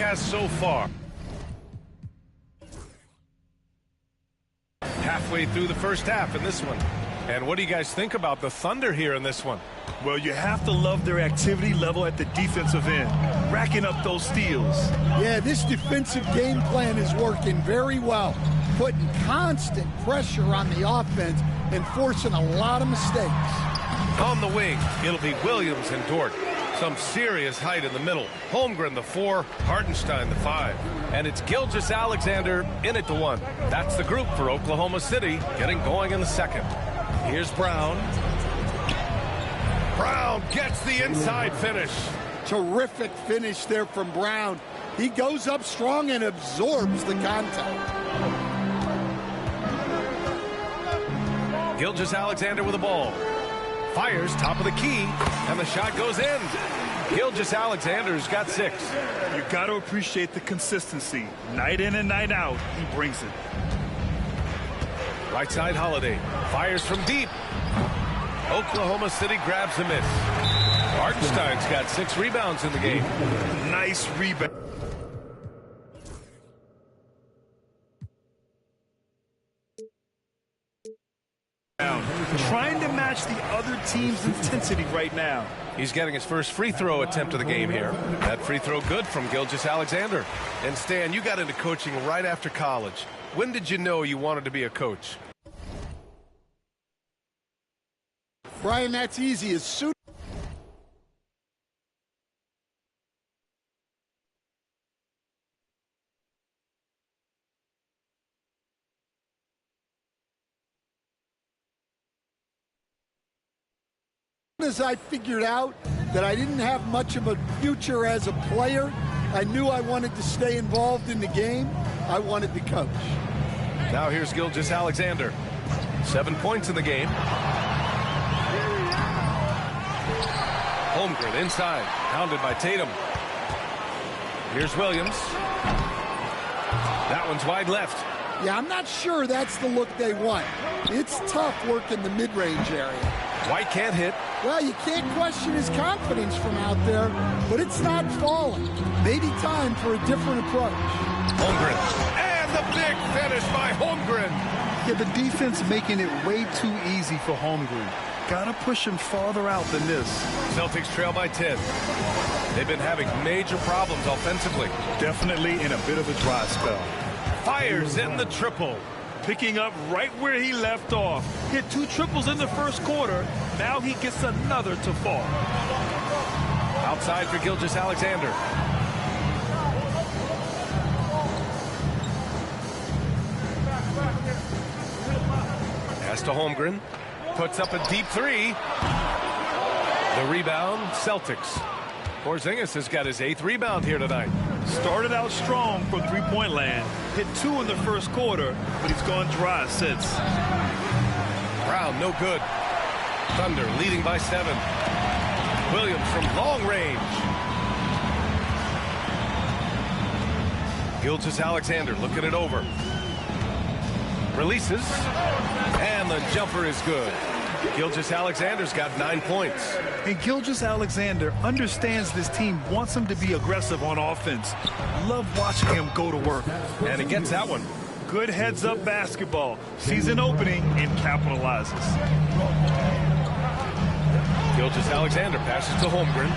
broadcast so far. Halfway through the first half in this one. And what do you guys think about the Thunder here in this one? Well, you have to love their activity level at the defensive end, racking up those steals. Yeah, this defensive game plan is working very well, putting constant pressure on the offense and forcing a lot of mistakes. On the wing, it'll be Williams and Dort. Some serious height in the middle. Holmgren, the 4, Hartenstein, the 5. And it's Gilgeous-Alexander in at the 1. That's the group for Oklahoma City, getting going in the second. Here's Brown. Brown gets the inside finish. Terrific finish there from Brown. He goes up strong and absorbs the contact. Gilgeous-Alexander with the ball. Fires top of the key, and the shot goes in. Gilgeous-Alexander's got 6. You got to appreciate the consistency. Night in and night out, he brings it. Right side, Holiday. Fires from deep. Oklahoma City grabs a miss. Hartenstein's got 6 rebounds in the game. Nice rebound. Trying to match the other team's intensity right now. He's getting his first free throw attempt of the game here. That free throw good from Gilgeous-Alexander. And Stan, you got into coaching right after college. When did you know you wanted to be a coach? Brian, that's easy. As soon as I figured out that I didn't have much of a future as a player, I knew I wanted to stay involved in the game. I wanted to coach. Now here's Gilgeous-Alexander. 7 points in the game. Holmgren inside, pounded by Tatum. Here's Williams. That one's wide left. Yeah, I'm not sure that's the look they want. It's tough working the mid-range area. White can't hit. Well, you can't question his confidence from out there, but it's not falling. Maybe time for a different approach. Holmgren. And the big finish by Holmgren. Yeah, the defense making it way too easy for Holmgren. Gotta push him farther out than this. Celtics trail by 10. They've been having major problems offensively. Definitely in a bit of a dry spell. Fires in the triple. Picking up right where he left off. Hit 2 triples in the first quarter. Now he gets another to fall. Outside for Gilgeous-Alexander. Pass to Holmgren. Puts up a deep 3. The rebound, Celtics. Porzingis has got his 8th rebound here tonight. Started out strong from three-point land. Hit 2 in the first quarter, but he's gone dry since. Brown, no good. Thunder leading by 7. Williams from long range. Gilgeous-Alexander looking it over. Releases. And the jumper is good. Gilgeous-Alexander's got 9 points. And Gilgeous-Alexander understands this team wants him to be aggressive on offense. Love watching him go to work. And he gets that one. Good heads-up basketball. Sees an opening and capitalizes. Gilgeous-Alexander passes to Holmgren.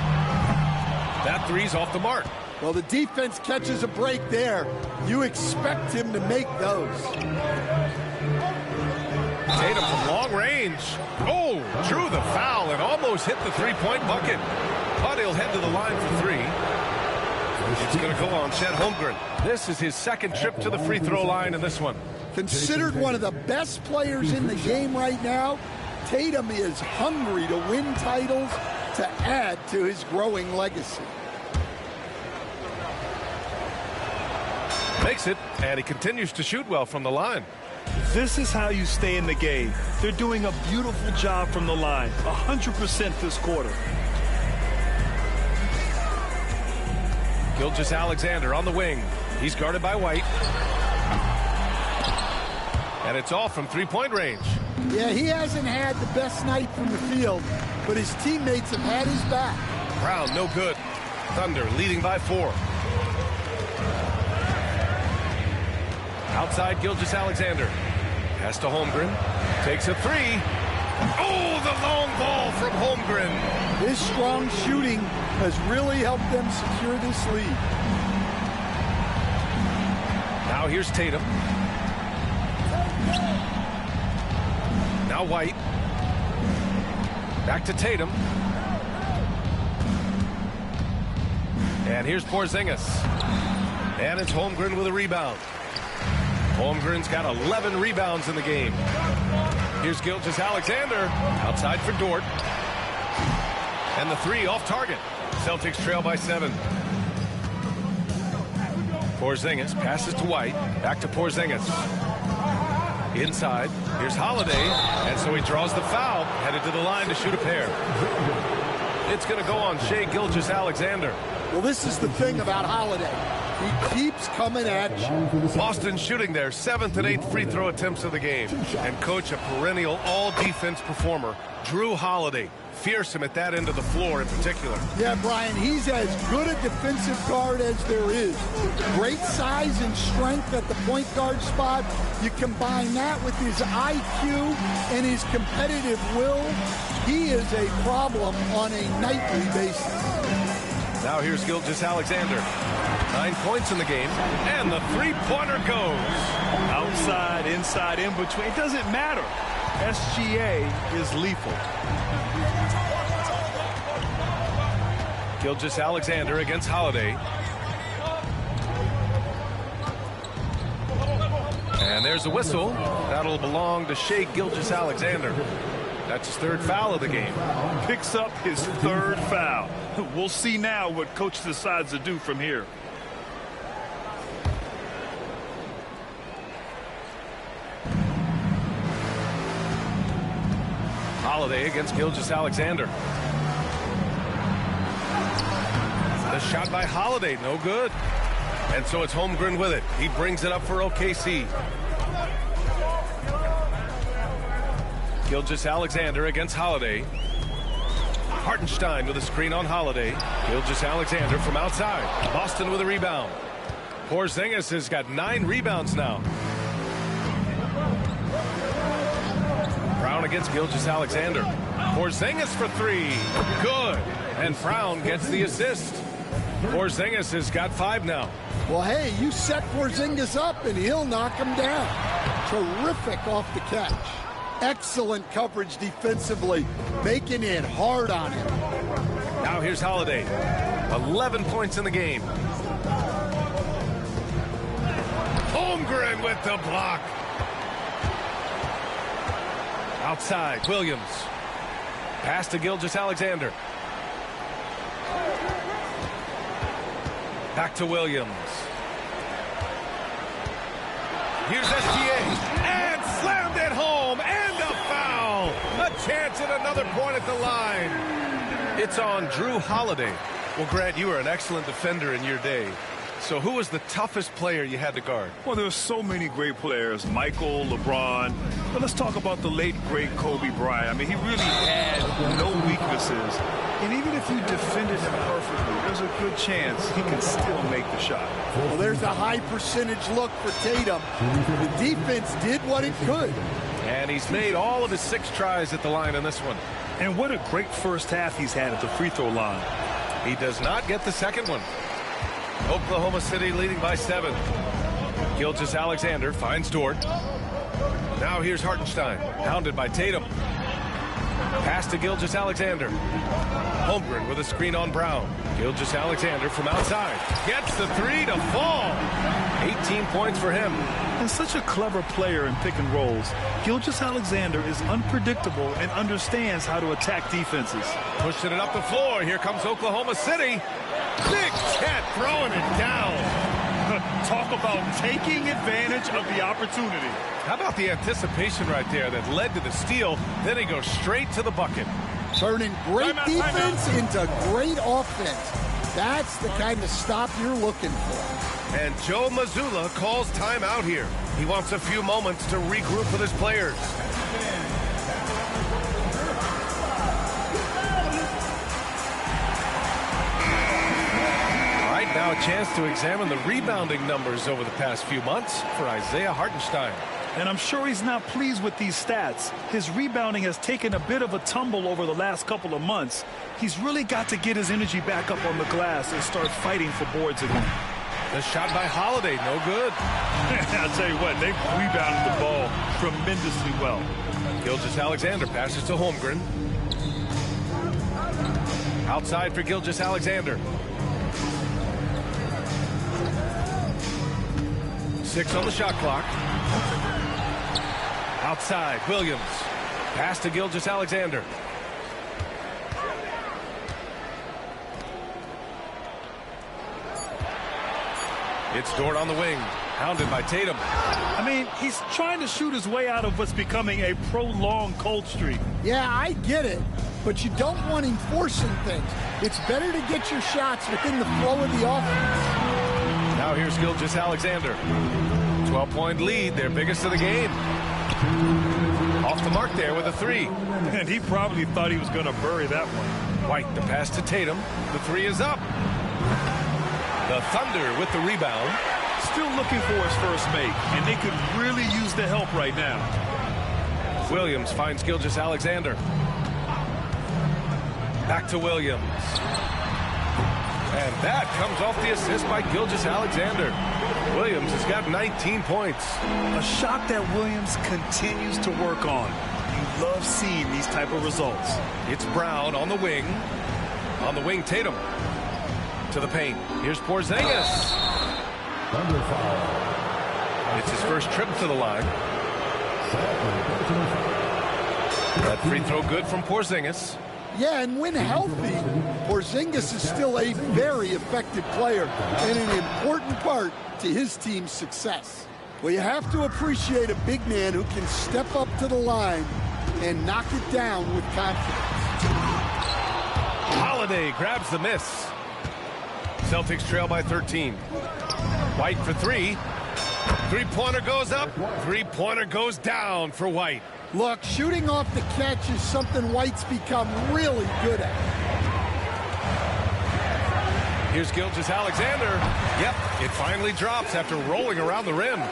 That 3's off the mark. Well, the defense catches a break there. You expect him to make those. Tatum from long range. Oh, drew the foul and almost hit the three-point bucket. But he'll head to the line for 3. It's going to go on Chet Holmgren. This is his 2nd trip to the free throw line in this one. Considered one of the best players in the game right now, Tatum is hungry to win titles to add to his growing legacy. Makes it, and he continues to shoot well from the line. This is how you stay in the game. They're doing a beautiful job from the line. 100% this quarter. Gilgeous-Alexander on the wing. He's guarded by White. And it's off from three-point range. Yeah, he hasn't had the best night from the field, but his teammates have had his back. Brown, no good. Thunder leading by 4. outside Gilgeous-Alexander. Pass to Holmgren. Takes a three. Oh, the long ball from Holmgren. His strong shooting has really helped them secure this lead. Now here's Tatum. Now White. Back to Tatum. And here's Porzingis. And it's Holmgren with a rebound. Holmgren's got 11 rebounds in the game. Here's Gilgeous-Alexander outside for Dort. And the three off target. Celtics trail by 7. Porzingis passes to White. Back to Porzingis. Inside. Here's Holiday. And so he draws the foul. Headed to the line to shoot a pair. It's going to go on Shai Gilgeous-Alexander. Well, this is the thing about Holiday. He keeps coming at you. Boston shooting their 7th and 8th free throw attempts of the game. And coach, a perennial all-defense performer, Drew Holiday. Fearsome at that end of the floor in particular. Yeah, Brian, he's as good a defensive guard as there is. Great size and strength at the point guard spot. You combine that with his IQ and his competitive will, he is a problem on a nightly basis. Now here's Gilgeous-Alexander. 9 points in the game, and the three-pointer goes. Outside, inside, in between. It doesn't matter. SGA is lethal. Gilgeous-Alexander against Holiday. And there's a whistle. That'll belong to Shai Gilgeous-Alexander. That's his 3rd foul of the game. Picks up his 3rd foul. We'll see now what coach decides to do from here. Holiday against Gilgeous-Alexander. The shot by Holiday, no good. And so it's Holmgren with it. He brings it up for OKC. Gilgeous-Alexander against Holiday. Hartenstein with a screen on Holiday. Gilgeous-Alexander from outside. Boston with a rebound. Porzingis has got 9 rebounds now. Brown against Gilgeous-Alexander. Porzingis for 3. Good. And Brown gets the assist. Porzingis has got 5 now. Well, hey, you set Porzingis up and he'll knock him down. Terrific off the catch. Excellent coverage defensively, making it hard on him. Now here's Holiday. 11 points in the game. Holmgren with the block. Outside, Williams. Pass to Gilgeous-Alexander. Back to Williams. Here's SGA. And slammed it home. And a foul. A chance at another point at the line. It's on Drew Holiday. Well, Grant, you were an excellent defender in your day. So who was the toughest player you had to guard? Well, there were so many great players, Michael, LeBron. But let's talk about the late, great Kobe Bryant. I mean, he really had no weaknesses. And even if you defended him perfectly, there's a good chance he can still make the shot. Well, there's a high percentage look for Tatum. The defense did what it could. And he's made all of his 6 tries at the line in this one. And what a great first half he's had at the free throw line. He does not get the second one. Oklahoma City leading by 7. Gilgeous-Alexander finds Dort. Now here's Hartenstein, hounded by Tatum. Pass to Gilgeous-Alexander. Holmgren with a screen on Brown. Gilgeous-Alexander from outside. Gets the 3 to fall. 18 points for him. And such a clever player in pick and rolls. Gilgeous-Alexander is unpredictable and understands how to attack defenses. Pushing it up the floor. Here comes Oklahoma City. Big Cat throwing it down. Talk about taking advantage of the opportunity. How about the anticipation right there that led to the steal? Then he goes straight to the bucket. Turning great defense into great offense. That's the kind of stop you're looking for. And Joe Mazzulla calls timeout here. He wants a few moments to regroup with his players. Now Now a chance to examine the rebounding numbers over the past few months for Isaiah Hartenstein. And I'm sure he's not pleased with these stats. His rebounding has taken a bit of a tumble over the last couple of months. He's really got to get his energy back up on the glass and start fighting for boards again. The shot by Holiday, no good. I'll tell you what, they've rebounded the ball tremendously well. Gilgeous-Alexander passes to Holmgren. Outside for Gilgeous-Alexander. 6 on the shot clock. Outside, Williams. Pass to Gilgeous-Alexander. It's Dort on the wing, hounded by Tatum. I mean, he's trying to shoot his way out of what's becoming a prolonged cold streak. Yeah, I get it, but you don't want him forcing things. It's better to get your shots within the flow of the offense. Now here's Gilgeous-Alexander. 12-point lead, their biggest of the game. Off the mark there with a 3. And he probably thought he was going to bury that one. White, the pass to Tatum. The 3 is up. The Thunder with the rebound. Still looking for his first make, and they could really use the help right now. Williams finds Gilgeous-Alexander. Back to Williams. And that comes off the assist by Gilgeous-Alexander. Williams has got 19 points. A shot that Williams continues to work on. You love seeing these type of results. It's Brown on the wing. On the wing, Tatum. To the paint. Here's Porzingis. It's his first trip to the line. That free throw good from Porzingis. Yeah, and when healthy, Porzingis is still a very effective player and an important part to his team's success. Well, you have to appreciate a big man who can step up to the line and knock it down with confidence. Holiday grabs the miss. Celtics trail by 13. White for 3. Three-pointer goes up. Three-pointer goes down for White. Look, shooting off the catch is something White's become really good at. Here's Gilgeous-Alexander. Yep, it finally drops after rolling around the rim.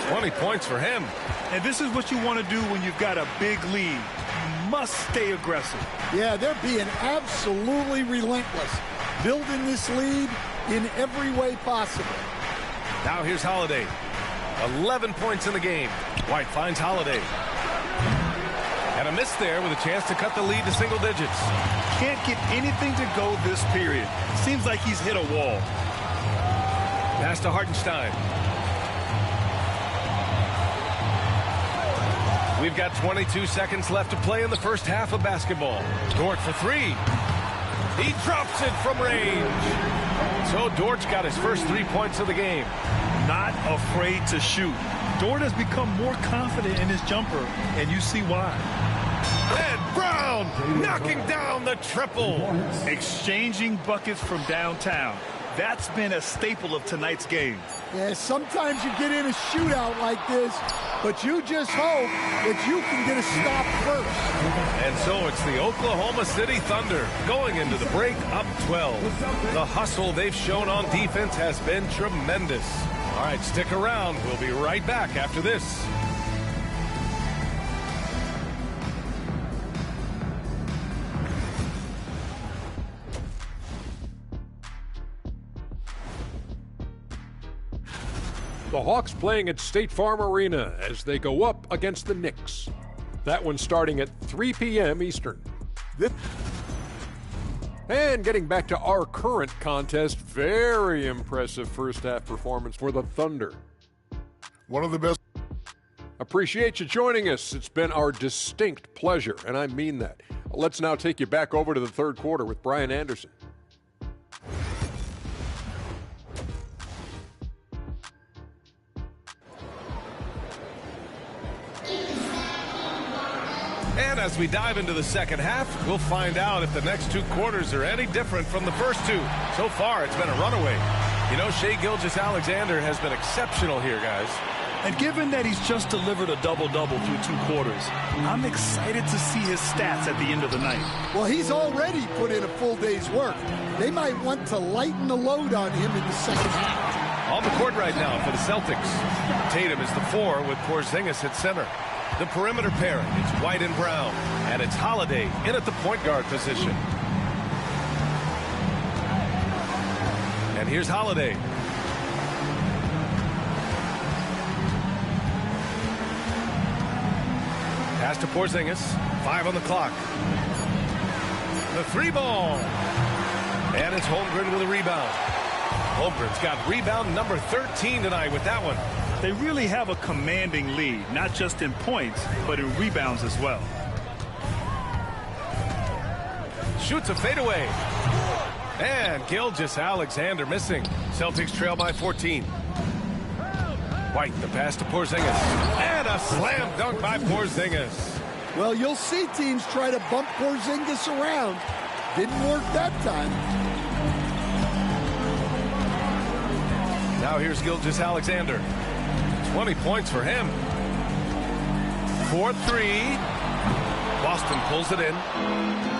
20 points for him. And this is what you want to do when you've got a big lead. You must stay aggressive. Yeah, they're being absolutely relentless, building this lead in every way possible. Now here's Holiday. 11 points in the game. White finds Holiday. And a miss there with a chance to cut the lead to single digits. Can't get anything to go this period. Seems like he's hit a wall. Pass to Hartenstein. We've got 22 seconds left to play in the first half of basketball. Dort for 3. He drops it from range. So Dort's got his first 3 points of the game. Not afraid to shoot. Dort has become more confident in his jumper, and you see why. And Brown knocking down the triple. Exchanging buckets from downtown. That's been a staple of tonight's game. Yeah, sometimes you get in a shootout like this, but you just hope that you can get a stop first. And so it's the Oklahoma City Thunder going into the break up 12. The hustle they've shown on defense has been tremendous. All right, stick around. We'll be right back after this. The Hawks playing at State Farm Arena as they go up against the Knicks. That one starting at 3 p.m. Eastern. And getting back to our current contest, very impressive first half performance for the Thunder. One of the best. Appreciate you joining us. It's been our distinct pleasure, and I mean that. Let's now take you back over to the third quarter with Brian Anderson. And as we dive into the second half, we'll find out if the next 2 quarters are any different from the first 2. So far, it's been a runaway. You know, Shai Gilgeous-Alexander has been exceptional here, guys. And given that he's just delivered a double-double through 2 quarters, I'm excited to see his stats at the end of the night. Well, he's already put in a full day's work. They might want to lighten the load on him in the second half. On the court right now for the Celtics. Tatum is the 4 with Porzingis at center. The perimeter pairing, it's White and Brown. And it's Holiday in at the point guard position. And here's Holiday. Pass to Porzingis. 5 on the clock. The 3 ball. And it's Holmgren with a rebound. Holmgren's got rebound number 13 tonight with that one. They really have a commanding lead, not just in points, but in rebounds as well. Shoots a fadeaway. And Gilgeous-Alexander missing. Celtics trail by 14. White, the pass to Porzingis. And a slam dunk by Porzingis. Well, you'll see teams try to bump Porzingis around. Didn't work that time. Now here's Gilgeous-Alexander. 20 points for him. 4-3. Boston pulls it in.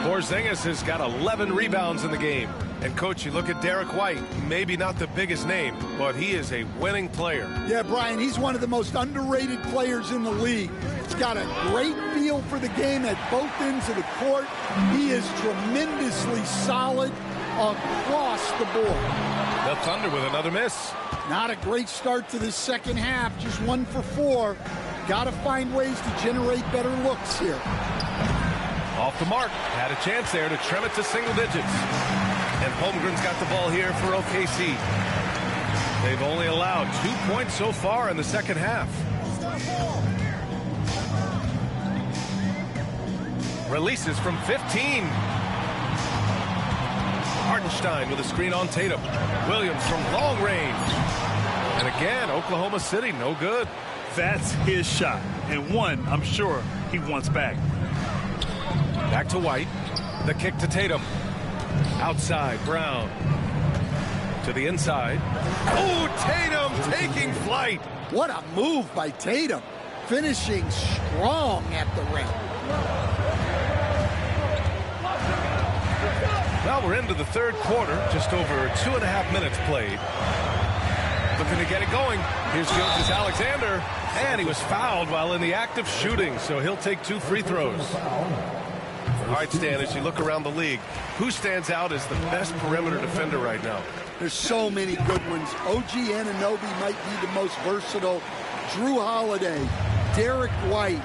Porzingis has got 11 rebounds in the game. And, Coach, you look at Derek White, maybe not the biggest name, but he is a winning player. Yeah, Brian, he's one of the most underrated players in the league. He's got a great feel for the game at both ends of the court. He is tremendously solid across the board. The Thunder with another miss. Not a great start to this second half, just 1 for 4. Got to find ways to generate better looks here. Off the mark. Had a chance there to trim it to single digits. And Holmgren's got the ball here for OKC. They've only allowed 2 points so far in the second half. Releases from 15. Hartenstein with a screen on Tatum. Williams from long range. And again, Oklahoma City, no good. That's his shot, and one I'm sure he wants back. Back to White. The kick to Tatum. Outside, Brown. To the inside. Oh, Tatum taking flight. What a move by Tatum. Finishing strong at the rim. Well, we're into the third quarter. Just over 2.5 minutes played. Looking to get it going. Here's Gilgeous-Alexander. And he was fouled while in the act of shooting, so he'll take 2 free throws. All right, Stan, as you look around the league, who stands out as the best perimeter defender right now? There's so many good ones. OG Anunoby might be the most versatile. Drew Holiday, Derek White,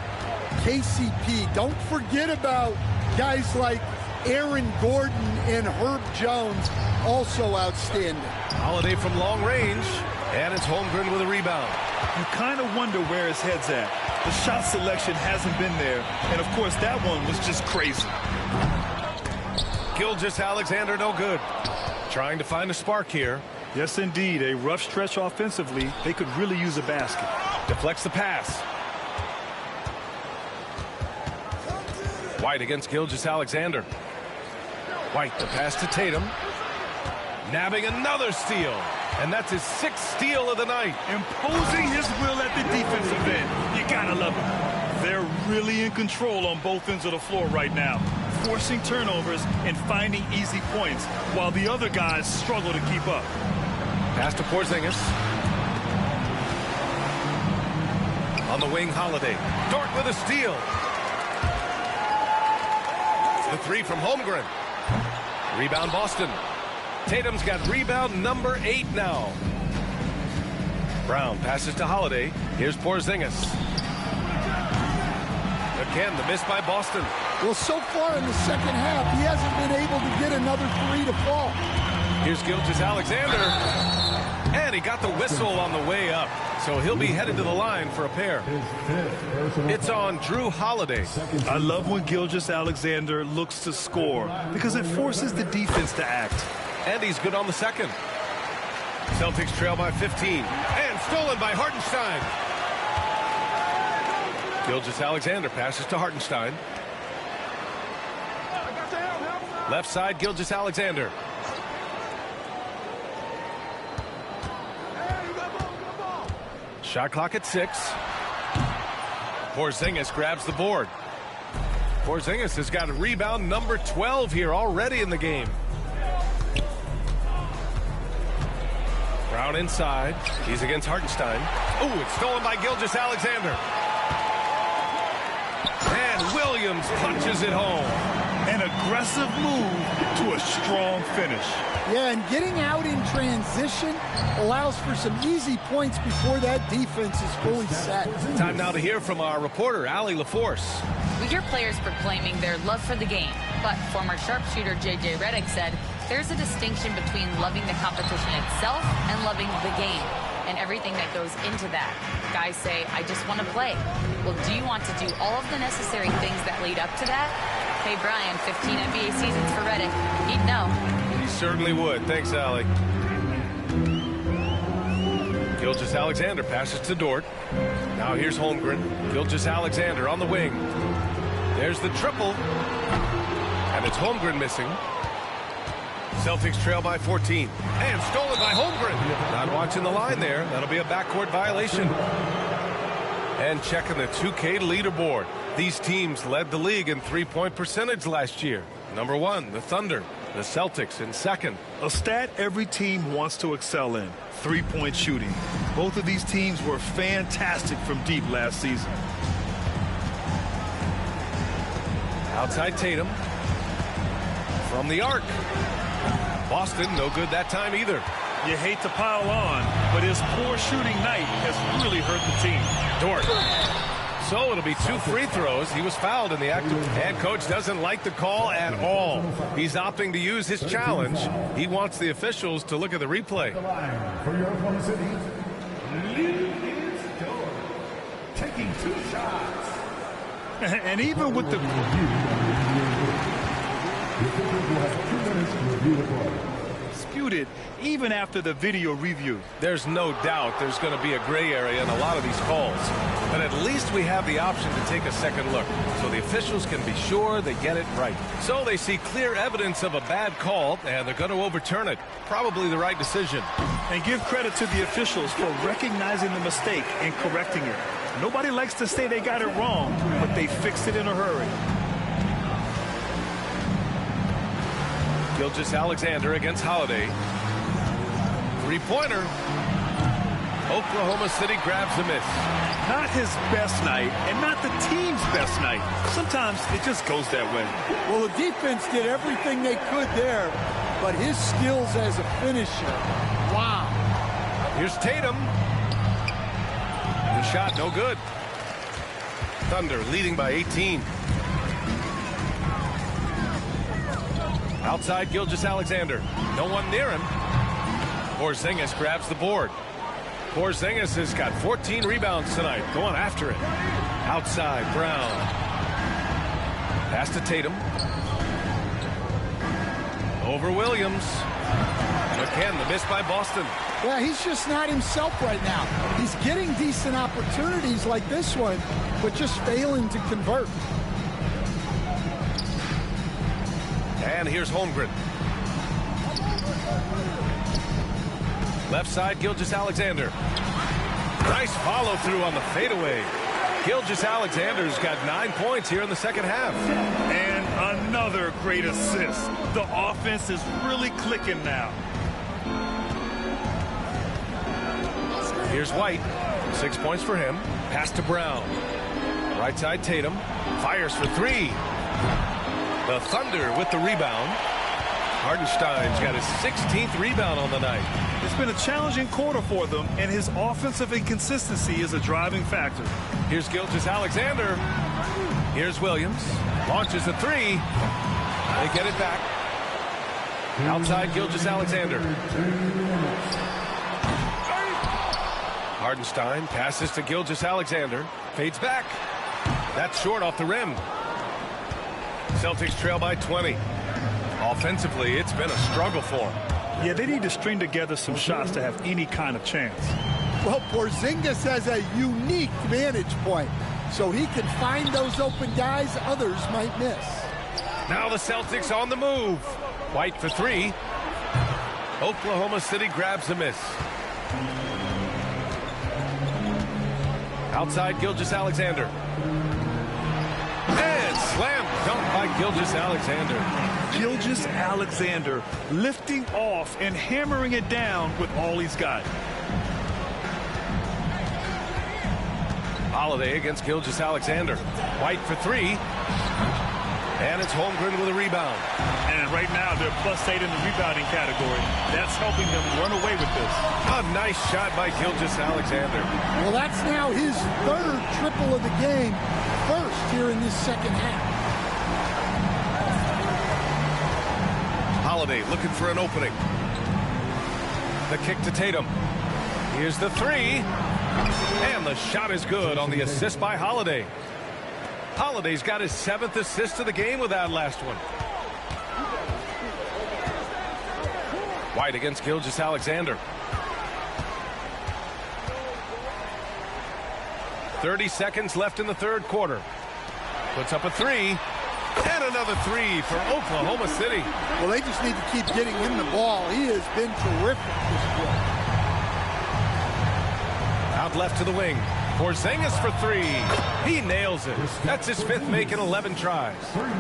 KCP. Don't forget about guys like Aaron Gordon and Herb Jones, also outstanding. Holiday from long range, and it's Holmgren with a rebound. You kind of wonder where his head's at. The shot selection hasn't been there, and of course that one was just crazy. Gilgeous-Alexander no good. Trying to find a spark here. Yes, indeed. A rough stretch offensively. They could really use a basket. Deflects the pass. White against Gilgeous-Alexander. White, the pass to Tatum. Nabbing another steal. And that's his 6th steal of the night. Imposing his will at the defensive end. You gotta love him. They're really in control on both ends of the floor right now, forcing turnovers and finding easy points while the other guys struggle to keep up. Pass to Porzingis. On the wing, Holiday. Dort with a steal. The 3 from Holmgren. Rebound, Boston. Tatum's got rebound number 8 now. Brown passes to Holiday. Here's Porzingis. Again, the miss by Boston. Well, so far in the second half, he hasn't been able to get another 3 to fall. Here's Gilgeous-Alexander. And he got the whistle on the way up. So he'll be headed to the line for a pair. It's on Drew Holiday. I love when Gilgeous-Alexander looks to score because it forces the defense to act. And he's good on the second. Celtics trail by 15. And stolen by Hartenstein. Gilgeous-Alexander passes to Hartenstein. Left side, Gilgeous-Alexander. Shot clock at 6. Porzingis grabs the board. Porzingis has got a rebound number 12 here already in the game. Brown inside. He's against Hartenstein. Oh, it's stolen by Gilgeous-Alexander. And Williams punches it home. An aggressive move to a strong finish. Yeah, and getting out in transition allows for some easy points before that defense is fully set. Time now to hear from our reporter, Allie LaForce. We hear players proclaiming their love for the game, but former sharpshooter J.J. Redick said there's a distinction between loving the competition itself and loving the game and everything that goes into that. Guys say, I just want to play. Well, do you want to do all of the necessary things that lead up to that? Hey, Brian, 15 NBA seasons for Redick. He'd know. He certainly would. Thanks, Allie. Gilgeous-Alexander passes to Dort. Now here's Holmgren. Gilgeous-Alexander on the wing. There's the triple. And it's Holmgren missing. Celtics trail by 14. And stolen by Holmgren. Not watching the line there. That'll be a backcourt violation. And checking the 2K leaderboard. These teams led the league in three-point percentage last year. Number 1, the Thunder. The Celtics in second. A stat every team wants to excel in: three-point shooting. Both of these teams were fantastic from deep last season. Outside Tatum. From the arc. Boston, no good that time either. You hate to pile on, but his poor shooting night has really hurt the team. Dort. So it'll be 2 free throws. He was fouled in the act. And coach doesn't like the call at all. He's opting to use his challenge. He wants the officials to look at the replay. For your opponent's city, is Dort, taking 2 shots. And even with the disputed, even after the video review, there's no doubt there's going to be a gray area in a lot of these calls. But at least we have the option to take a second look, so the officials can be sure they get it right. So they see clear evidence of a bad call, and they're going to overturn it. Probably the right decision. and give credit to the officials for recognizing the mistake and correcting it. Nobody likes to say they got it wrong, but they fixed it in a hurry. Gilgeous-Alexander against Holiday. Three-pointer. Oklahoma City grabs a miss. Not his best night, and not the team's best night. Sometimes it just goes that way. Well, the defense did everything they could there, but his skills as a finisher, wow. Here's Tatum. The shot, no good. Thunder leading by 18. Outside Gilgeous-Alexander. No one near him. Porzingis grabs the board. Porzingis has got 14 rebounds tonight. Going after it. Outside, Brown. Pass to Tatum. Over Williams. Again, the miss by Boston. Yeah, he's just not himself right now. He's getting decent opportunities like this one, but just failing to convert. And here's Holmgren. Left side, Gilgeous-Alexander. Nice follow through on the fadeaway. Gilgeous-Alexander's got 9 points here in the second half. And another great assist. The offense is really clicking now. Here's White. 6 points for him. Pass to Brown. Right side, Tatum. Fires for three. The Thunder with the rebound. Hartenstein's got his 16th rebound on the night. It's been a challenging quarter for them, and his offensive inconsistency is a driving factor. Here's Gilgeous-Alexander. Here's Williams. Launches a three. They get it back. Outside Gilgeous-Alexander. Hartenstein passes to Gilgeous-Alexander. Fades back. That's short off the rim. Celtics trail by 20. Offensively, it's been a struggle for them. Yeah, they need to string together some shots to have any kind of chance. Well, Porzingis has a unique vantage point, so he can find those open guys others might miss. Now the Celtics on the move. White for three. Oklahoma City grabs a miss. Outside Gilgeous-Alexander. And slam dunk by Gilgeous-Alexander. Gilgeous-Alexander lifting off and hammering it down with all he's got. Holiday against Gilgeous-Alexander. White for three. And it's Holmgren with a rebound. And right now they're +8 in the rebounding category. That's helping them run away with this. A nice shot by Gilgeous-Alexander. Well, that's now his third triple of the game. First here in this second half. Holiday looking for an opening. The kick to Tatum. Here's the three. And the shot is good on the assist by Holiday. Holiday's got his 7th assist of the game with that last one. White against Gilgeous-Alexander. 30 seconds left in the third quarter. Puts up a three. And another three for Oklahoma City. Well, they just need to keep getting him the ball. He has been terrific this quarter. Out left to the wing. Porzingis for three. He nails it. That's his 5th make in 11 tries.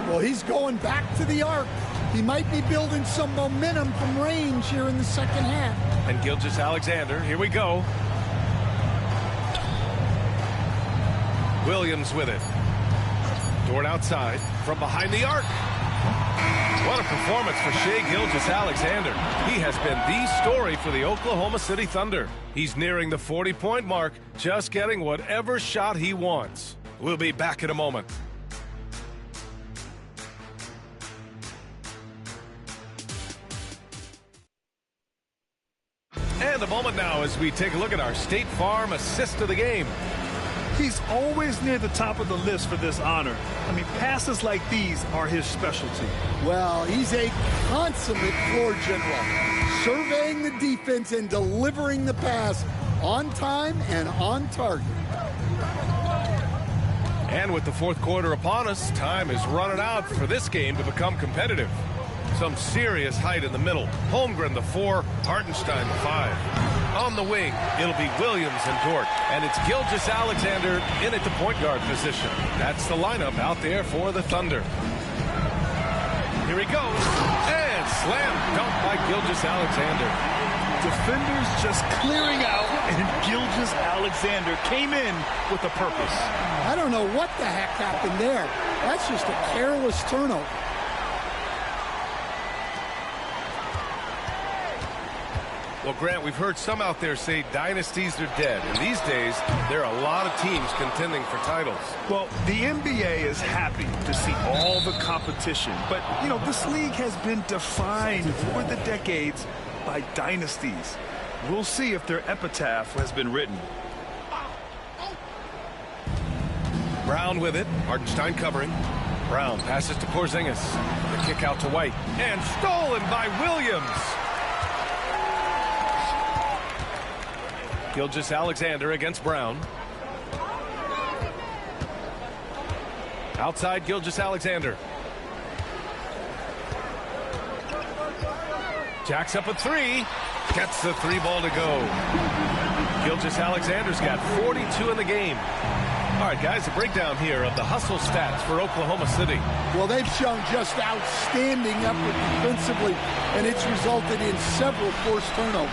Well, he's going back to the arc. He might be building some momentum from range here in the second half. And Gilgeous-Alexander, here we go. Williams with it. Dort outside from behind the arc. What a performance for Shai Gilgeous-Alexander. He has been the story for the Oklahoma City Thunder. He's nearing the 40-point mark, just getting whatever shot he wants. We'll be back in a moment. And a moment now as we take a look at our State Farm assist of the game. He's always near the top of the list for this honor. I mean, passes like these are his specialty. Well, he's a consummate floor general, surveying the defense and delivering the pass on time and on target. And with the fourth quarter upon us, time is running out for this game to become competitive. Some serious height in the middle. Holmgren the 4, Hartenstein the 5. On the wing, it'll be Williams and Dort. And it's Gilgeous-Alexander in at the point guard position. That's the lineup out there for the Thunder. Here he goes. And slam dunk by Gilgeous-Alexander. Defenders just clearing out, and Gilgeous-Alexander came in with a purpose. I don't know what the heck happened there. That's just a careless turnover. Well, Grant, we've heard some out there say dynasties are dead. And these days, there are a lot of teams contending for titles. Well, the NBA is happy to see all the competition. But, you know, this league has been defined over the decades by dynasties. We'll see if their epitaph has been written. Brown with it. Hartenstein covering. Brown passes to Porzingis. The kick out to White. And stolen by Williams. Gilgeous-Alexander against Brown. Outside Gilgeous-Alexander. Jacks up a three. Gets the three ball to go. Gilgeous-Alexander's got 42 in the game. All right, guys, a breakdown here of the hustle stats for Oklahoma City. Well, they've shown just outstanding effort defensively, and it's resulted in several forced turnovers.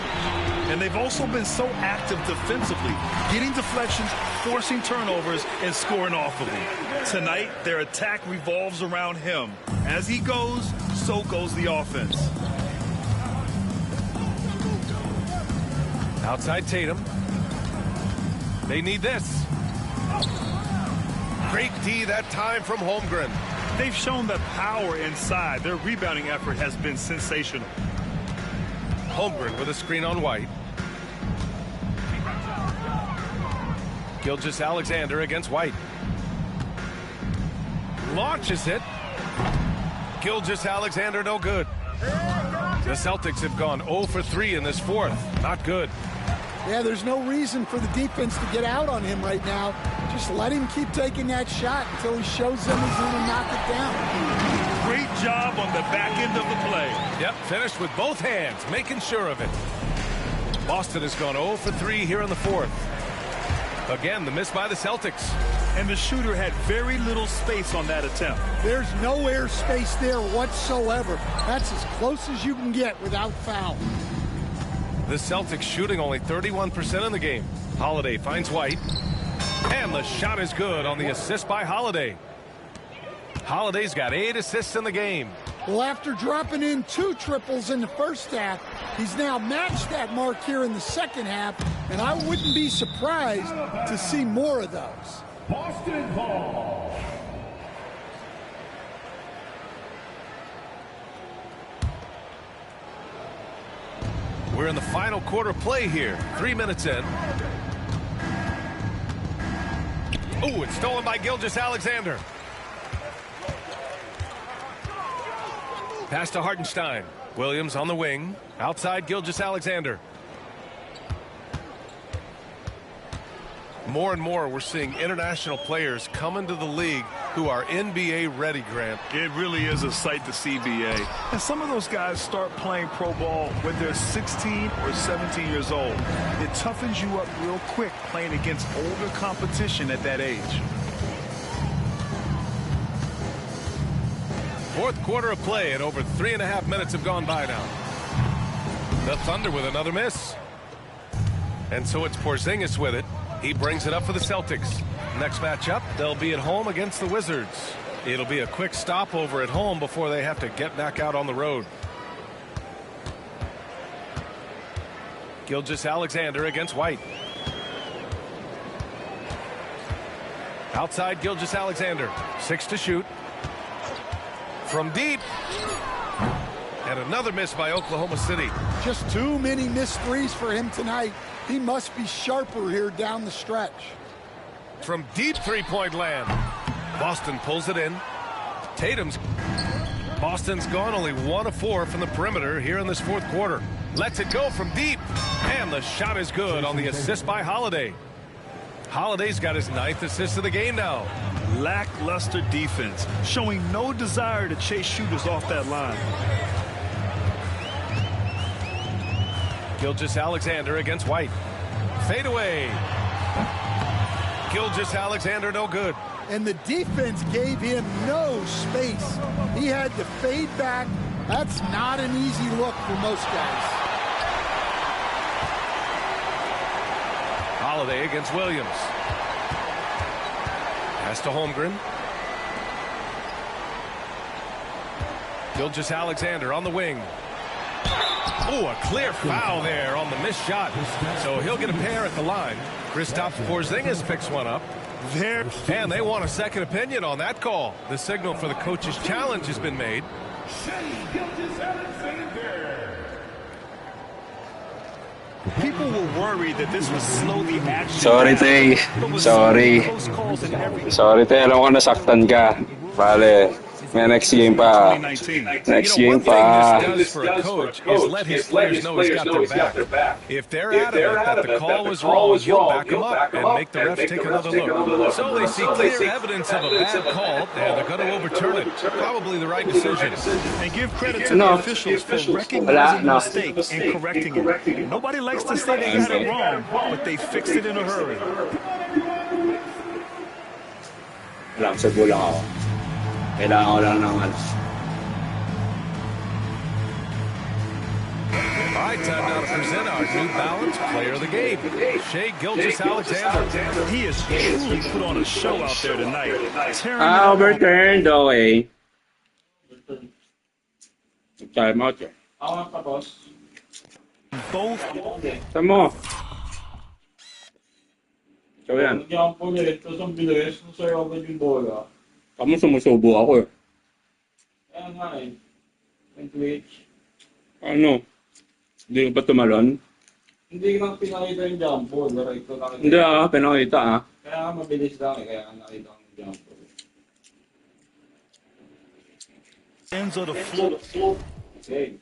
And they've also been so active defensively, getting deflections, forcing turnovers, and scoring off of them. Tonight, their attack revolves around him. As he goes, so goes the offense. Outside Tatum. They need this. Great D that time from Holmgren. They've shown the power inside. Their rebounding effort has been sensational. Holmgren with a screen on White. Gilgeous-Alexander against White. Launches it. Gilgeous-Alexander no good. The Celtics have gone 0 for 3 in this fourth. Not good. Yeah, there's no reason for the defense to get out on him right now. Just let him keep taking that shot until he shows them he's going to knock it down. Great job on the back end of the play. Yep, finished with both hands, making sure of it. Boston has gone 0 for 3 here in the fourth. Again, the miss by the Celtics. And the shooter had very little space on that attempt. There's no air space there whatsoever. That's as close as you can get without foul. The Celtics shooting only 31% in the game. Holiday finds White. And the shot is good on the assist by Holiday. Holiday's got 8 assists in the game. Well, after dropping in 2 triples in the first half, he's now matched that mark here in the second half, and I wouldn't be surprised to see more of those. Boston ball. We're in the final quarter play here. 3 minutes in. Oh, it's stolen by Gilgeous-Alexander. Pass to Hartenstein. Williams on the wing. Outside Gilgeous-Alexander. More and more we're seeing international players come into the league who are NBA ready, Grant. It really is a sight to see, BA. And some of those guys start playing pro ball when they're 16 or 17 years old. It toughens you up real quick playing against older competition at that age. Fourth quarter of play, and over 3.5 minutes have gone by now. The Thunder with another miss. And so it's Porzingis with it. He brings it up for the Celtics. Next matchup, they'll be at home against the Wizards. It'll be a quick stopover at home before they have to get back out on the road. Gilgeous-Alexander against White. Outside Gilgeous-Alexander. 6 to shoot. From deep. And another miss by Oklahoma City. Just too many missed threes for him tonight. He must be sharper here down the stretch. From deep three-point land. Boston pulls it in. Boston's gone only 1 of 4 from the perimeter here in this fourth quarter. Lets it go from deep. And the shot is good on the assist by Holiday. Holiday's got his 9th assist of the game now. Lackluster defense, showing no desire to chase shooters off that line. Gilgeous-Alexander against White. Fade away. Gilgeous-Alexander no good. And the defense gave him no space. He had to fade back. That's not an easy look for most guys. Holiday against Williams. Pass to Holmgren. Gilgeous-Alexander on the wing. Oh, a clear foul there on the missed shot. So he'll get a pair at the line. Kristaps Porzingis picks one up. And they want a second opinion on that call. The signal for the coach's challenge has been made. People were worried that this would slow the action. Sorry, Tay. Sorry. Sorry, Tay. Alam ko nasaktan ka. Vale. May next game pa. Next game pa. One thing this does for a coach is let his players know he's got their back. If they're adamant that the call was wrong, he'll back them up and make the refs take another look. So they see clear evidence of a bad call, and they're going to overturn it. Probably the right decision. And give credit to the officials for recognizing the mistake and correcting it. Nobody likes to say they got it wrong, but they fixed it in a hurry. Alam, sa gulang ako. Kailangan ko lang ng All right, time now to present our New Balance Player of the Game, Shai Gilgeous-Alexander. He has truly put on a show out there tonight. overturned, okay. Time out yun. Both. Tama mo. So yan. Kamu sumusubo ako eh. Kaya nga eh. Yung Twitch. Ano? Hindi ka ba tumalon? Hindi lang pinakita yung jump ball. Pero ito nakita. Hindi pinakita Kaya nga mabilis lang eh. Kaya nga nakita ko yung jump ball. Ends of the floor. Okay.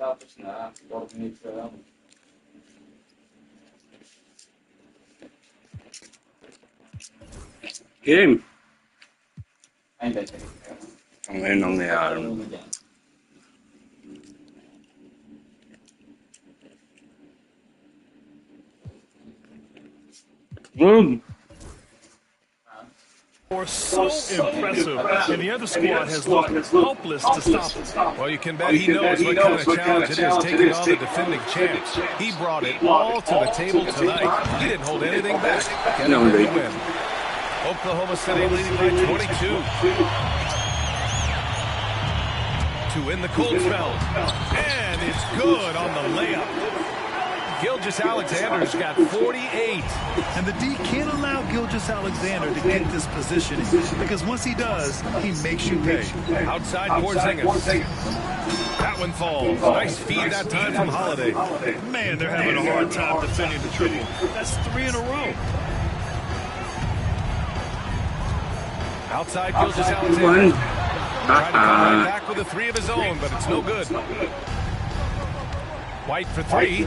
Tapos na. 4 minutes na lang. Game. Ay, hindi. Ang ngayon nangyayari. Boom. Or so impressive, and the other squad has looked hopeless to stop him. Well, you can bet he knows what kind of challenge it is taking on the defending champs. He brought it all to the table tonight. He didn't hold anything back. Get a big win. Oklahoma City leading by 22. To win the cold spell. And it's good on the layup. Gilgeous-Alexander's got 48. And the D can't allow Gilgeous-Alexander to get this positioning, because once he does, he makes you pay. Outside Porzingis. That one falls. Nice feed that time from Holiday. Man, they're having a hard time defending the triple. That's 3 in a row. Outside Gilgeous-Alexander. Trying to come right back with a 3 of his own, but it's no good. White for 3.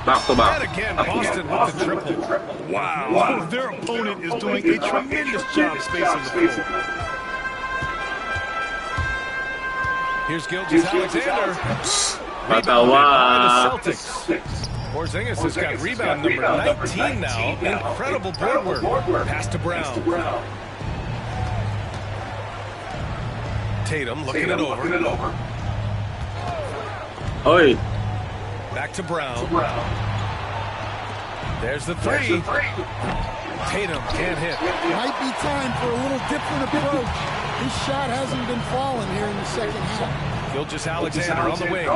Back to back. And again, Boston with the triple. Wow. Their opponent is doing a tremendous job spacing the floor. Here's Gilgeous-Alexander. Patawa. The Celtics. Porzingis has got rebound number 19 now. Incredible board work. Pass to Brown. Tatum looking it over. Oi. Back to Brown. There's the 3. Tatum can't hit. Might be time for a little different approach. His shot hasn't been falling here in the second half. Gilgeous-Alexander on the wing.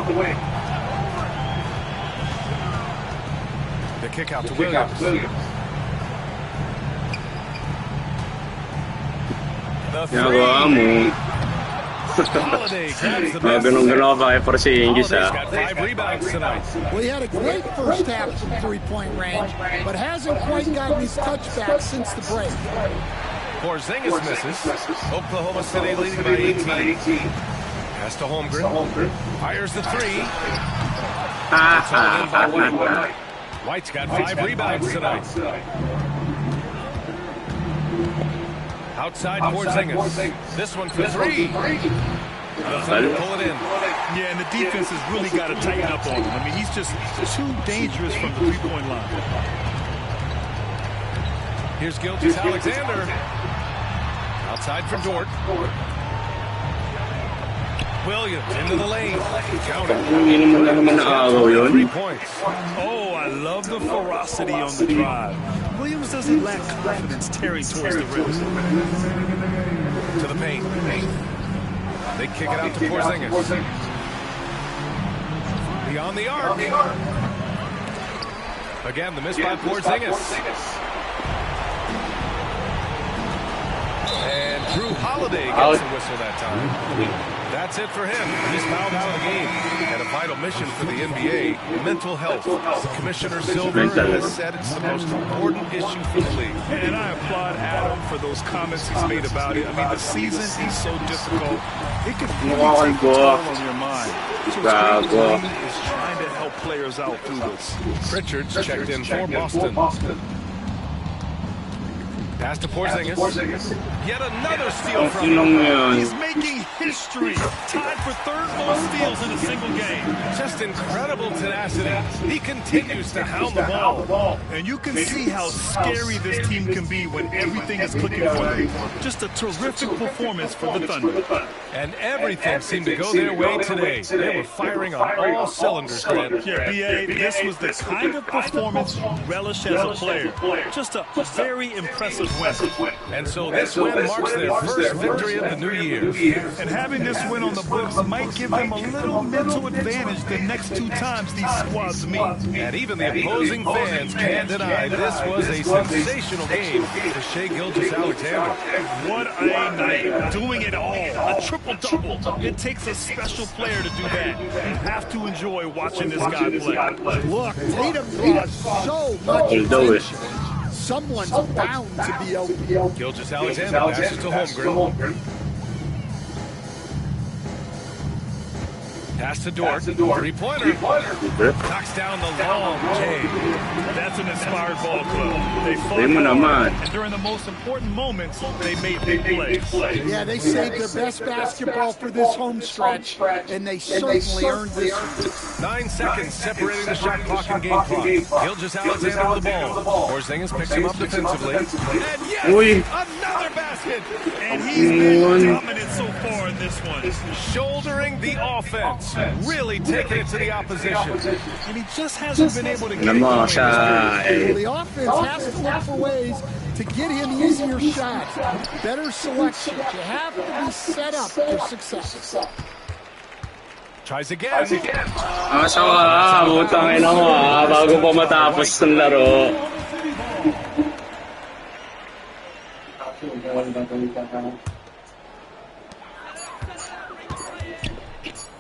The kick out to Williams. The 3. Holiday grabs the best. Ganun-ganun pa kay Porzingis, Holiday's got 5 rebounds tonight. Well, he had a great first half from three-point range, but hasn't quite gotten his touchback since the break. Porzingis misses. Oklahoma City leading by 18. Pass to Holmgren. Fires the 3. It's all in by White. White's got 5 rebounds tonight. Outside Porzingis. This one for 3. The Thunder pull it in. Yeah, and the defense has really got to tighten up on him. I mean, he's just too dangerous from the three-point line. Here's Gilgeous-Alexander. Outside for Dort. Williams into the lane. Counter. 3 points. Oh, I love the ferocity on the drive. Williams doesn't lack confidence tearing towards the rim. To the paint. They kick it out to Porzingis. Beyond the arc. Again, the miss by Porzingis. And Drew Holiday gets the whistle that time. That's it for him. He's fouled out of the game. And a vital mission for the NBA, mental health. Commissioner Silver has said it's the most important issue for the league. And I applaud Adam for those comments he's made about it. I mean, the season is so difficult. It can really take a toll on your mind. So it's great the league is trying to help players out through this. Pritchard's checked in for Boston. Pass to Porzingis. Yet another steal from him. He's making history. Tied for 3rd most steals in a single game. Just incredible tenacity. He continues to hound the ball. And you can see how scary this team can be when everything is clicking for them. Just a terrific performance for the Thunder. And everything seemed to go their way today. They were firing on all cylinders, Grant. Yeah, B.A., this was the kind of performance you relish as a player. Just a very impressive win. And so this win marks their first victory of the new year. And having this win on the books might give them a little mental advantage the next 2 times these squads meet. And even the opposing fans can't deny this was a sensational game for Shai Gilgeous-Alexander. What a night. Doing it all. A triple-double. It takes a special player to do that. You have to enjoy watching this guy play. Look, Tatum draws so much attention. Someone's bound to be open. Gilgeous-Alexander passes to Holmgren. Pass to Dort. Three-pointer. Knocks down the long J. That's an inspired ball club. They fought hard, and during the most important moments, they made big plays. Yeah, they saved their best basketball for this home stretch, and they certainly earned this one. 9 seconds separating the shot clock and game clock. Gilgeous-Alexander with the ball. Porzingis picks him up defensively. And yes, another basket. And he's been dominant so far in this one. Shouldering the offense. Really taking it to the opposition. And he just hasn't been able to get it going. The offense has to look for ways to get him easier shots. Better selection. You have to be set up for success. Tries again. Asawa, butang ina mo bago pa matapos ng laro.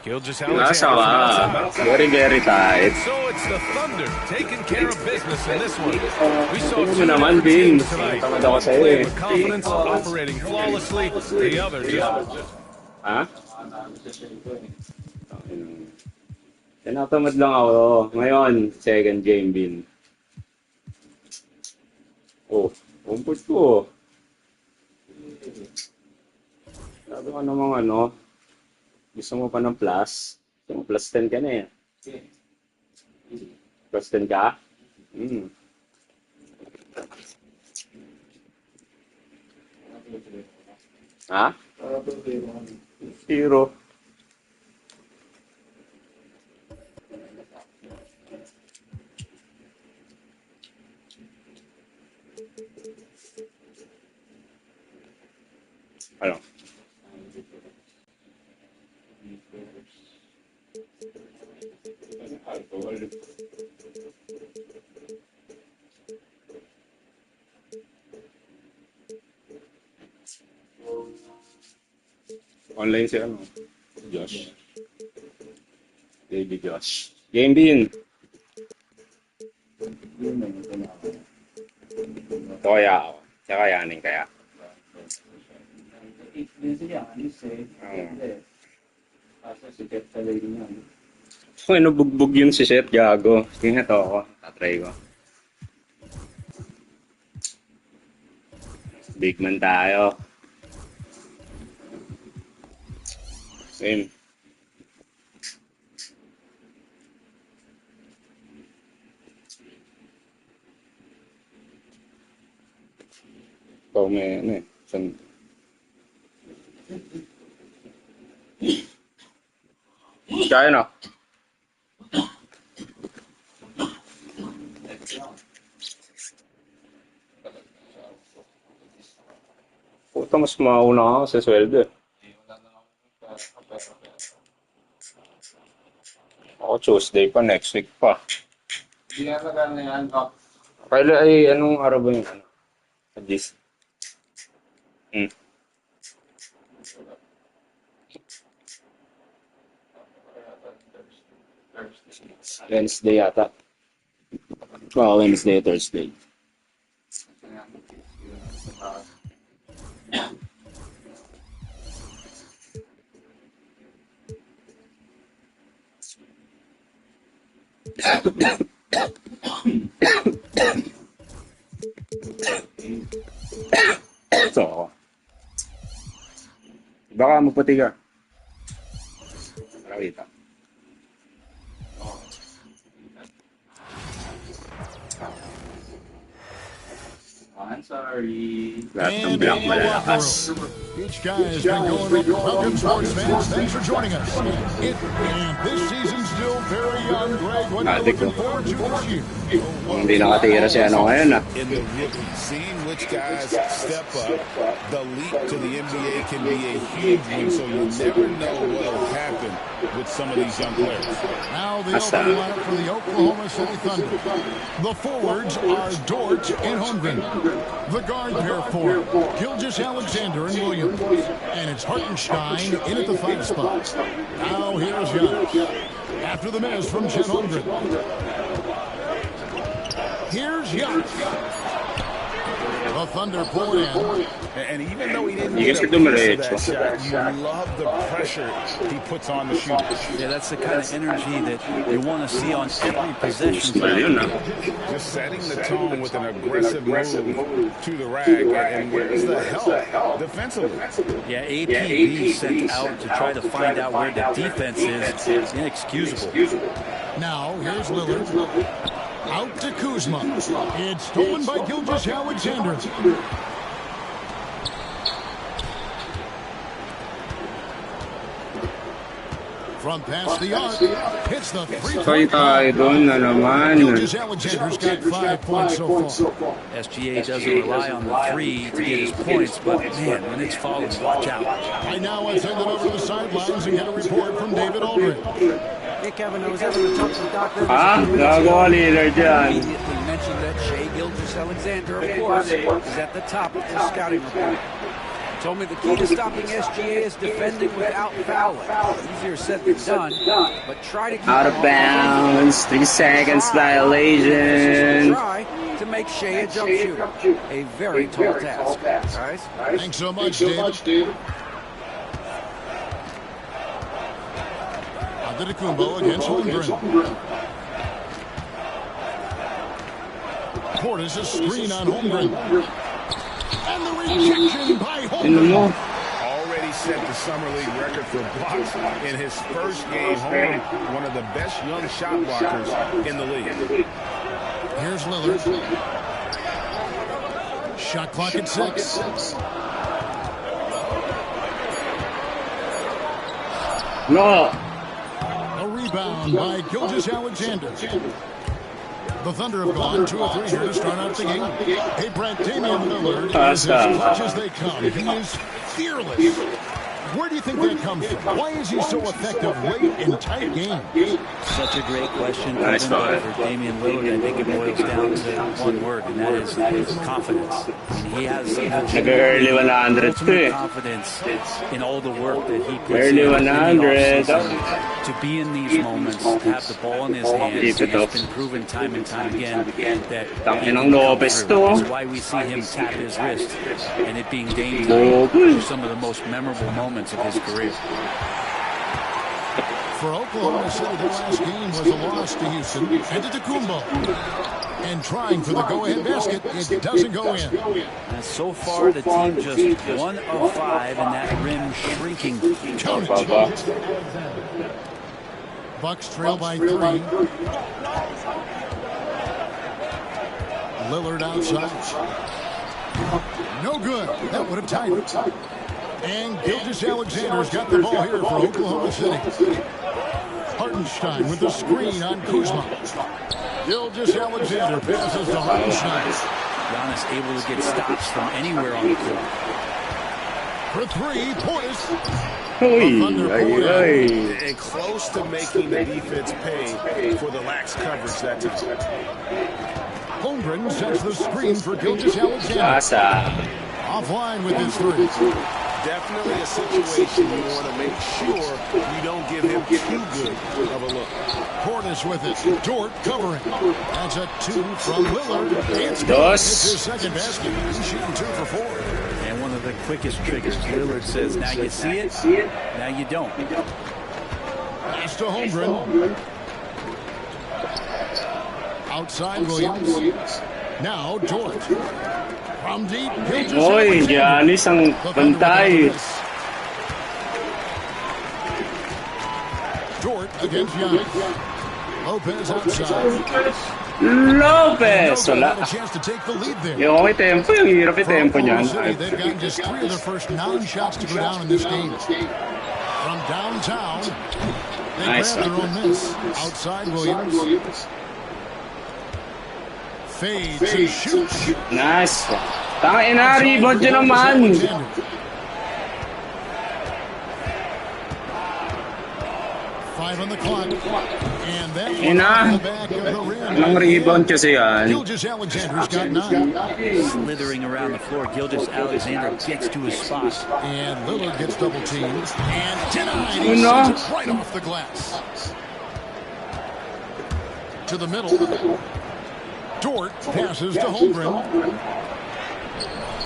Gilgeous-Alexander. Very, very tight. So it's the Thunder taking care of business in this one. We saw Ano two naman, different teams Bing? tonight. Tamad ako One sa'yo playing eh. with confidence, operating flawlessly. The other just... Ha? Tinatamad lang ako. Ngayon, second game, Bin. Oh, umput ko. Sabi ko namang ano, gusto mo pa ng plus? Gusto mo plus 10 ka na eh. Plus 10 ka? Ha? 0. Ano? Online siya, ano? Josh. Baby Josh. Game Bean. Ito kaya ako. Kakayanin kaya. So, bugbog yun si Seth, gago. Sige nga to ako. Tatry ko. Big man tayo. Same. Ikaw may ano eh. Kaya na. Puta, mas mauna ka sa sweldo eh. Ako Tuesday pa, next week pa. Hindi na maganda yan. Kailan ay anong araw ba yung ano? This. Wednesday yata. Well, Wednesday, Thursday. So, baka maputi ka. Marakita. I'm sorry. Lahat ng black malakas. Each guy has been going over. Welcome, sports fans. Thanks for joining us. And this season's still very young. Greg, what are you looking forward to this year? Hindi nakatira si ano ngayon ah. In the rookie, seeing which guys step up, the leap to the NBA can be a huge one, so you never know what will happen with some of these young players. Now the opening lineup for the Oklahoma City Thunder. The forwards are Dort and Holmgren. The guard pair for Gilgeous-Alexander and Williams. And it's Hartenstein in at the 5 spot. Now here's Giannis. After the miss from Chet Holmgren. Here's Giannis. The The Thunder pour in. And even though he didn't get a piece of that shot, you love the pressure he puts on the shooters. Yeah, that's the kind of energy that you want to see on every possession. Just setting the tone with an aggressive move to the rack. And where's the help defensively? Yeah, AP being sent out to try to find out where the defense is inexcusable. Now, here's Lillard. Out to Kuzma. It's stolen by Gilgeous-Alexander. From past the arc, hits the three-point line. Gilgeous-Alexander's got 5 points so far. SGA doesn't rely on the three to get his points, but man, when it's falling, watch out. Right now, I send it over to the sidelines and get a report from David Aldridge. Hey, Kevin, I was having to talk to the doctor. Immediately mentioned that Shai Gilgeous-Alexander, of course, is at the top of the scouting report. Told me the key to stopping SGA is defending without fouling. Easier said than done, but try to keep out of bounds. 3 seconds violation. Try to make Shai a jump shooter. A very tall task, guys. Thanks so much, David. Antetokounmpo against Holmgren. Portis a screen on Holmgren. And the rejection by Holmgren. Already set the Summer League record for blocks in his first game. Holmgren, one of the best young shot blockers in the league. Here's Lillard. Shot clock at 6. No. A rebound by Gilgeous-Alexander. The Thunder have gone 2 of 3 here to start out the game. Hey, Brent, Damian Lillard is as clutch as they come. He is fearless. Where do you think that comes from? Why is he so effective late in tight games? Such a great question. Nice for Damian Lillard. I think it boils down to one word, and that is confidence. I mean, he has early 100 confidence in all the work that he puts early in 100 to be in these moments, to have the ball in his hands. It's been proven time and time again that that's why we see him tap his wrist and it being game time for some of the most memorable moments of his career. For Oklahoma City, the last game was a loss to Houston. Antetokounmpo. And trying for the go-ahead basket, it doesn't go in. And so far, the team just 1 of 5, and that rim shrinking. Count it. Bucks trail by 3. Lillard outside. No good. That would have tied it. And Gilgeous-Alexander's got the ball here for Oklahoma City. Hartenstein with the screen on Kuzma. Gilgeous-Alexander passes to Hartenstein. Giannis able to get stops from anywhere on the court. For 3, Portis. And close to making the defense pay for the lax coverage that time. Holmgren sets the screen for Gilgeous-Alexander. Offline with his 3. Definitely a situation you want to make sure you don't give him too good of a look. Portis with it. Dort covering. That's a 2 from Lillard. It's good. It's his second basket. He's shooting 2 for 4. And one of the quickest triggers. Lillard says, now you see it, now you don't. Pass to Holmgren. Outside Williams. Now Dort. From deep. Oy, Giannis ang bantay. Dort against Giannis. Lopez outside. Lopez, wala. Yung okay tempo, yung hirap yung tempo niyan. They've gotten just 3 of their first 9 shots to go down in this game. From downtown, they grab their own miss. Outside Williams. Fades and shoots. Nice. Tangin na, rebound yun naman. 5 on the clock. And that on the back of the rim. Anong rebound kasi yan? Gilgeous-Alexander's got 9. Slithering around the floor, Gilgeous-Alexander gets to his spot. And Lillard gets double teamed. And denied. He sends it right off the glass. To the middle. Dort passes to Holmgren.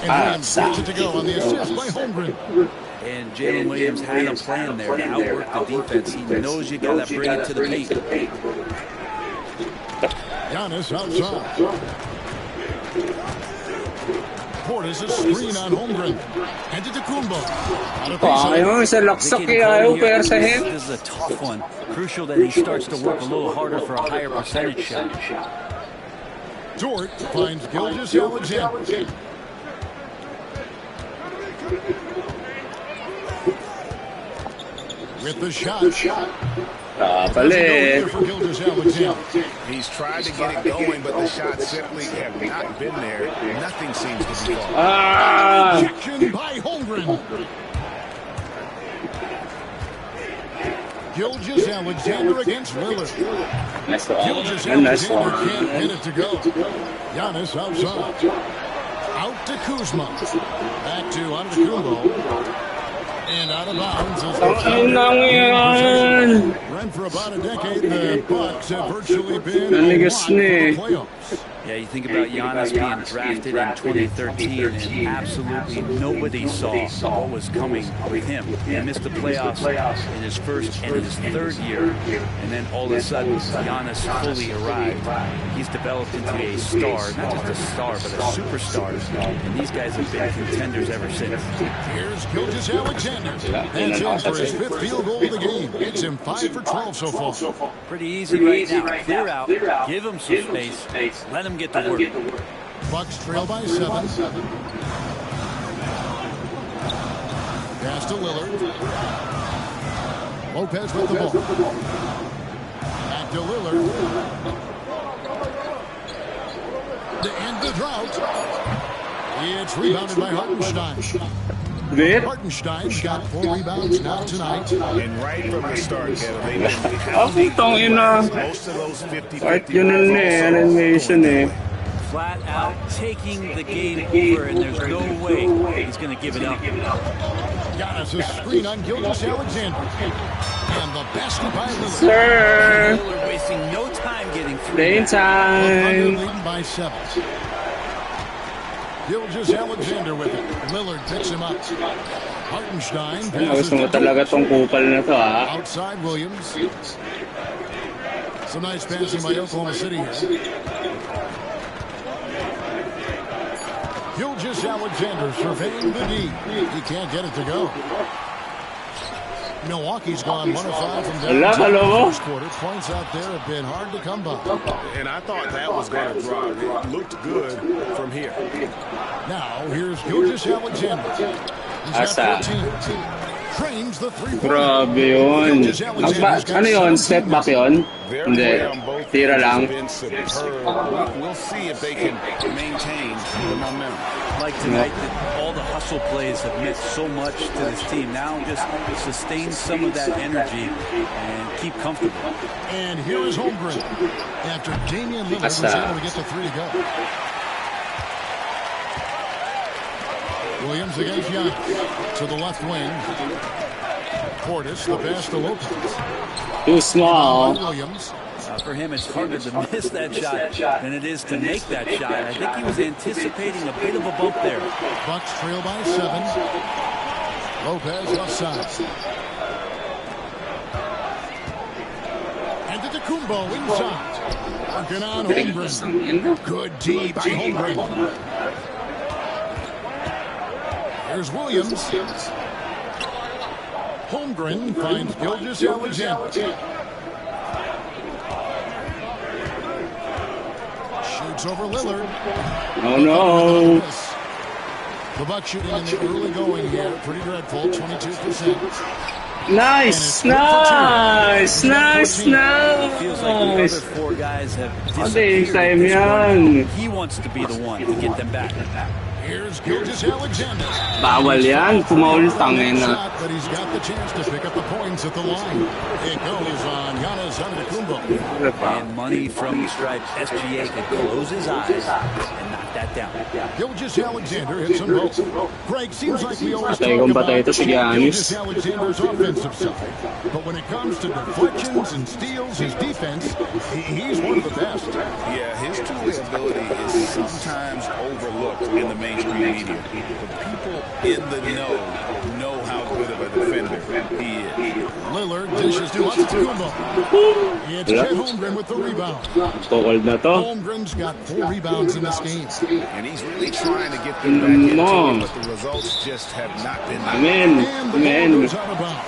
And Williams gets it to go on the assist by Holmgren. And Jalen Williams had a plan there to outwork the defense. He knows you got to bring it to the paint. Giannis outside. Portis a screen on Holmgren. And to Kumbo. This is a tough one. Crucial that he starts to work a little harder for a higher percentage shot. Dort finds Gilgeous-Alexander. With the shot. He's tried to get it going, but the shots simply have not been there. Nothing seems to be falling. Rejection by Holmgren. Gilgeous-Alexander against Lillard. Gilgeous-Alexander can't get it to go. Giannis outside. Out to Kuzma. Back to Antetokounmpo. And out of bounds is the Run for about a decade, the Bucks have virtually been a lock for the playoffs. Yeah, you think about Giannis being drafted in 2013, and absolutely nobody saw what was coming with him. He missed the playoffs in his first and his third year, and then all of a sudden, Giannis fully arrived. He's developed into a star, not just a star, but a superstar, and these guys have been contenders ever since. Here's Gilgeous-Alexander. That's in for his 5th field goal of the game. It's him 5 for 12 so far. Pretty easy right now. Clear out, give him some space, let him get to work. Bucks trail by 7. Pass to Lillard. Lopez with the ball. Back to Lillard. To end the drought. It's rebounded by Hartenstein. Hartenstein's got 4 rebounds now tonight. And right from the start, Kevin, they've been healthy. Most of those 50-50 flat out taking the game over, and there's no way he's going to give it up. Giannis a screen on Gilgeous-Alexander. And the basket by Lillard. Sir. Lillard wasting no time getting through. Playing time. Leading by 7. Gilgeous-Alexander with it. Lillard picks him up. Hartenstein passes Gusto mo talaga tong kupal na to, ha? outside Williams. Some nice passing by Oklahoma City here. Gilgeous-Alexander surveying the D. He can't get it to go. Milwaukee's gone 1 of 5 from downtown in the first quarter. Points out there have been hard to come by. And I thought that was going to drop. It looked good from here. Now, here's Gilgeous-Alexander. He's got 14. Trains the three-pointer. Grabe yun. Ano yun? Step back yun? Hindi. Tira lang. We'll see if they can maintain the momentum. Like tonight, all the hustle plays have meant so much to this team. Now just sustain some of that energy and keep comfortable. And here is Holmgren. After Damian Lillard was able to get the 3 to go. Williams against Giannis to the left wing. Portis, the pass to Lopez. Too small. Williams. For him, it's harder to miss that shot than it is to make that shot. I think he was anticipating a bit of a bump there. Bucks trail by 7. Lopez offside. And to Kumbo inside. Working on Holmgren. Good D by Holmgren. Here's Williams. Holmgren finds Gilgeous-Alexander. Shoots over Lillard. Oh, no. The Bucks shooting in the early going here. Pretty dreadful, 22%. Nice, nice, nice, nice. Feels like the other 4 guys have disappeared. He wants to be the one to get them back. Here's Gilgeous-Alexander. Bawal yan. Pumaul tangin na. But he's got the chance to pick up the points at the line. It goes on Giannis Antetokounmpo. And money from the stripe. SGA can close his eyes and knock that down. Gilgeous-Alexander hits them both. Greg, seems like we always talk Patay about ito si Giannis. Gilgeous-Alexander's offensive side. But when it comes to deflections and steals, his defense, he's one of the best. Yeah, his two-way ability is sometimes overlooked in the main mainstream media. The people in the know how good of a defender he is. Lillard dishes to Antetokounmpo. It's Chet Holmgren with the rebound. Holmgren's got 4 rebounds in this game. And he's really trying to get them back into it, but the results just have not been there. And the ball goes out of bounds.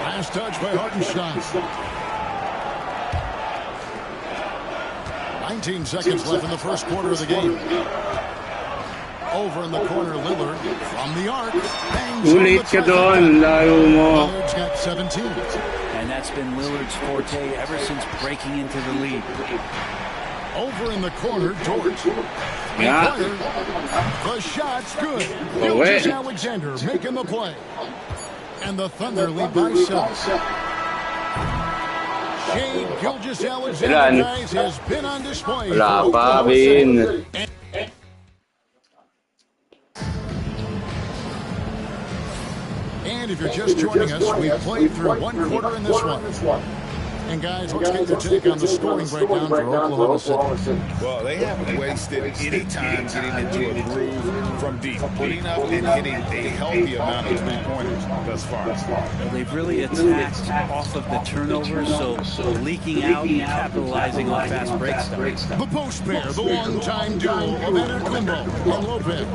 Last touch by Hartenstein. 19 seconds left in the first quarter of the game. Over in the corner, Lillard from the arc. Bangs Lillard's got 17. And that's been Lillard's forte ever since breaking into the league. Over in the corner, Dort. The shot's good. Gilgeous Alexander making the play. And the Thunder lead by 7. Shea Gilgeous-Alexander, guys, has been on display. And if you're just joining us, we've played through 1 quarter in this one. And guys, let's get your take on the scoring breakdown for Oklahoma City. Well, they haven't wasted any time getting into a groove from deep, putting up and hitting a healthy amount of three-pointers thus far. Well, they've really attacked off of the turnovers, so leaking out and capitalizing on fast break stuff. The post pair, the one-time duo of Antetokounmpo and Lopez.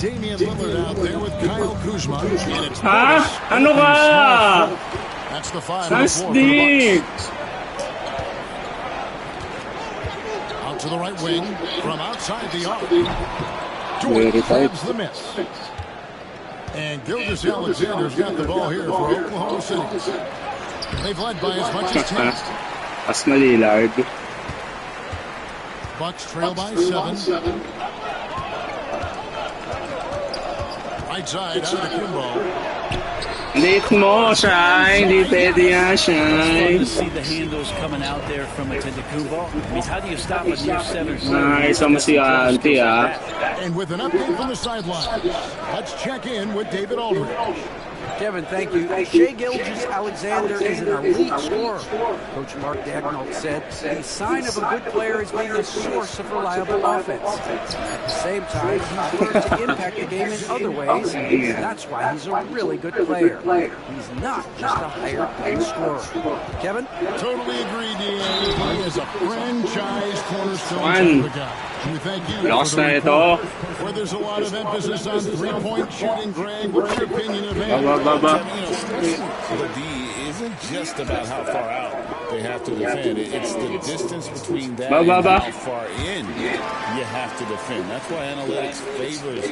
Damian Lillard out there with Kyle Kuzma. And it's that's the 5 on the floor for the Bucks. Out to the right wing from outside the arc. Dort grabs the miss. And Gilgeous-Alexander's got the ball here for Oklahoma City. They've led by as much as 10. Bucks trail by 7. Right side out of Kimbo. It's more shine, the shine. To see the handles coming out there from Antetokounmpo. I mean, how do you stop a near 7? Nice, and with an update from the sideline, let's check in with David Aldridge. Kevin, thank you. Shea Gilgeous-Alexander is an elite scorer. Coach Mark Daigneault said the sign of a good player is being a source of reliable offense. At the same time, he's learned to impact the game in other ways, and that's why he's a really good player. He's not just a hired-gun scorer. Kevin? Totally agree, D.A. He is a franchise cornerstone of the guy. We thank you for the report. Where there's a lot of emphasis on three-point shooting, Greg, what's your opinion of him? The D isn't just about how far out they have to defend. It's the distance between that and how far in you have to defend. That's why analytics favors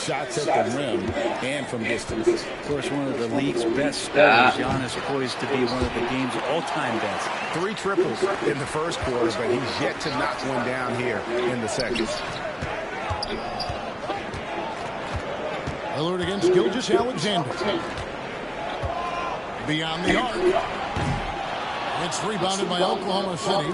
shots at the rim and from distance. Of course, one of the league's best scorers, Giannis, poised to be one of the game's all-time best. 3 triples in the first quarter, but he's yet to knock one down here in the second. Lillard against Gilgeous-Alexander. Beyond the arc. It's rebounded by Oklahoma City.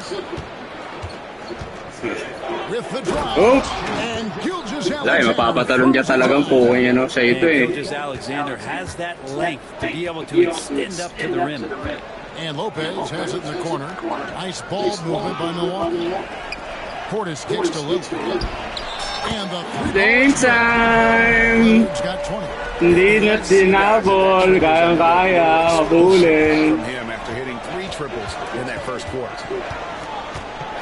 With the drive. And Gilgeous-Alexander has that length to be able to extend up to the rim. And Lopez has it in the corner. Nice ball movement by Milwaukee. Portis kicks to Lillard. And the Game time! Got 20. Hindi na tinabol, kaya habulin. From him after hitting 3 triples in that first quarter.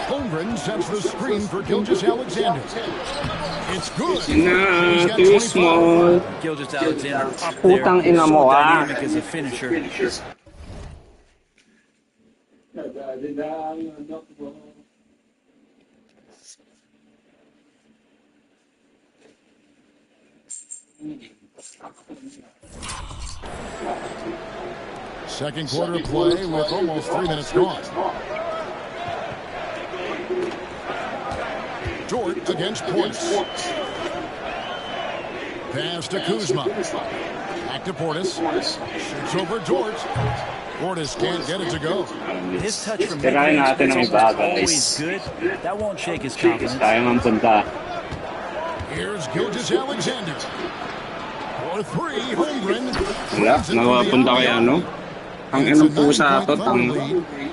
Holmgren sets the screen for Gilgeous-Alexander. It's good. Nah, too small. Gilgeous-Alexander up there. Putang ina mo, dynamic as a finisher. Second quarter play with almost 3 minutes gone. Dort against Portis. Pass to Kuzma. Back to Portis. Shoots over Dort. Portis can't get it to go. His touch from mid-range is always good. That won't shake his confidence. Here's Gilgeous-Alexander. For 3, Holmgren. Wala, mapapunta kaya, no? Ang inong pusa to,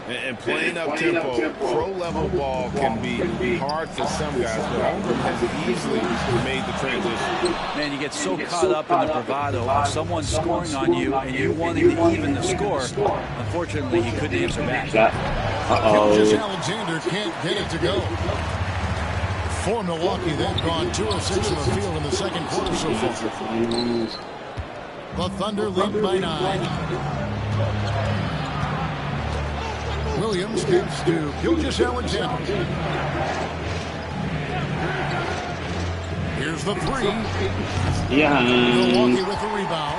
And playing up tempo, pro level ball can be hard for some guys, but Holmgren has easily made the transition. Man, you get so caught up in the bravado of someone scoring on you and you wanting to even the score. Unfortunately, he couldn't answer back. Gilgeous Alexander can't get it to go. For Milwaukee, they've gone 2 of 6 from the field in the second quarter so far. The Thunder lead by 9. Williams gives to Gilgeous Alexander. Here's the 3. Yeah. Milwaukee with the rebound.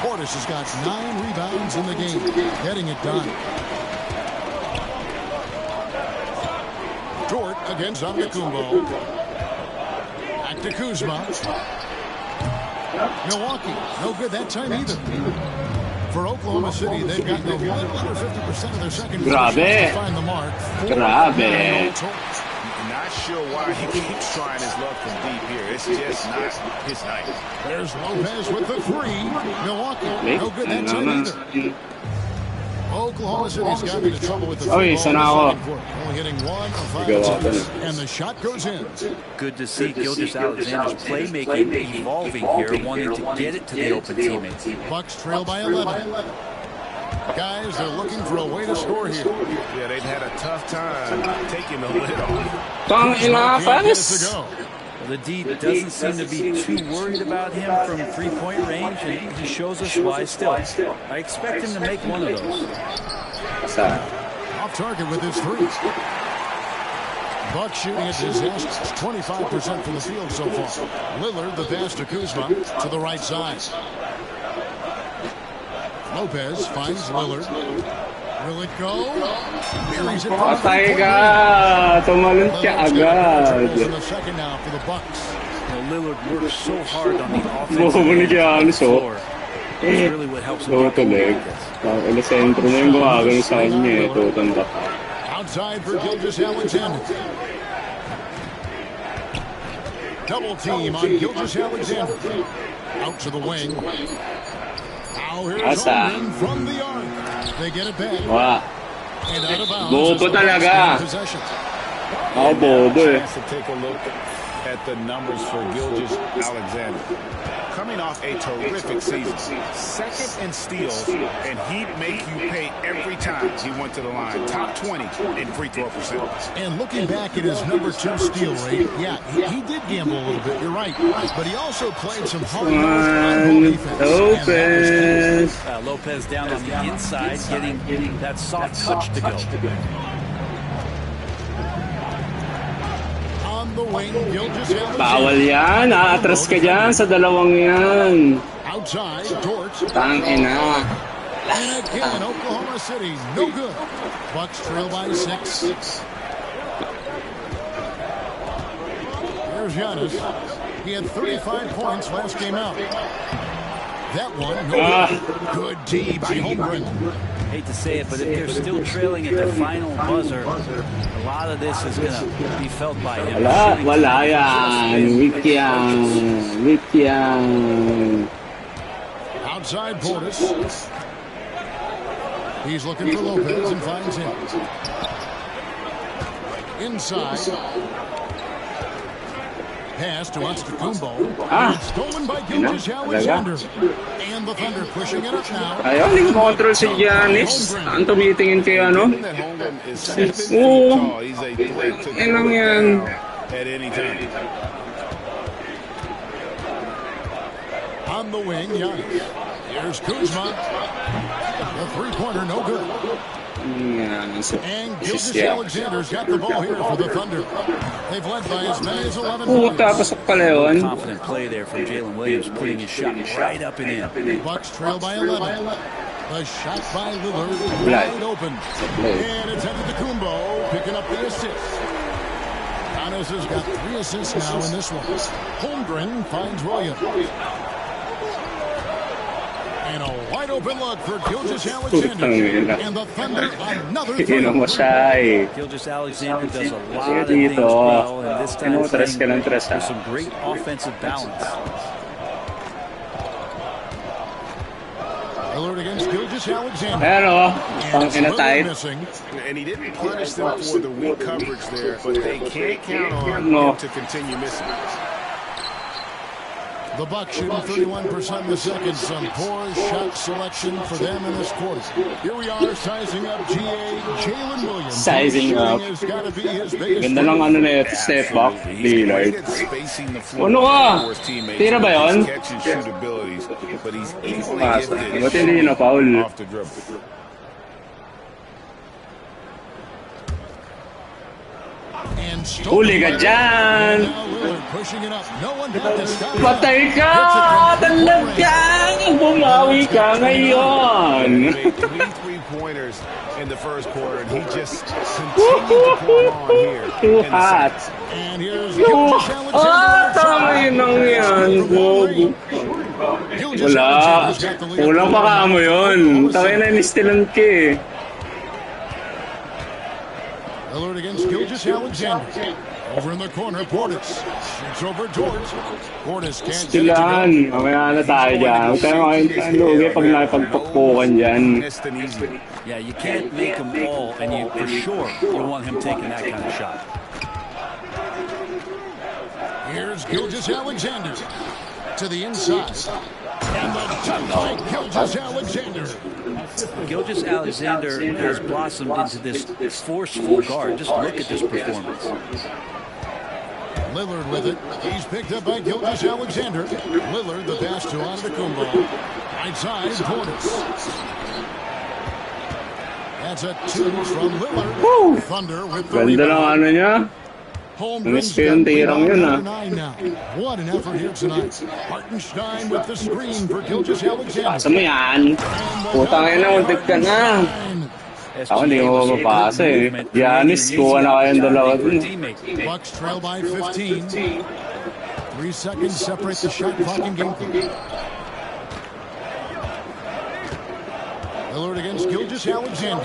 Portis has got 9 rebounds in the game, getting it done. Dort against Antetokounmpo. Back to Kuzma. Milwaukee, no good that time either. For Oklahoma City, they've gotten a little under 50% of their second quarter to find the mark. Not sure why he keeps trying his luck from deep here. It's just not his night. There's Lopez with the 3. Milwaukee, no good that time either. Oklahoma City's gotten into trouble with the field goal in the second quarter. Only hitting 1 of 5 attempts, and the shot goes in. Good to see Gilgeous Alexander's playmaking evolving here, wanting to get it to the open teammates. Bucks trail by 11. Guys, they're looking for a way to score here. Yeah, they've had a tough time taking the lid off. Well, the D doesn't seem to be too worried about him from three-point range, and he shows us why still. I expect him to make one of those. Off target with his 3. Bucks shooting at disastrous 25% from the field so far. Lillard, the pass to Kuzma to the right side. Lopez finds Lillard. Will it go? Buries it from the tumalon siya agad. In the second now for the Bucks. Lillard works so hard on the offensive floor. That's really what helps him. Sentro na yung buhagan sa kanya. Tutanda pa. Outside for Gilgeous Alexander. Double team on Gilgeous Alexander. Out to the wing. Now here's Holmgren from the arc. They get it back. Wow. And out of bounds. Bobo talaga. Bobo eh. To take a look at the numbers for Gilgeous Alexander. Coming off a terrific season. Second in steals, and he'd make you pay every time he went to the line. Top 20 in free throw percentage. And looking back at his number 2 steal rate, yeah, he did gamble a little bit, you're right. But he also played some hard defense. Lopez down on the inside, getting that soft touch to go. The wing, bawal yan. Aatras ka dyan sa dalawang yan. Outside, Dort. Tangina. And again, Oklahoma City, no good. Bucks trail by 6. Here's Giannis. He had 35 points last game out. That one, no good. Good D by Holmgren. Hate to say it, but if they're still trailing at the final buzzer, a lot of this is going to be felt by him. Wala yan. Weak yan. Outside Portis. He's looking for Lopez and finds him. Inside. Pass to Antetokounmpo. Stolen by Gilgeous Alexander. And the Thunder pushing it up now. Ayaw, hindi ko makontrol si Giannis. Ang tumitingin kay ano? Oo. Ilang yan. At any time. On the wing, Giannis. Here's Kuzma. The three-pointer, no good. And Gilgeous Alexander's got the ball here for the Thunder. They've led by as many as 11 points. Confident play there from Jalen Williams, putting his shot right up and in. Bucks trail by 11. The shot by Lillard, wide open. And it's Antetokounmpo picking up the assist. Giannis has got 3 assists now in this one. Holmgren finds Williams. And a wide open look for Gilgeous Alexander. And the Thunder another 3. Gilgeous Alexander does a lot of things well, and this time with some great offensive balance. Lillard against Gilgeous Gilgeous Alexander. Pero, pang tight. And he didn't punish them for the weak coverage there, but they can't count on him to continue missing. The Bucks shooting 31% in the second. Some poor shot selection for them in this quarter. Here we are sizing up Jalen Williams. Sizing up. Ganda lang ano na ito, step back. Lillard. Ano ka? Tira ba yun? Ba't hindi na foul? Huli ka dyan! Patay ka! Talagang bumawi ka ngayon! In the first quarter, and he just continued to pour on here. Too hot. And here's tama yun Wala. Kulang pa ka mo yun. Takay na inistilan ka eh. Alert against Gilgeous Alexander. Over in the corner, Portis shoots over towards Portis. Can't get it to Stilan. Mamaya na tayo dyan. Huwag tayo makikita lugi pag nakipagpakpukan dyan. Yeah, you can't make them all, and you for sure you want him taking that kind of shot. Here's Gilgeous Alexander to the inside. And the dunk by Gilgeous Alexander. Gilgeous Alexander has blossomed into this forceful guard. Just look at this performance. Lillard with it. He's picked up by Gilgeous Alexander. Lillard the pass to Antetokounmpo. Right side, Portis. That's a two from Lillard. Woo! Thunder with the Ganda ng ano niya. Holmgren's yung tirang yun now. What an effort here tonight. Hartenstein with the screen for Gilgeous Alexander. Pasa mo yan. Putang ina, muntik ka na. Ako hindi mo mapapasa eh. Giannis, kuha na kayong dalawa dun. Bucks trail by 15. 3 seconds separate the shot clock and game clock. Lillard against Gilgeous Alexander.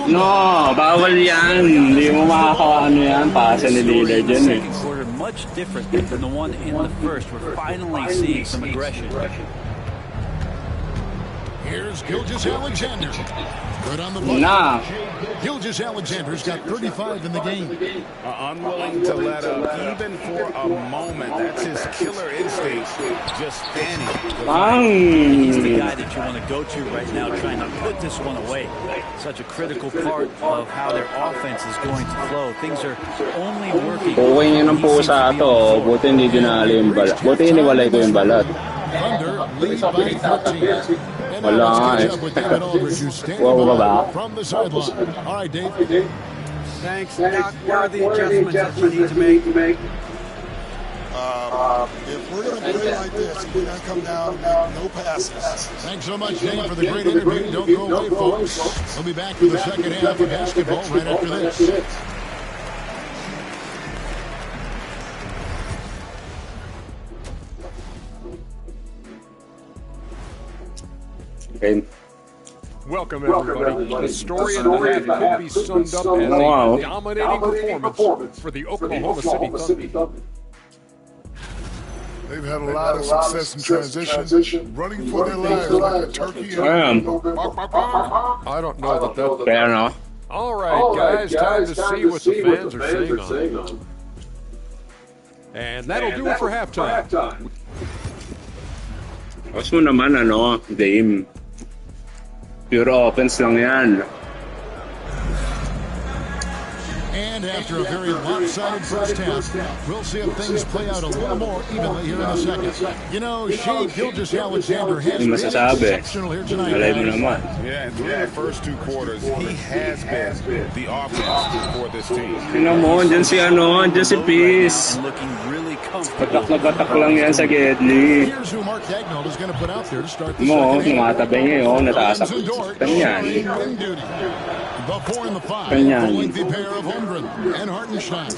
No, bawal yan. Hindi mo makakaano yan. Pasa ni Lillard dyan eh. Quarter much different than the one in the first. We're finally seeing some aggression. Here's Gilgeous Alexander. Good on the ball. Nah. Gilgeous Alexander's got 35 in the game. Unwilling to let up even for a moment. That's his killer instinct. Just standing. He's the guy that you want to go to right now, trying to put this one away. Such a critical part of how their offense is going to flow. Things are only working. Buhay niya ng pusa ito. Buti hindi dinali yung balat. Buti iniwalay ko yung balat. Thunder lead by 13. Wala nga eh. Wow ba ba? From the sideline. All right, Dave. Thanks. Doc, what are the adjustments that you need to make? If we're going to play like this, we're going to come down and make no passes. Thanks so much, Dave, for the great interview. Don't go away, folks. We'll be back with the second half of basketball right after this. Okay. Welcome, everybody. The story and the half can be summed up as a dominating performance for the Oklahoma City Thunder. They've had a lot of success in transition, running for their lives like a turkey. I don't know that that's fair enough. All right, guys, time to see what the fans are saying on it. And that'll do it for halftime. Gusto mo naman, Dame. Pure offense lang yan. And after a very lopsided first half, we'll see if things play out a little more evenly here in a second. You know, Shai Gilgeous-Alexander has been exceptional here tonight. Yeah, and through the first two quarters, he has been the offense for this team. Tingnan mo, dyan si dyan si Peace. Batak na batak lang yan sa Gedli. Here's who Mark Dagnall is going to put out there to start the mo, second half. tumatabay ngayon, natasak. Ganyan. The 4 and the 5, the lengthy pair of Holmgren and Hartenstein.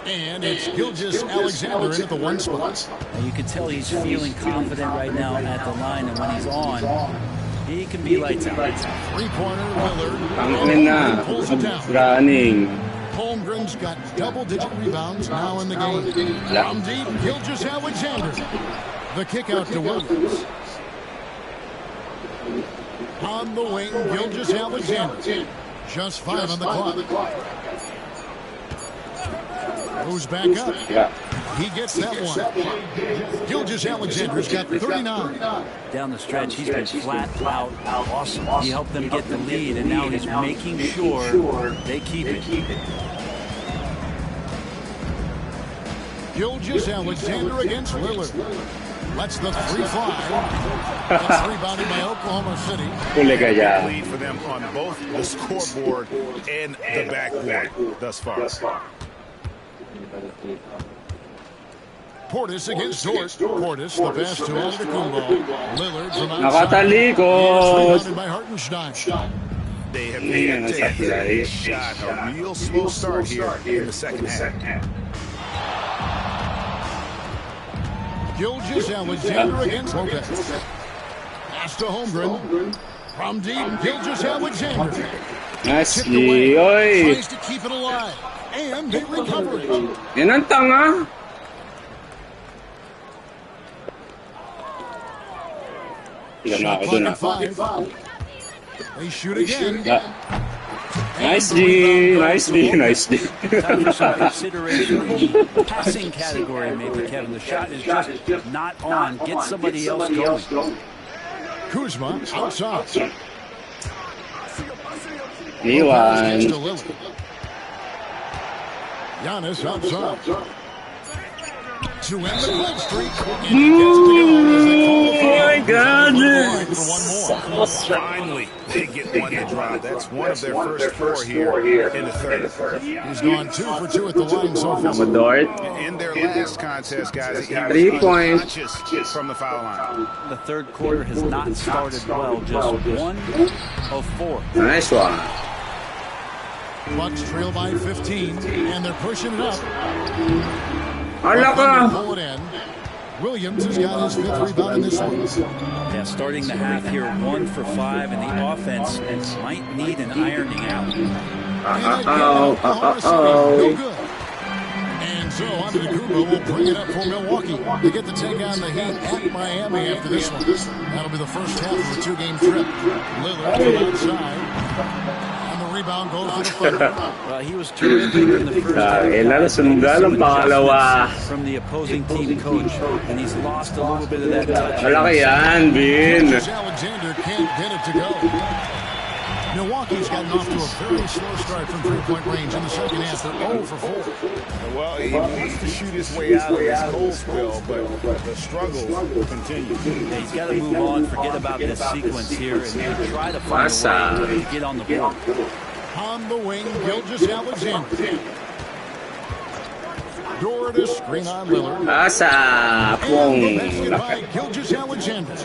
And it's Gilgeous-Alexander in at the one spot. And you can tell he's feeling confident right now at the line, and when he's on, he can be lights out. Three-pointer, Lillard. Tangin na, running. Holmgren's got double-digit rebounds now in the game. From deep, Gilgeous-Alexander. The kick out to Williams. On the wing, Gilgeous Alexander. Just 5 on the clock. Goes back up. Yeah. He gets that one. Gilgeous Alexander's got 39. Down the stretch, he's been flat out awesome. He helped them get the lead, and now he's making sure they keep it. Gilgeous Alexander against Lillard. Lets the 3 fly. That's rebounded by Oklahoma City. Lead for them on both the scoreboard and the backboard thus far. Portis against Dort. Portis, the pass to Antetokounmpo. Lillard from Nakatalikod. outside. By Hartenstein. They have had to hit a shot. A real slow start here in the second half. Gilgeous Alexander against Lopez. Pass to Holmgren. From deep, Gilgeous Alexander. Nice. Tries to keep it alive. And they recover it. Yan ang tanga. Shot clock at 5. They shoot again. Yeah. Nice D. Nice D. Nice D. Time for some consideration in the passing category, maybe, Kevin. The shot is just not on. Get somebody else going. Kuzma outside. Iwan. Giannis outside. To end the quick streak. Oh my God! Finally, they get one to drop. That's one of their first 4 here in the third. He's gone 2 for 2 at the line so far. In their last contest, guys, he 3 points from the foul line. The third quarter has not started well. Just 1 of 4. Nice one. Bucks trail by 15, and they're pushing it up. Pull it in. Williams has got his 5th rebound in this one. Yeah, starting the half here, 1 for 5, and the offense might need an ironing out. No good. And so Antetokounmpo will bring it up for Milwaukee. They get to take on the Heat at Miami after this one. That'll be the first half of the 2-game trip. Lillard from outside. Rebound goes to the Thunder. Well, he was terrific in the first half. From the opposing team coach, and he's lost a little bit of that touch. Alexander can't get it to go. Milwaukee's gotten off to a very slow start from 3-point range in the second half. They're 0 for 4. Well, he wants to shoot his way out of this cold spell, but the struggle continues. Yeah, he's got to move on, forget about this sequence here, and try to find a way to get on the board. On the wing, Gilgeous Alexander. Dort to screen on Lillard. And the basket by Gilgeous Alexander.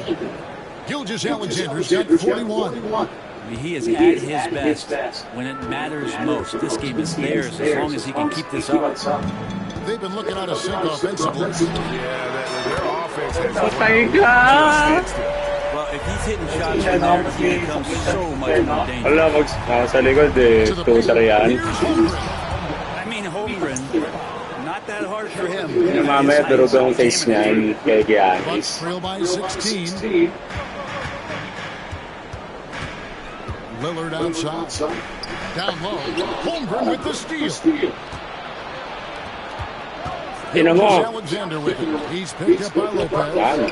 Gilgeous Alexander's got 41. He is at his best when it matters most. This game is theirs as long as he can keep this up. They've been looking out of sync offensively. Yeah, their offense has well, if he's hitting shots from there, he becomes so much more dangerous. Sa likod yan. I mean, Holmgren, not that hard for him. Mamaya durog ang face niya kay Giannis. Bucks trail by 16. Lillard outside. Down low. Holmgren with the steal. Alexander with it. He's picked up by Lopez.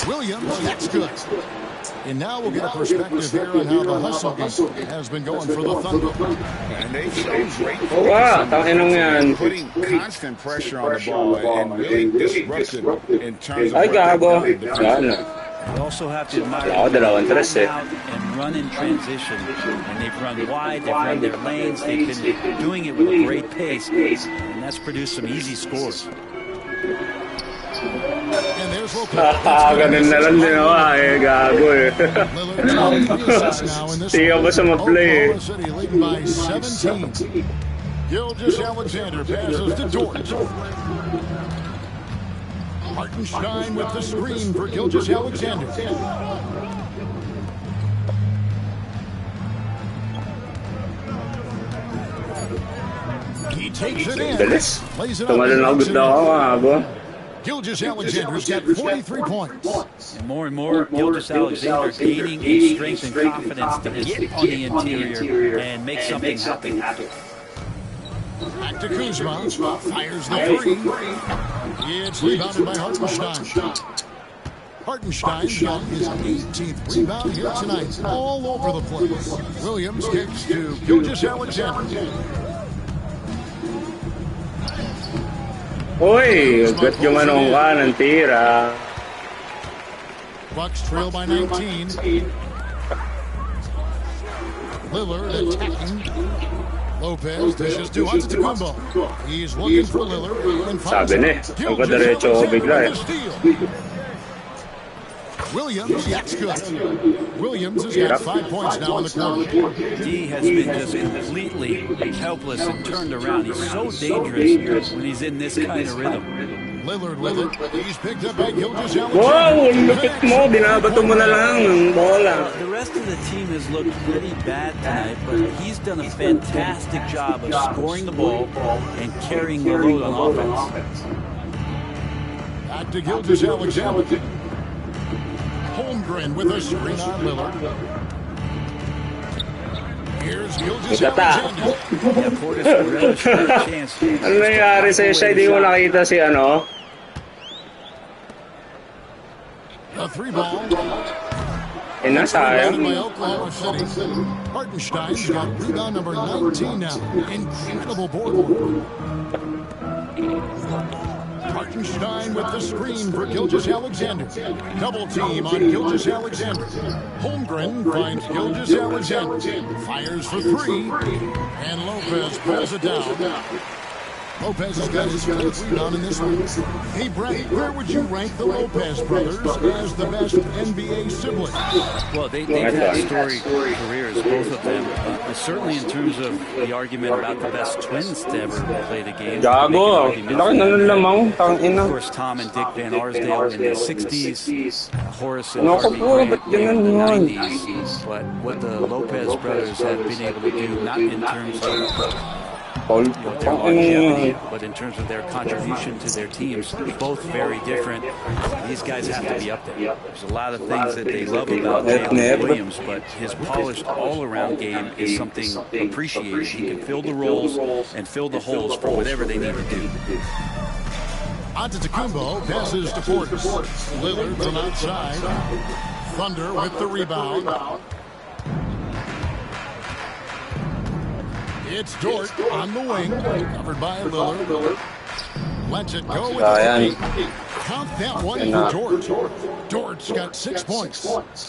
Williams, that's good. And now we'll get a perspective here on how the hustle game has been going for the Thunder. And they've shown great focus, putting constant pressure on the ball and really disruptive in terms of You also have to admire them out and run in transition. And they've run wide, they've run their lanes, they've been doing it with a great pace, and that's produced some easy scores. And there's Ganun na lang din ako gago Tiga ba sa ma-play leading by 17. Gilgeous Alexander passes to Dort. Hartenstein with the screen for Gilgeous Alexander. He takes it in. Bilis. Tumalun ako gusto ako Gilgeous Alexander's got 43 points. And more, Gilgeous Alexander gaining in strength and confidence to get on the interior and make something happen. Back to Kuzma. Fires the three. It's rebounded by Hartenstein. Hartenstein's got his 18th rebound here tonight. All over the place. Williams kicks to Gilgeous Alexander. Uy, agad yung anong ka ng tira. Bucks trail by 19. Lillard attacking. Lopez dishes to Antetokounmpo. He's looking for Lillard. Sabi na ang kadaretso ko bigla Williams, that's good. Williams has got 5 points now in the quarter. D has been just completely helpless and turned around. He's so dangerous when he's in this kind of rhythm. Lillard with it. He's picked up by Gilgeous Alexander. Wow, lupit mo. Binabato mo na lang ng bola. The rest of the team has looked pretty bad tonight, but he's done a fantastic job of scoring the ball and carrying the load on offense. Back to Gilgeous Alexander. Holmgren with a screen on Lillard. Here's Gilgeous Alexander. Ano nangyari sa'yo siya? Hindi mo nakita si ano? A three ball. Sayang. By Oklahoma City. Hartenstein's got rebound number 19 now. Incredible board work. Hartenstein with the screen for Gilgeous Alexander. Double team on Gilgeous Alexander. Holmgren finds Gilgeous Alexander. Fires for three. And Lopez pulls it down. Lopez has got his 5th rebound in this one. Hey, Brett, where would you rank the Lopez brothers as the best NBA siblings? Well, they've had storied careers, both of them. Certainly in terms of the argument about the best twins to ever play the game. Gago, of course, Tom and Dick Van Arsdale in the 60s, Horace and Harvey Grant in the 90s. But what the Lopez brothers have been able to do, not in terms of their longevity, but in terms of their contribution to their teams, both very different. These guys have to be up there. There's a lot of things that they love about Jalen Williams, but his polished all-around game is something appreciated. He can fill the roles and fill the holes for whatever they need to do. Antetokounmpo passes to Portis. Lillard from outside. Thunder with the rebound. It's Dort on the wing, covered by Lillard. Lets it go with the count that one for Dort. Dort's got 6 points.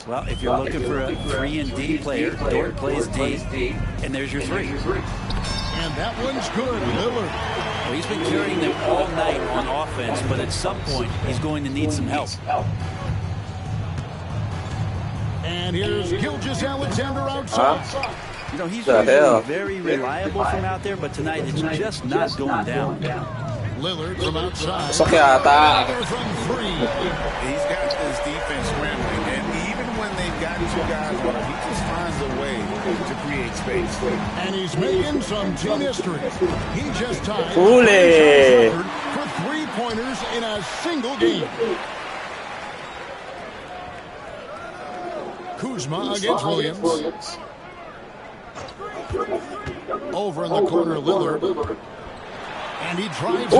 Well, if you're looking for a 3 and D player, Dort plays D, and there's your 3. And that one's good, Lillard. Well, he's been carrying them all night on offense, but at some point, he's going to need some help. And here's Gilgeous Alexander outside. You know, he's usually very reliable from out there, but tonight it's just not going down. Lillard from outside. From three. He's got this defense scrambling, and even when they've got 2 guys on him, he just finds a way to create space. And he's making some team history. He just tied for 3-pointers in a single game. Kuzma against Williams. Over in the corner, Lillard. And he drives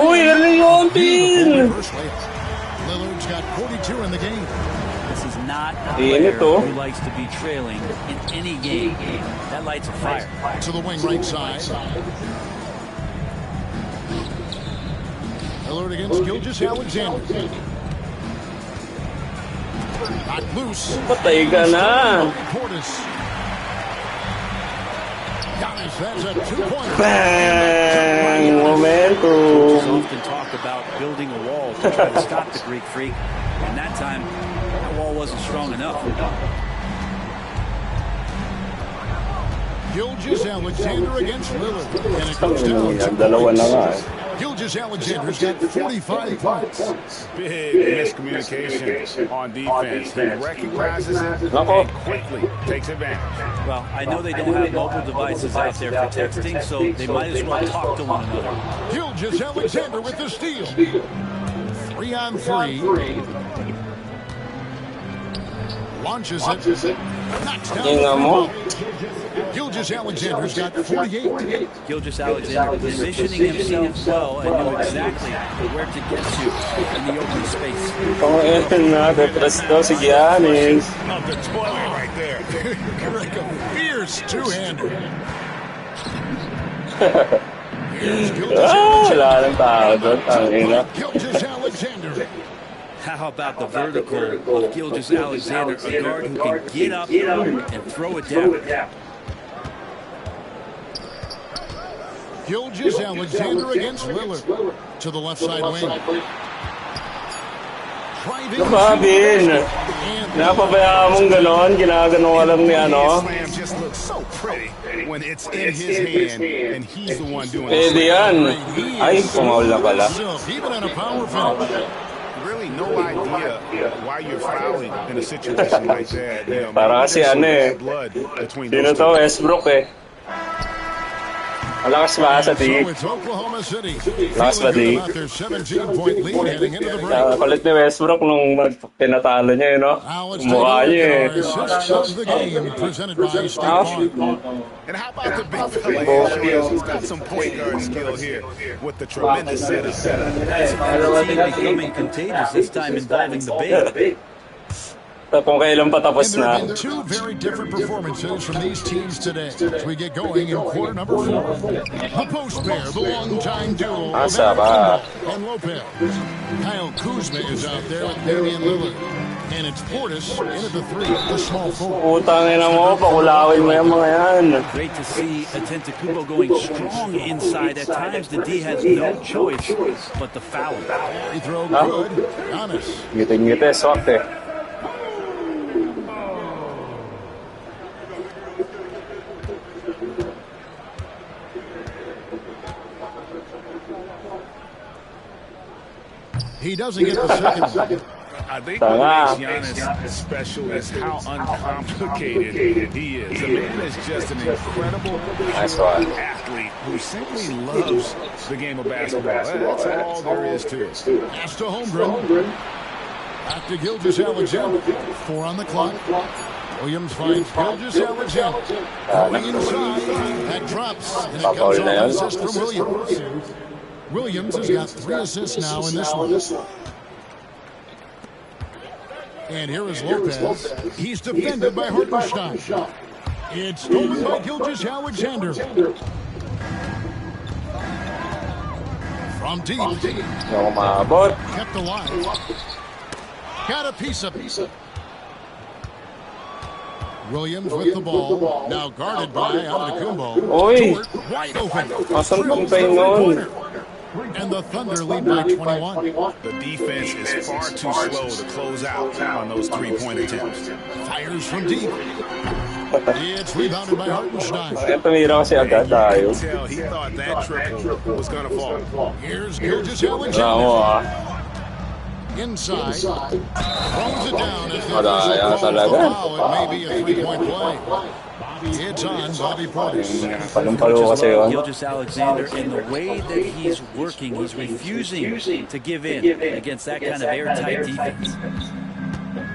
Lillard's got 42 in the game. This is not a player who likes to be trailing in any game. That lights a fire. To the wing right side. Lillard against Gilgeous Alexander. Not loose. Patay ka na. Portis. That's a 2-point. Bang! Momentum. Often talk about building a wall to try to stop the Greek Freak, and that time that wall wasn't strong enough. Gilgeous Alexander against Lillard, and it goes down. Gilgeous Alexander's got 45 points. Big miscommunication on defense. He recognizes it and quickly takes advantage. Well, I know they don't have mobile devices out there for texting, so they might as well talk to one another. Gilgeous Alexander with the steal. 3-on-3. Launches it. Knocks down the ball. Gilgeous Alexander's got 48. Gilgeous Alexander positioning himself well and knew exactly where to get to in the open space. Depress si Giannis. Up the toilet right there. Like a fierce two-hander. Wala nang tao doon. Tangina. Gilgeous Alexander. How about the vertical of Gilgeous Alexander, a guard who can get up and throw it down. Gilgeous Alexander against Lillard. To the left side wing. Bin, napabayaan mong ganon, ginaganon ka lang ni ano. Slam just looks so pretty when it's in his hand and he's the one doing it. Pwede yan. Ay, pumaul na pala. Even in a power finish. Really no idea why you're fouling in a situation like that. You know, para kasi ano eh. Sino to? Westbrook eh. Malakas ba sa T? Lakas ba T? Kulit ni Westbrook nung pinatalo niya, no? Mukha niya eh. And how about the big fella? He's got some point guard skill here with the tremendous setup. That's becoming contagious this time involving the big. Kung kailan patapos na. Two very different performances from these teams today as we get going in quarter number 4. The post pair, the long-time duo of Asa and Lopez. Kyle Kuzma is out there with Damian Lillard. And it's Portis in at the 3, the small forward. Putangin na mo, pakulawin mo yung mga yan. Great to see Antetokounmpo going strong inside. At times the D has no choice but to foul. Free throw good. Giannis. Ngiti-ngiti, swak eh. He doesn't get the second one. I think what makes Giannis special is how uncomplicated he is. The man is just an incredible athlete who simply loves the game of basketball. That's all there is to it. Pass to Holmgren. Back to Gilgeous Alexander. 4 on the clock. Williams finds Gilgeous Alexander. Going inside. That drops. And it comes off an assist from Williams. Williams has got 3 assists now in this one. And here is Lopez. He's defended by Hartenstein. It's stolen by Gilgeous Alexander. From deep. Kept alive. Got a piece of it. Williams with the ball. Now guarded by Antetokounmpo. Wide open. And the Thunder lead by 21. The defense is far too slow to close out on those three-point attempts. Fires from deep. It's rebounded by Hartenstein. Tumira kasi agad tayo. He thought that triple was going to fall. Here's Gilgeous Alexander. Inside. Throws it down as the foul. It may be a three-point play. It's on Bobby Portis. Gilgeous Alexander, in the way that he's working, he's refusing to give in against that kind of airtight defense.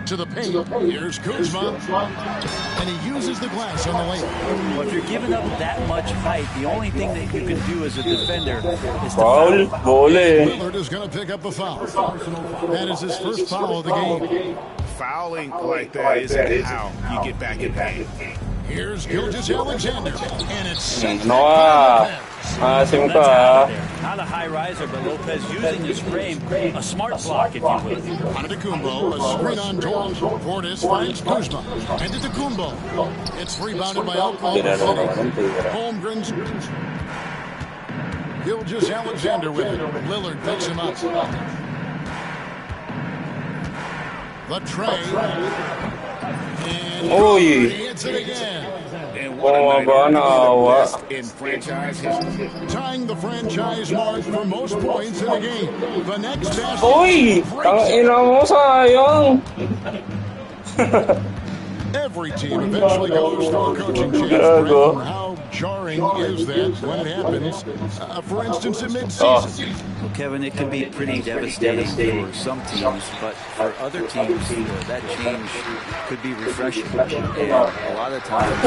To the paint. Here's Kuzma. And he uses the glass on the layup. Well, if you're giving up that much height, the only thing that you can do as a defender is to foul. Lillard is going to pick up the foul. That is his first foul of the game. Fouling like that isn't how you get back in paint. Here's Gilgeous Alexander. And it's Noah. Asim ka. Not a high riser, but Lopez using his frame, a smart block, if you will. Antetokounmpo, a screen on George. Portis finds Kuzma. Antetokounmpo. It's rebounded by Oklahoma City. Holmgren's. Gilgeous Alexander with it. Lillard picks him up. The tray. And he hits it again. In franchise history. Tying the franchise mark for most points in a game. The next basket. Every team eventually goes through a coaching change. How How jarring is that when it happens? For instance, in midseason. Well, Kevin, it can be pretty devastating for some teams, but for other teams, that change could be refreshing. And a lot of times,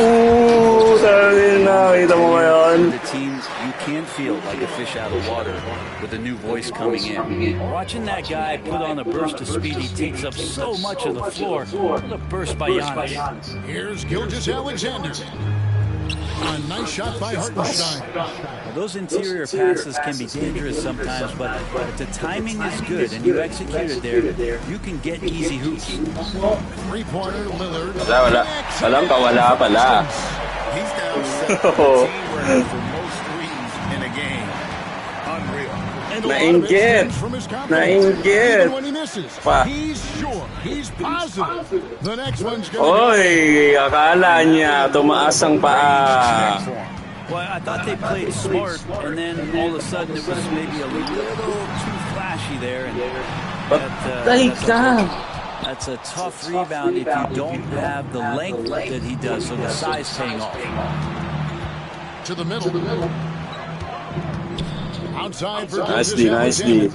the teams, you can feel like a fish out of water with a new voice coming in. Watching that guy put on a burst of speed, he takes up so much of the floor. What a burst by Giannis. Here's Gilgeous Alexander. A nice shot by Hartenstein. Well, those interior passes can be dangerous sometimes, but if the timing is good and you execute it there, you can get easy hoops. Three-pointer, Lillard. Wala. Alam ka, wala pala. He's down 17 for most threes in a game. Unreal. Nainggit. Nainggit. When he misses, Pa. he's sure, he's positive. The next one's going Oy, akala niya tumaas ang paa. Well, I thought they played smart, and then all of a sudden it was maybe a little too flashy there. And that's a tough rebound if you don't have the length that he does, so the size paying off. To the middle. Outside for Nicely.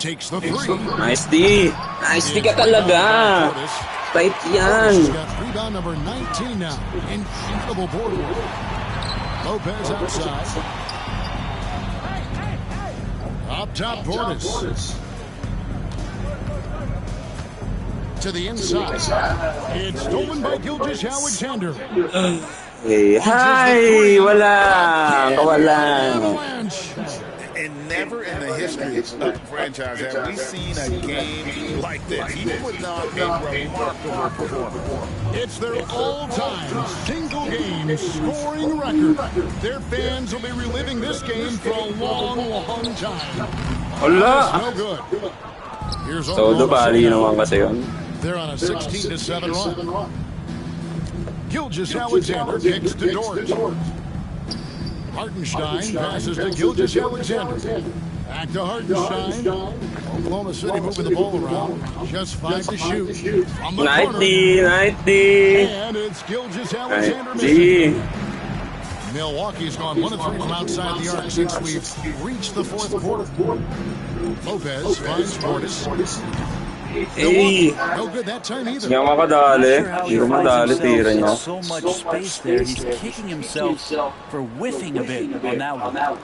Takes the three. Nicely ka talaga. Tight yan. He's got rebound number 19 now. Incredible board work. Lopez outside. Up top, Portis. To the inside. It's stolen by Gilgeous Alexander. Hey, hi! Walang. And never in the history of the franchise have we seen a game like this. He put on a remarkable performance. It's their all-time single-game scoring record. Their fans will be reliving this game for a long, long time. Hola! No good. Here's Todo bali naman kasi yun. They're on a 16-7 run. Gilgeous Alexander kicks to Dort. Hartenstein passes to Gilgeous Alexander. Back to Hartenstein. Oklahoma City moving the ball around. Just 5 to shoot. From the corner. 90. And it's Gilgeous Alexander missing. Milwaukee's gone 1 of 3 from outside the arc since we've reached the fourth quarter. Lopez finds Portis. Hey! No good that time either. Hindi makadali. Hindi ko madali tira niya. So much space there. He's kicking himself for whiffing a bit on that one.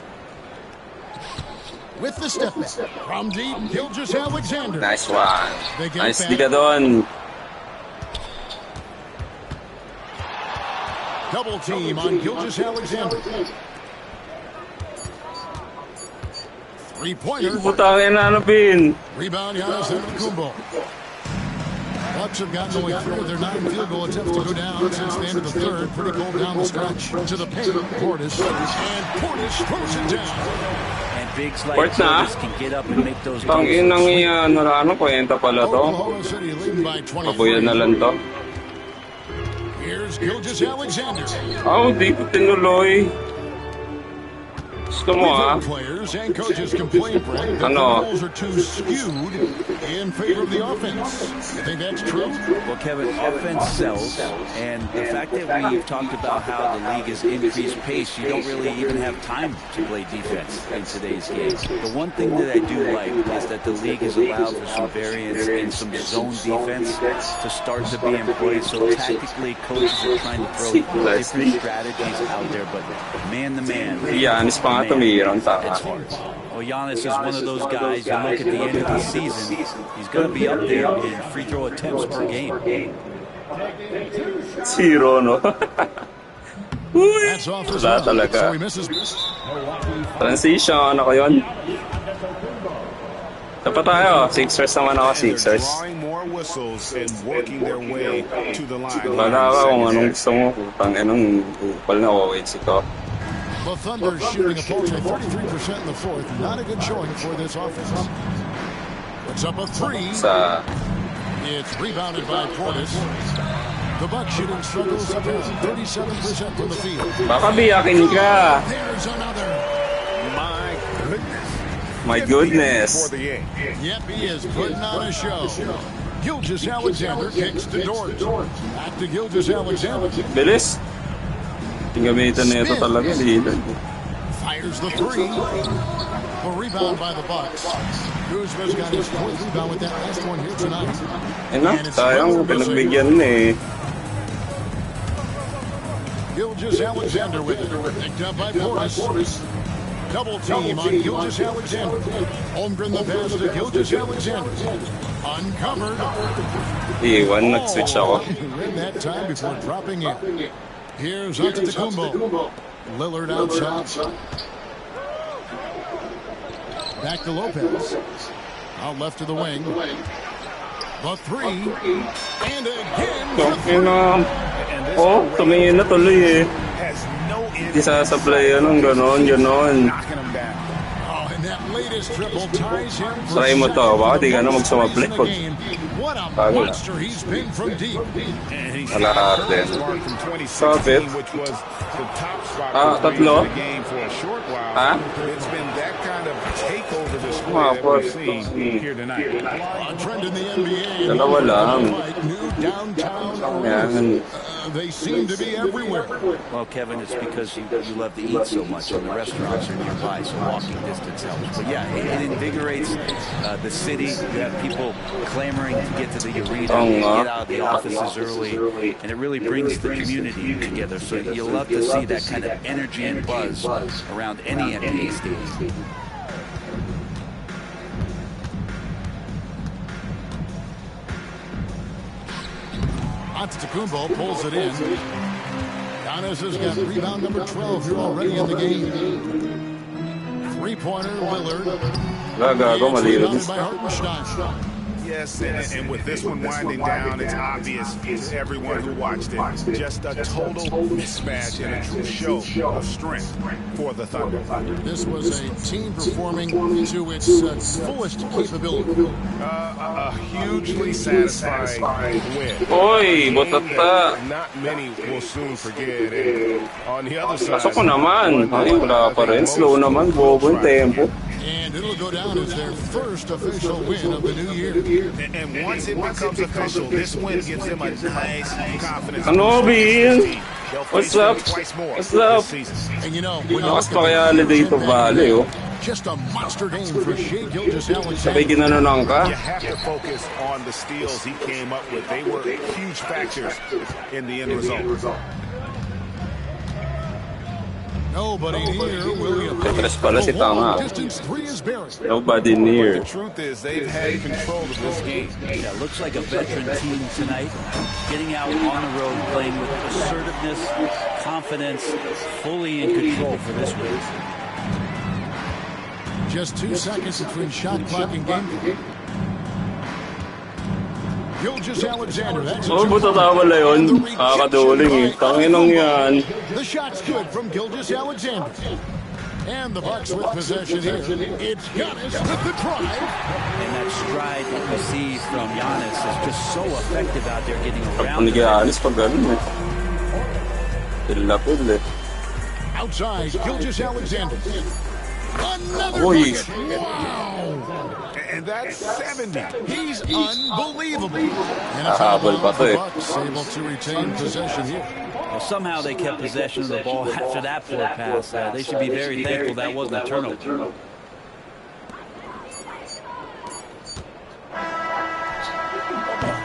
With the step back from deep, Gilgeous Alexander. Nice one. Nice ka doon. Double team on Gilgeous Alexander. Three-pointer. Putangin na ano, Pin. Rebound, Giannis Antetokounmpo. Bucks have gotten only 3 of their 9 field goal attempts to go down since the end of the third. Pretty cold down the stretch. To the paint, Portis. And Portis throws it down. And bigs like Portis can get up and make those goals. Tangin nang iyan. Ano, kwenta pala to. Oklahoma City leading by 23. Pabuyan na lang to. Here's Gilgeous Alexander. Di ko tinuloy. Gusto mo, ha? Players and coaches complain, Brent, that the rules are too skewed in favor of the offense. You think that's true? Well, Kevin, offense sells, and the fact that we've talked about how the league has increased pace, you don't really even have time to play defense in today's game. The one thing that I do like is that the league has allowed for some variance in some zone defense to start to be employed. So tactically, coaches are trying to throw different strategies out there, but man-to-man. It's hard. Well, Giannis is one of those guys, you look at the end of the season, he's going to be up there in free throw attempts per game. Zero, no? Wala talaga. Transition, ako yun. Dapat tayo, Sixers naman ako, Sixers. Wala ka kung anong gusto mo, putang anong upal na always ito. The Thunder shooting a paltry 33% in the fourth. Not a good showing for this offense. Puts up a 3. It's rebounded by Portis. The Bucks shooting struggles up around 37% from the field. Baka biyakin ka. There's another. My goodness. Yep, he is putting on a show. Gilgeous Alexander kicks to Dort. Back to Gilgeous Alexander. Bilis. Gamitan na ito talaga, leader. Fires the three. A rebound by the Bucks. Kuzma's got his fourth rebound with that last one here tonight. Sayang, pinagbigyan na eh. Gilgeous Alexander with it. Picked up by Portis. Double team on Gilgeous Alexander. Holmgren the pass to Gilgeous Alexander. Uncovered. Iwan, nag-switch ako. Read that time before dropping in. Here's Antetokounmpo. Lillard outside. Back to Lopez. Out left to the wing. The three. And again. Oh, tumingin na tuloy eh. Hindi sasablay yan ng ganon. Try mo to, baka di ka na magsumablay pag pagod. Wala din. Kapit. Tatlo? Ha? Mapot. Dalawa lang. Yan. They seem to be everywhere. Well, Kevin, it's because you love to eat so much, and the restaurants are nearby, so walking distance helps. But yeah, it invigorates the city. You have people clamoring to get to the arena, get out of the offices early, and it really brings the community together. So you love to see that kind of energy and buzz around any NBA stadium. Antetokounmpo pulls it in. Giannis has got rebound number 12 here already in the game. Three-pointer, Lillard. Yes, and with this one winding down, it's obvious to everyone who watched it. Just a total mismatch and a true show of strength for the Thunder. This was a team performing to its fullest capability. A hugely satisfying win. Oy, botata. Not many will soon forget. And on the other side, pasok ko naman. Ay, wala pa rin. Slow naman. Bobo yung tempo. And it'll go down as their first official win of the new year. And once it becomes official, this win gives them a nice confidence. Ano, Bill? What's up? What's up? And you know, Lakas pa kaya dito Valley, oh. Just a monster game for Shai Gilgeous-Alexander. Sabay ginanunang ka? You have to focus on the steals he came up with. They were huge factors in the end result. Nobody near Williams. Petras pala si Tama. Distance three is buried. Nobody near. The truth is they've had control of this game. Yeah, looks like a veteran team tonight. Getting out on the road, playing with assertiveness, confidence, fully in control for this race. Just 2 seconds between shot clock and game clock. Gilgeous-Alexander, that's oh, buta tawala yun. Kakaduling eh. Tanginong yan. The shot's good from Gilgeous-Alexander. And the Bucks with possession here. It's Giannis with the drive. And that stride that we see from Giannis is just so effective out there getting around. Pag Giannis pag ganun eh. Tilapil eh. Outside, Gilgeous-Alexander. Another bucket. Wow. And that's 70. He's unbelievable. And Habol pa to eh. Bucks able to retain possession here. Well, somehow they kept possession of the ball after that poor pass. They should be very thankful that wasn't a turnover.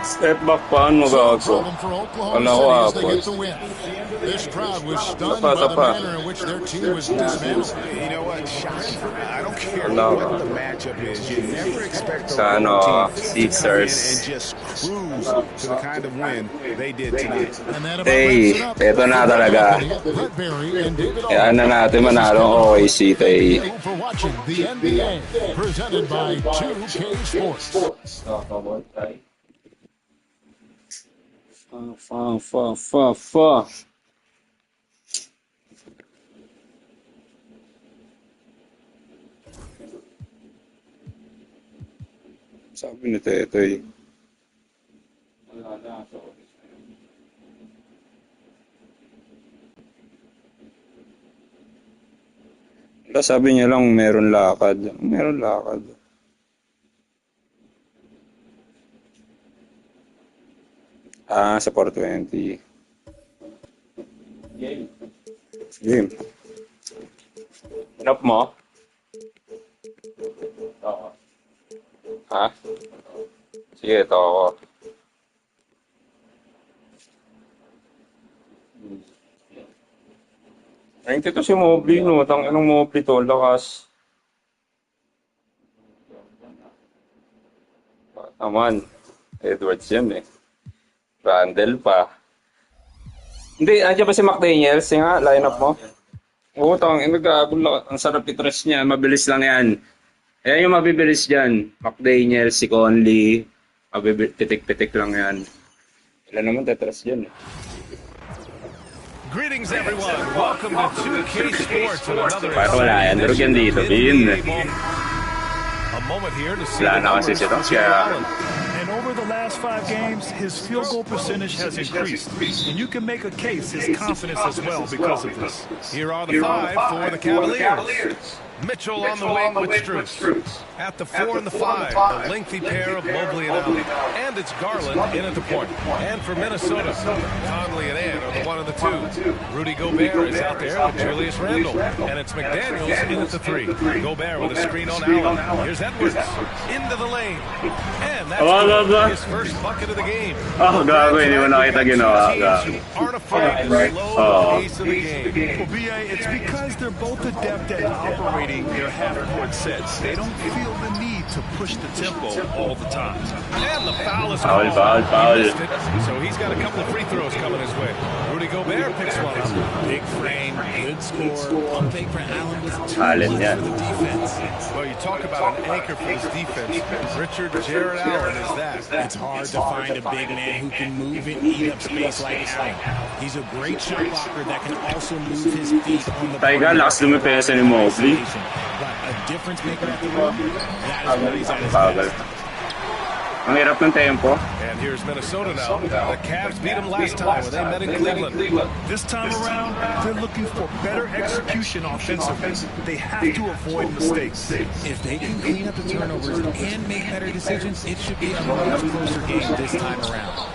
Step back paano gago? Wala ko apat. This crowd was stunned by the manner in which their team was dismantled. You know what? I don't care what the matchup is. You never expect the team Sixers. and just cruise to the kind of win they did tonight. Tay, eto na talaga. Kaya na natin manalo ang OAC, Tay. For watching the NBA, presented by 2K Sports. Fa. Sabi ni Tetoy. Sabi niya lang meron lakad. Meron lakad. Sa 420. Game. Inop mo? Oo. Ha? Sige, ito ako. Ay, ito si Mobley, no? Tanginang Mobley to, lakas. Naman. Edwards yan eh. Randall pa. Hindi, nandiyan ba si McDaniels? Yung nga, line-up mo? Oo, nag-aagol. Ang sarap i-tres niya. Mabilis lang yan. Ayan yung mabibilis dyan. McDaniels, si Conley. Pitik-pitik lang yan. Ilan naman tetres dyan eh. Greetings everyone. Welcome to 2K Sports and another Parang wala yan. Durog yan dito. Bin. A moment here to see Wala na kasi si Tom. Kaya... And over the last 5 games, his field goal percentage has increased. And you can make a case his confidence as well because of this. Here are the 5 for the Cavaliers. Mitchell on the wing with Strus. At the 4 and the 5, the lengthy pair of Mobley and Allen. And it's Garland in at the point. And for Minnesota, Conley and Ann are the 1 and the 2. Rudy Gobert is out there with Julius Randle. And it's McDaniels in at the 3. Gobert with a screen on Allen. Here's Edwards into the lane. And that's his first bucket of the game. Oh, gago. Hindi mo nakita ginawa. Aren't afraid to slow the pace of the game. Well, BA, it's because they're both adept at operating their half-court sets. They don't feel the need to push the tempo all the time. And the foul is called. Foul. So he's got a couple of free throws coming his way. Rudy Gobert picks one up. Big frame, good score. One thing for Allen was too much for the defense. Well, you talk about an anchor for this defense. Richard Jared Allen is that. It's hard to find a big man who can move and eat up space like Allen. He's a great shot blocker that can also move his feet on the Taiga, lakas lumipesa ni Mobley. But a difference maker at the rim, that is what he's at his best. Ang hirap ng tempo. And here's Minnesota now. The Cavs beat them last time when they met in Cleveland. This time around, they're looking for better execution offensively. They have to avoid mistakes. If they can clean up the turnovers and make better decisions, it should be a much closer game this time around.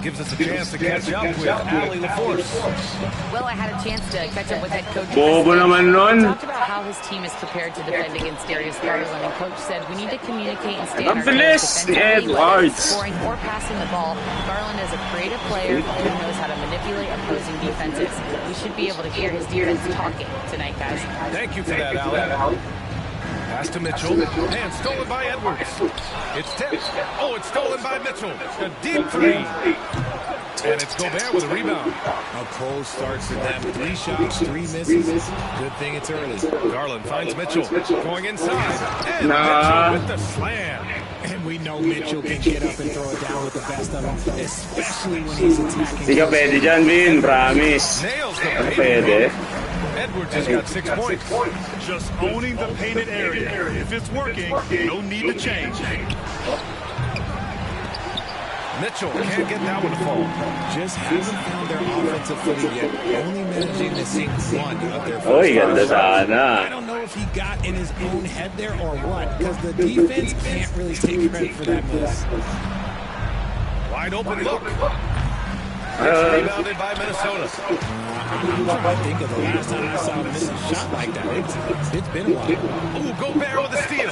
Gives us a chance to catch up with Ali LaForce. Well, I had a chance to catch up with head coach. Bobo naman nun. He talked about how his team is prepared to defend against Darius Garland, and coach said we need to communicate and stay on our toes defensively, whether it's scoring or passing the ball. Garland is a creative player who knows how to manipulate opposing defenses. We should be able to hear his defense talking tonight, guys. Thank you for that, Ali. Pass to Mitchell, and stolen by Edwards. It's tipped. Oh, it's stolen by Mitchell. A deep 3. And it's Gobert with a rebound. A cold start for them. 3 shots, 3 misses. Good thing it's early. Garland finds Mitchell. Going inside. And Mitchell with the slam. And we know Mitchell can get up and throw it down with the best of them, especially when he's attacking. Di ka pwede dyan, Vin. Promise. Nails the pwede. Edwards has got 6 points. Just owning the painted area. If it's working, no need to change. Mitchell can't get that one to fall. Just hasn't found their offensive footing yet. Only managing to sink 1 of their first. Ganda sana. I don't know if he got in his own head there or what, because the defense can't really take credit for that miss. Wide open look. It's rebounded by Minnesota. I'm trying to think of the last time I saw him miss a shot like that. It's been a while. Ooh, Gobert with a steal.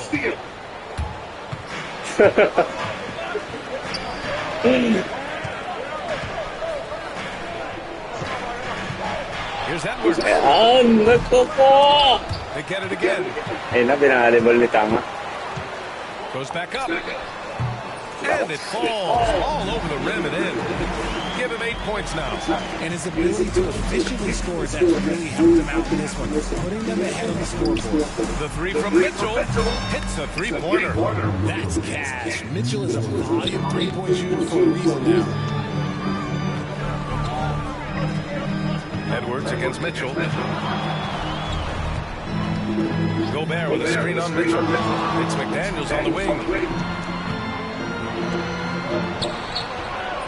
Here's Edwards. They get it again. Goes back up. And it falls all over the rim and in. Give him 8 points now. And his ability to efficiently score, that's really helped him out in this one. Putting them ahead of the scoreboard. The 3 from Mitchell hits a 3-pointer. That's cash. Mitchell is a volume 3-point shooter for a reason now. Edwards against Mitchell. Gobert with a screen on Mitchell. It's McDaniels on the wing.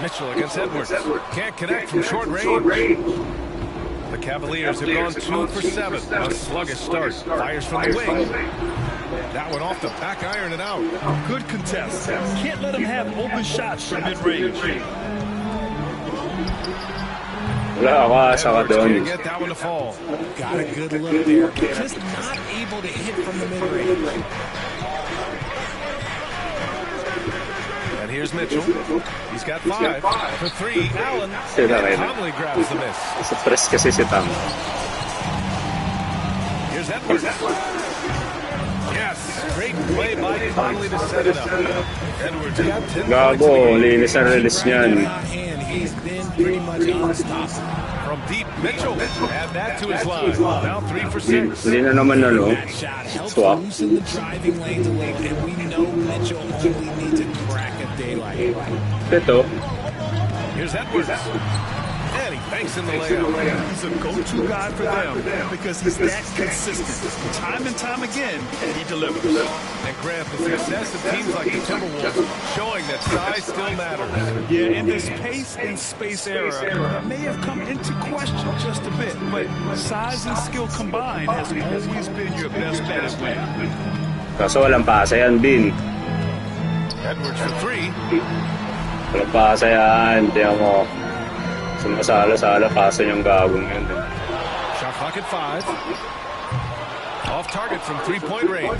Mitchell against Edwards. Can't connect from short range. The Cavaliers have gone 2 for 7. A sluggish start. Fires from the wing. That one off the back iron and out. Good contest. Can't let him have open shots from mid-range. Wala ka doon. Can't get that one to fall. Got a good look there, but just not able to hit from the mid-range. And here's Mitchell. He's got 5 for 3. Allen. And Conley grabs the miss. Stress kasi si Tam. Here's Edwards. Yes, great play by Conley to set it up. Edwards got 10 Gago, linis ang release niyan. He's been pretty much unstoppable. From deep, Mitchell. Add that to his line. Now 3 for 6. Hindi na naman That shot helps loosen the driving lanes a little, and we know Mitchell only needs a crack of daylight. Ito. Here's Edwards. And he banks in the layup. He's a go-to guy for them because he's that consistent. Time and time again, he delivers. And Grant, the success of teams like the Timberwolves showing that size still matters. Yeah, in this pace and space era, it may have come into question just a bit, but size and skill combined has always been your best bet at winning. Kaso walang pasa yan, Bin. Edwards for 3. Walang pasa yan. Tiyan mo. Sumasala-sala, pasa niyang gagong yun. Shot clock at 5. Off target from 3-point range.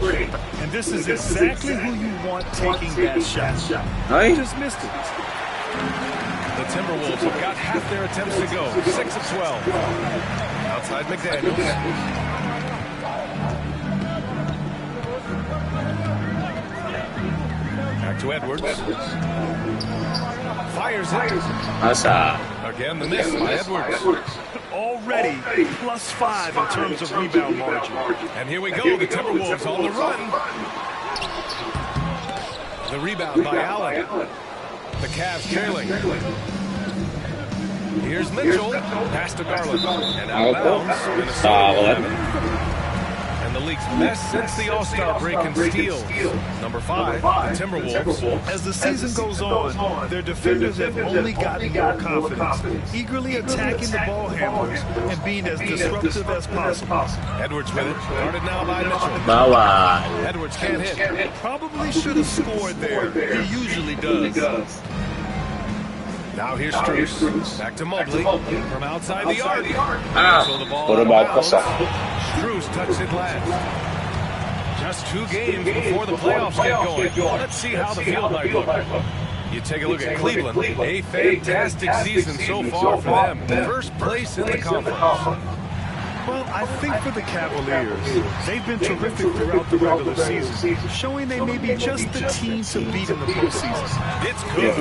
And this is exactly who you want taking that shot. Ay? Just missed it. The Timberwolves have got half their attempts to go. 6 of 12. Outside McDaniels. Back to Edwards. Fires it. Asa. Again, the miss by Edwards. Already +5 in terms of rebound margin. And here we go, the Timberwolves on the run. The rebound by Allen. The Cavs trailing. Here's Mitchell. Pass to Garland. And out of bounds. Minnesota. And the league's best since the All-Star break in steals. Number 5, the Timberwolves. As the season goes on, their defenders have only gotten more confidence, eagerly attacking the ball handlers and being as disruptive as possible. Edwards with it. Guarded now by Mitchell. Bawal. Edwards can't hit. Probably should have scored there. He usually does. Now here's Strus. Back to Mobley. From outside the arc. So the ball Puro out of baukas bounds. Strus touched it last. Just 2 games before the playoffs get going. Let's see how the field might look. You take a look at Cleveland. A fantastic season so far for them. First place in the conference. Well, I think for the Cavaliers, they've been terrific throughout the regular season, showing they may be just the team to beat in the postseason. It's good.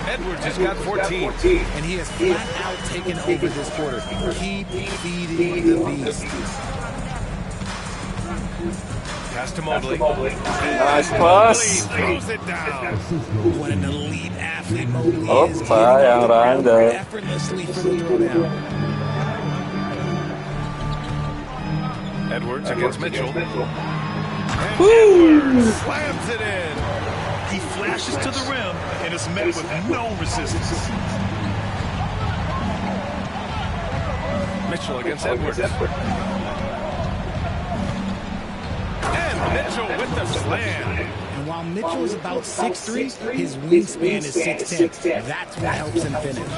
Edwards has got 14. And he has flat out taken over this quarter. Keep feeding the beast. Pass to Mobley. Nice pass. Throws it down. What an elite athlete Mobley is. Opa, yang randa. Effortlessly from the throwdown. Edwards against Mitchell. And Edwards slams it in. He flashes to the rim and is met with no resistance. Mitchell against Edwards. And Mitchell with the slam. And while Mitchell is about 6'3", his wingspan is 6'10". That's what helps him finish.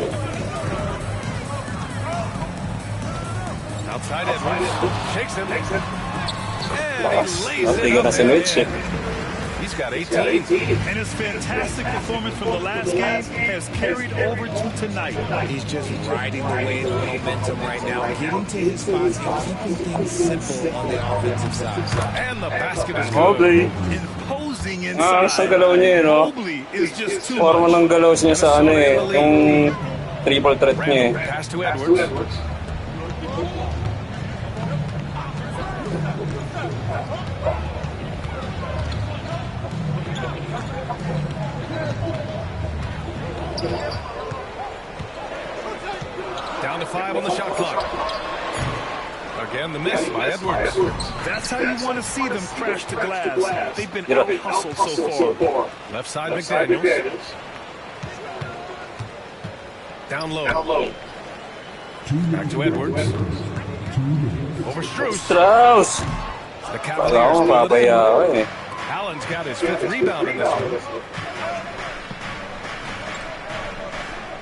Outside Edwards. Shakes him. And he lays Tiga na si Mitch. He's got 18. And his fantastic performance from the last game has carried over to tonight. He's just riding the wave of momentum right now, getting to his spots and keeping things simple on the offensive side. And the basket is Mobley. Imposing inside. Sa galaw niya, no? Mobley is just too Forma much. ng galaw niya sa ano eh. Yung triple threat niya eh. Pass to Edwards. Down to 5 on the shot clock. Again, the miss by Edwards. That's how you want to see them crash the glass. They've been out-hustled so far. Left side, McDaniels. Down low. Back to Edwards. Over Strus. The Cavaliers. Allen's got his 5th rebound in this one.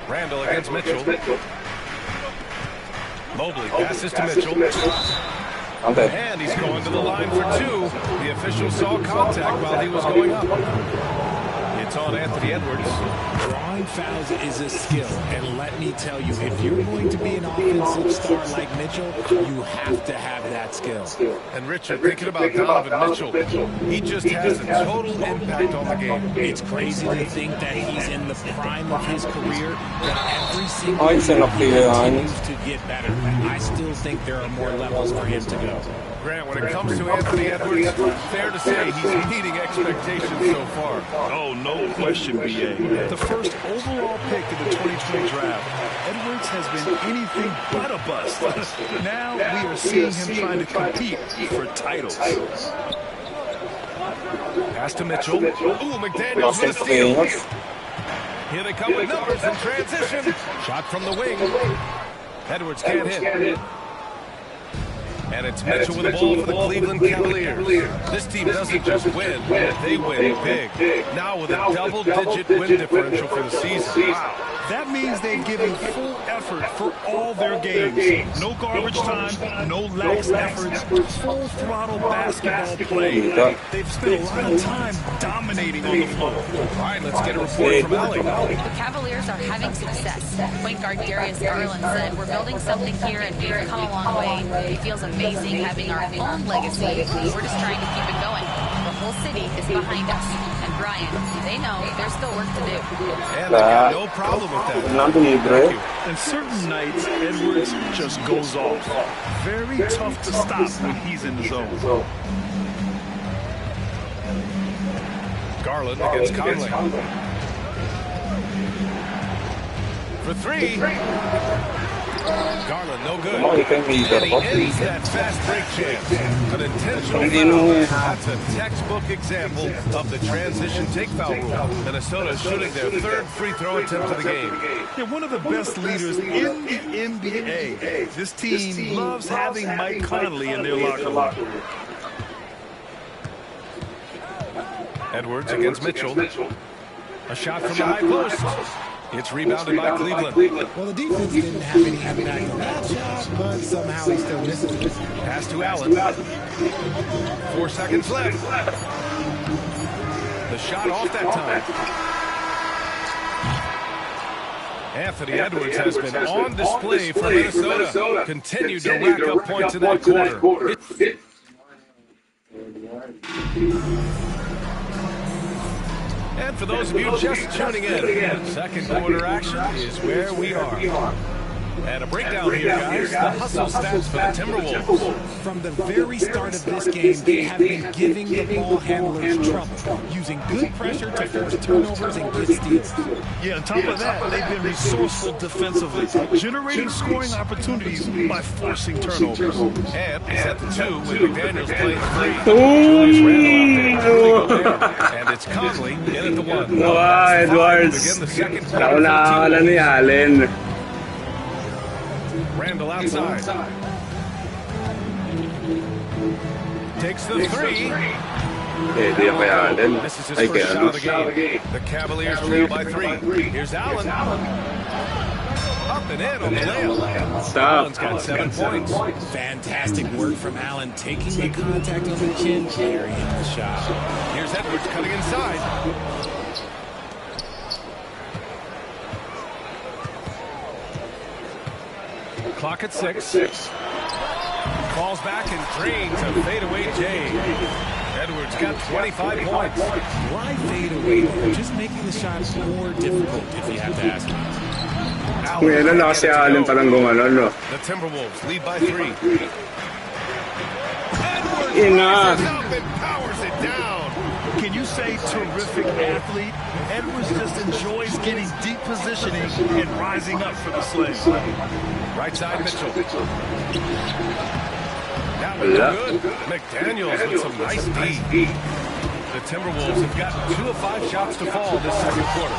Randall against Mitchell. Mobley passes to Mitchell. And he's going to the line for two. The official saw contact while he was going up. It's on Anthony Edwards. Drawing fouls is a skill, and let me tell you, if you're going to be an offensive star like Mitchell, you have to have that skill. And Richard, thinking about Donovan Mitchell, he just has a total impact on the game. It's crazy to think that he's in the prime of his career, but every single year he continues to get better. I still think there are more levels for him to go. Grant, when it comes to Anthony Edwards, fair to say he's meeting expectations so far. Oh, no question, B.A. The first overall pick in the 2020 draft, Edwards has been anything but a bust. Now we are seeing him trying to compete for titles. Pass to Mitchell. Ooh, McDaniels with a steal. Here they come with numbers in transition. Shot from the wing. Edwards can't hit. And it's Mitchell with the ball for the Cleveland Cavaliers. This team doesn't just win, they win big. Now with a double-digit win differential for the season. Wow. That means they're giving full effort for all their games. No garbage time, no lax efforts, full throttle basketball play. They've spent a lot of time dominating on the floor. All right, let's get a report from Allie. The Cavaliers are having success. Point guard Darius Garland said, "We're building something here and we've come a long way. It feels amazing having our own legacy. We're just trying to keep it going. The whole city is behind us. And Brian, they know there's still work to do." And they got no problem with that. And certain nights, Edwards just goes off. Very tough to stop when he's in the zone. Garland against Conley. For three. Garland, no good. And he ends that fast break chance. An intentional foul. That's a textbook example of the transition take foul rule. Minnesota shooting their third free throw attempt of the game. They're one of the best leaders in the NBA. This team loves having Mike Conley in their locker room. Edwards against Mitchell. A shot from the high post. It's rebounded by Cleveland. Well, the defense didn't have any impact on that shot, but somehow he still misses it. Pass to Allen. 4 seconds left. The shot off that time. Anthony Edwards has been on display for Minnesota. Continued to rack up points in that quarter. And for those of you just tuning in, second quarter action is where we are. And a breakdown here, guys. The hustle stats for the Timberwolves. From the very start of this game, they have been giving the ball handlers trouble, using good pressure to force turnovers and get steals. Yeah, on top of that, they've been resourceful defensively, generating scoring opportunities by forcing turnovers. And it's at the 2 with McDaniels playing 3. Julius Randle out there. And it's Conley in at the 1. Edwards. Begin the second Nauna ni Allen. Randle outside. Takes the 3. This is his first shot of the game. The Cavaliers trail by 3. Here's Allen. Up and in on the layup. Allen's got 7 points. Fantastic work from Allen, taking the contact on the chin, carrying the shot. Here's Edwards cutting inside. Clock at 6. Falls back and drains a fadeaway J. Edwards got 25 points. Why fadeaway? Just making the shot more difficult, if you have to ask me. The Timberwolves lead by 3. Edwards Enough. rises up and powers it down. Can you say terrific athlete? Edwards just enjoys getting deep positioning and rising up for the slam. Right side Mitchell. That was good. McDaniels with some nice D. The Timberwolves have gotten 2 of 5 shots to fall this second quarter.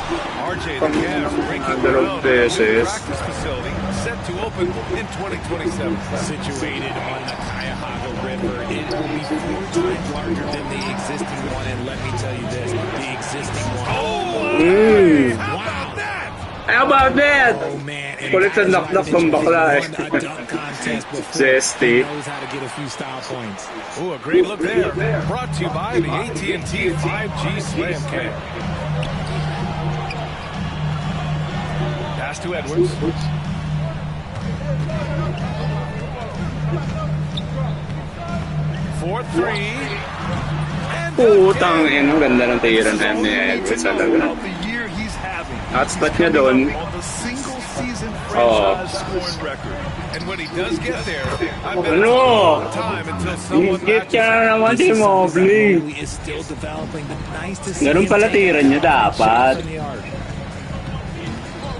RJ, the Cavs breaking ground at the practice facility, set to open in 2027. Situated on the Cuyahoga River, it will be 4 times larger than the existing one. And let me tell you this, the existing one. Oh, how about that? How about that? Oh, man. Kulit sa knock-knock ng bakla eh. Zesty. Knows how to get a few style points. Ooh, a great look there. Brought to you by the AT&T 5G Slam Cam. Pass to Edwards. For three. Putang ina, ganda ng tira na ni Edwards talaga. Hotspot niya doon. Oh. And when he does get there, Ano? Ingit ka naman si Mobley. Ganun pala tira niya dapat.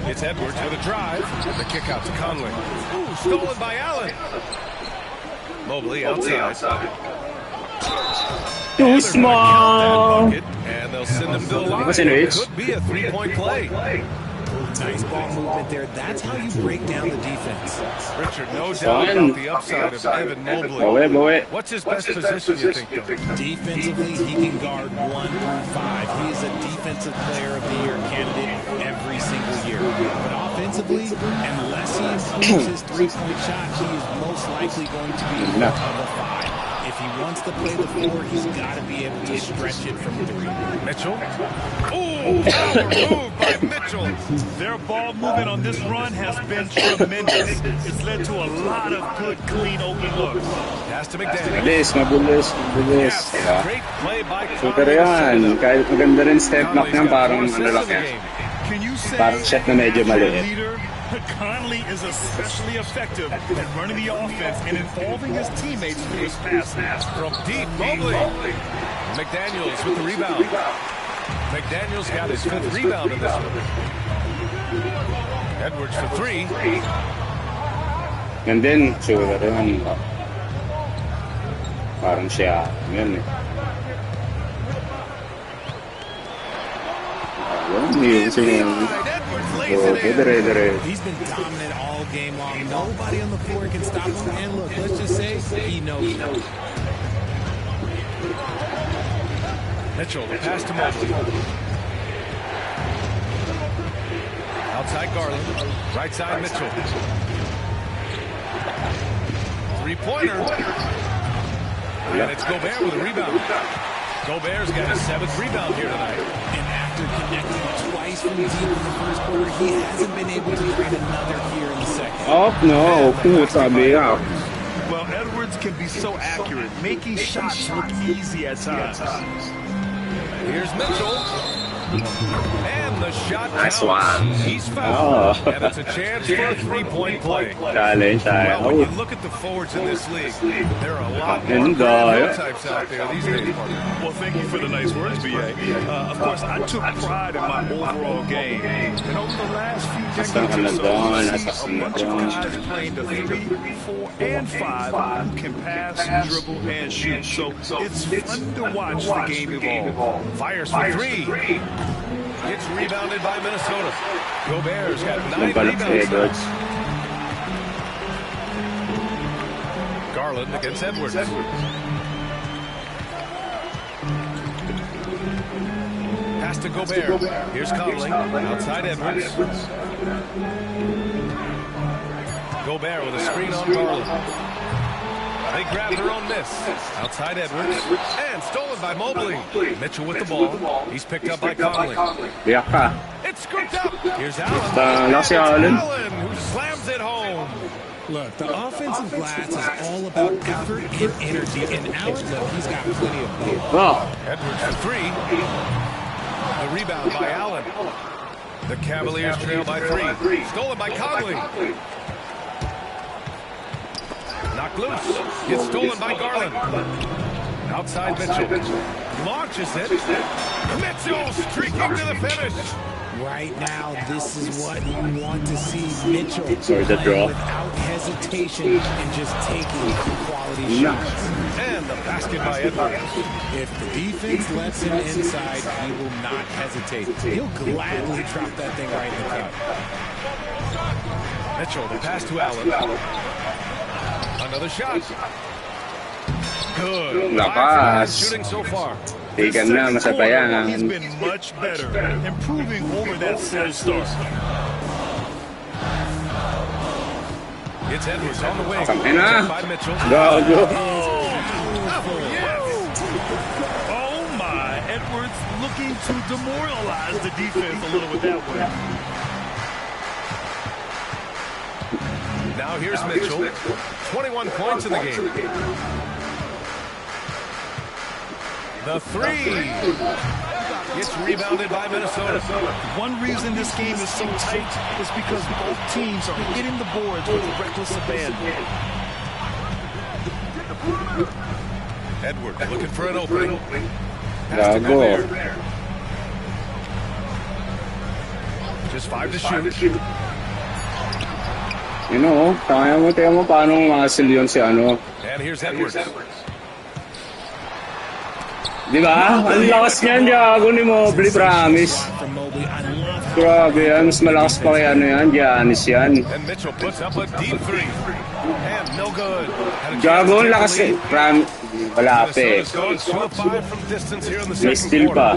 It's Edwards with a drive. The kick out to Conley. Ooh, stolen by Allen. Mobley outside. Too small. And they'll send him to the line. It could be a three-point play. Nice ball movement there. That's how you break down the defense. Richard, no doubt about the upside of Evan Mobley. What's his best position, you think, though? Defensively, he can guard 1 through 5. He is a defensive player of the year candidate every single year. But offensively, unless he improves his three-point shot, he is most likely going to be of a 5. If he wants to play the 4, he's got to be able to stretch it from 3. Mitchell. Ooh, move by Mitchell. Their ball movement on this run has been tremendous. It's led to a lot of good, clean, open looks. Pass to McDaniel. Mabilis. Great play by Super yan. Kahit maganda rin step back niyan, parang malalaki. Parang shot na medyo maliit. Conley is especially effective at running the offense and involving his teammates through his passes. From deep, Mobley. McDaniels with the rebound. McDaniels got his 5th rebound in this one. Edwards for 3. And then, sure rin. Parang siya. Yan eh. He's been dominant all game long. Nobody on the floor can stop him. And look, let's just say he knows it. Mitchell, the pass to Mobley. Outside Garland. Right side Mitchell. Three-pointer. And it's Gobert with a rebound. Gobert's got his 7th rebound here tonight. And after connecting twice from deep in the first quarter, he hasn't been able to create another here in the second. Oh, no. Well, Edwards can be so accurate, making shots look easy at times. Here's Mitchell. And the shot nice one. He's fouled. And it's a chance for a three-point play. Well, when you look at the forwards in this league, there are a lot more types out there these days. Well, thank you for the nice words, B.A. Of course, I took pride in my overall game. And over the last few decades or so, you see a bunch of guys playing the 3, 4, and 5 who can pass, dribble, and shoot. So it's fun to watch the game evolve. Fires for 3. Gets rebounded by Minnesota. Gobert's got 9 rebounds. Garland against Edwards. Pass to Gobert. Here's Conley. Outside Edwards. Gobert with a screen on Garland. They grab their own miss. Outside Edwards. And stolen by Mobley. Mitchell with the ball. He's picked up by Conley. It's scooped up. Here's Allen. Allen who slams it home. Look, the offensive glass is all about effort and energy. And outlet, he's got plenty of both. Edwards for 3. The rebound by Allen. The Cavaliers trail by 3. Stolen by Conley. Knocked loose. Gets stolen by Garland. Outside Mitchell. Launches it. Mitchell streaking to the finish. Right now, this is what you want to see. Mitchell without hesitation and just taking quality shots. And the basket by Edwards. If the defense lets him inside, he will not hesitate. He'll gladly drop that thing right in the cup. Mitchell, the pass to Allen. Another shot. Good. Shooting so far. He's been much better, improving over that slow start. It's Edwards on the wing. Tangina. By Mitchell. Gago. Oh my, Edwards looking to demoralize the defense a little with that one. Now here's Mitchell. 21 points in the game. The three. Gets rebounded by Minnesota. One reason this game is so tight is because both teams are hitting the boards with reckless abandon. Edwards looking for an opening. Pass to Gobert. Just 5 to shoot. You know, tingnan mo paano ma-hustle yun si ano. And here's Edwards. Di ba? Ang lakas niyan, Diago ni Mobley, promise. Grabe yan, mas malakas pa kaya ano yan, Giannis yan. And Mitchell puts up a deep three. And no good. Diago, ang lakas eh. Wala pa eh. May steal pa.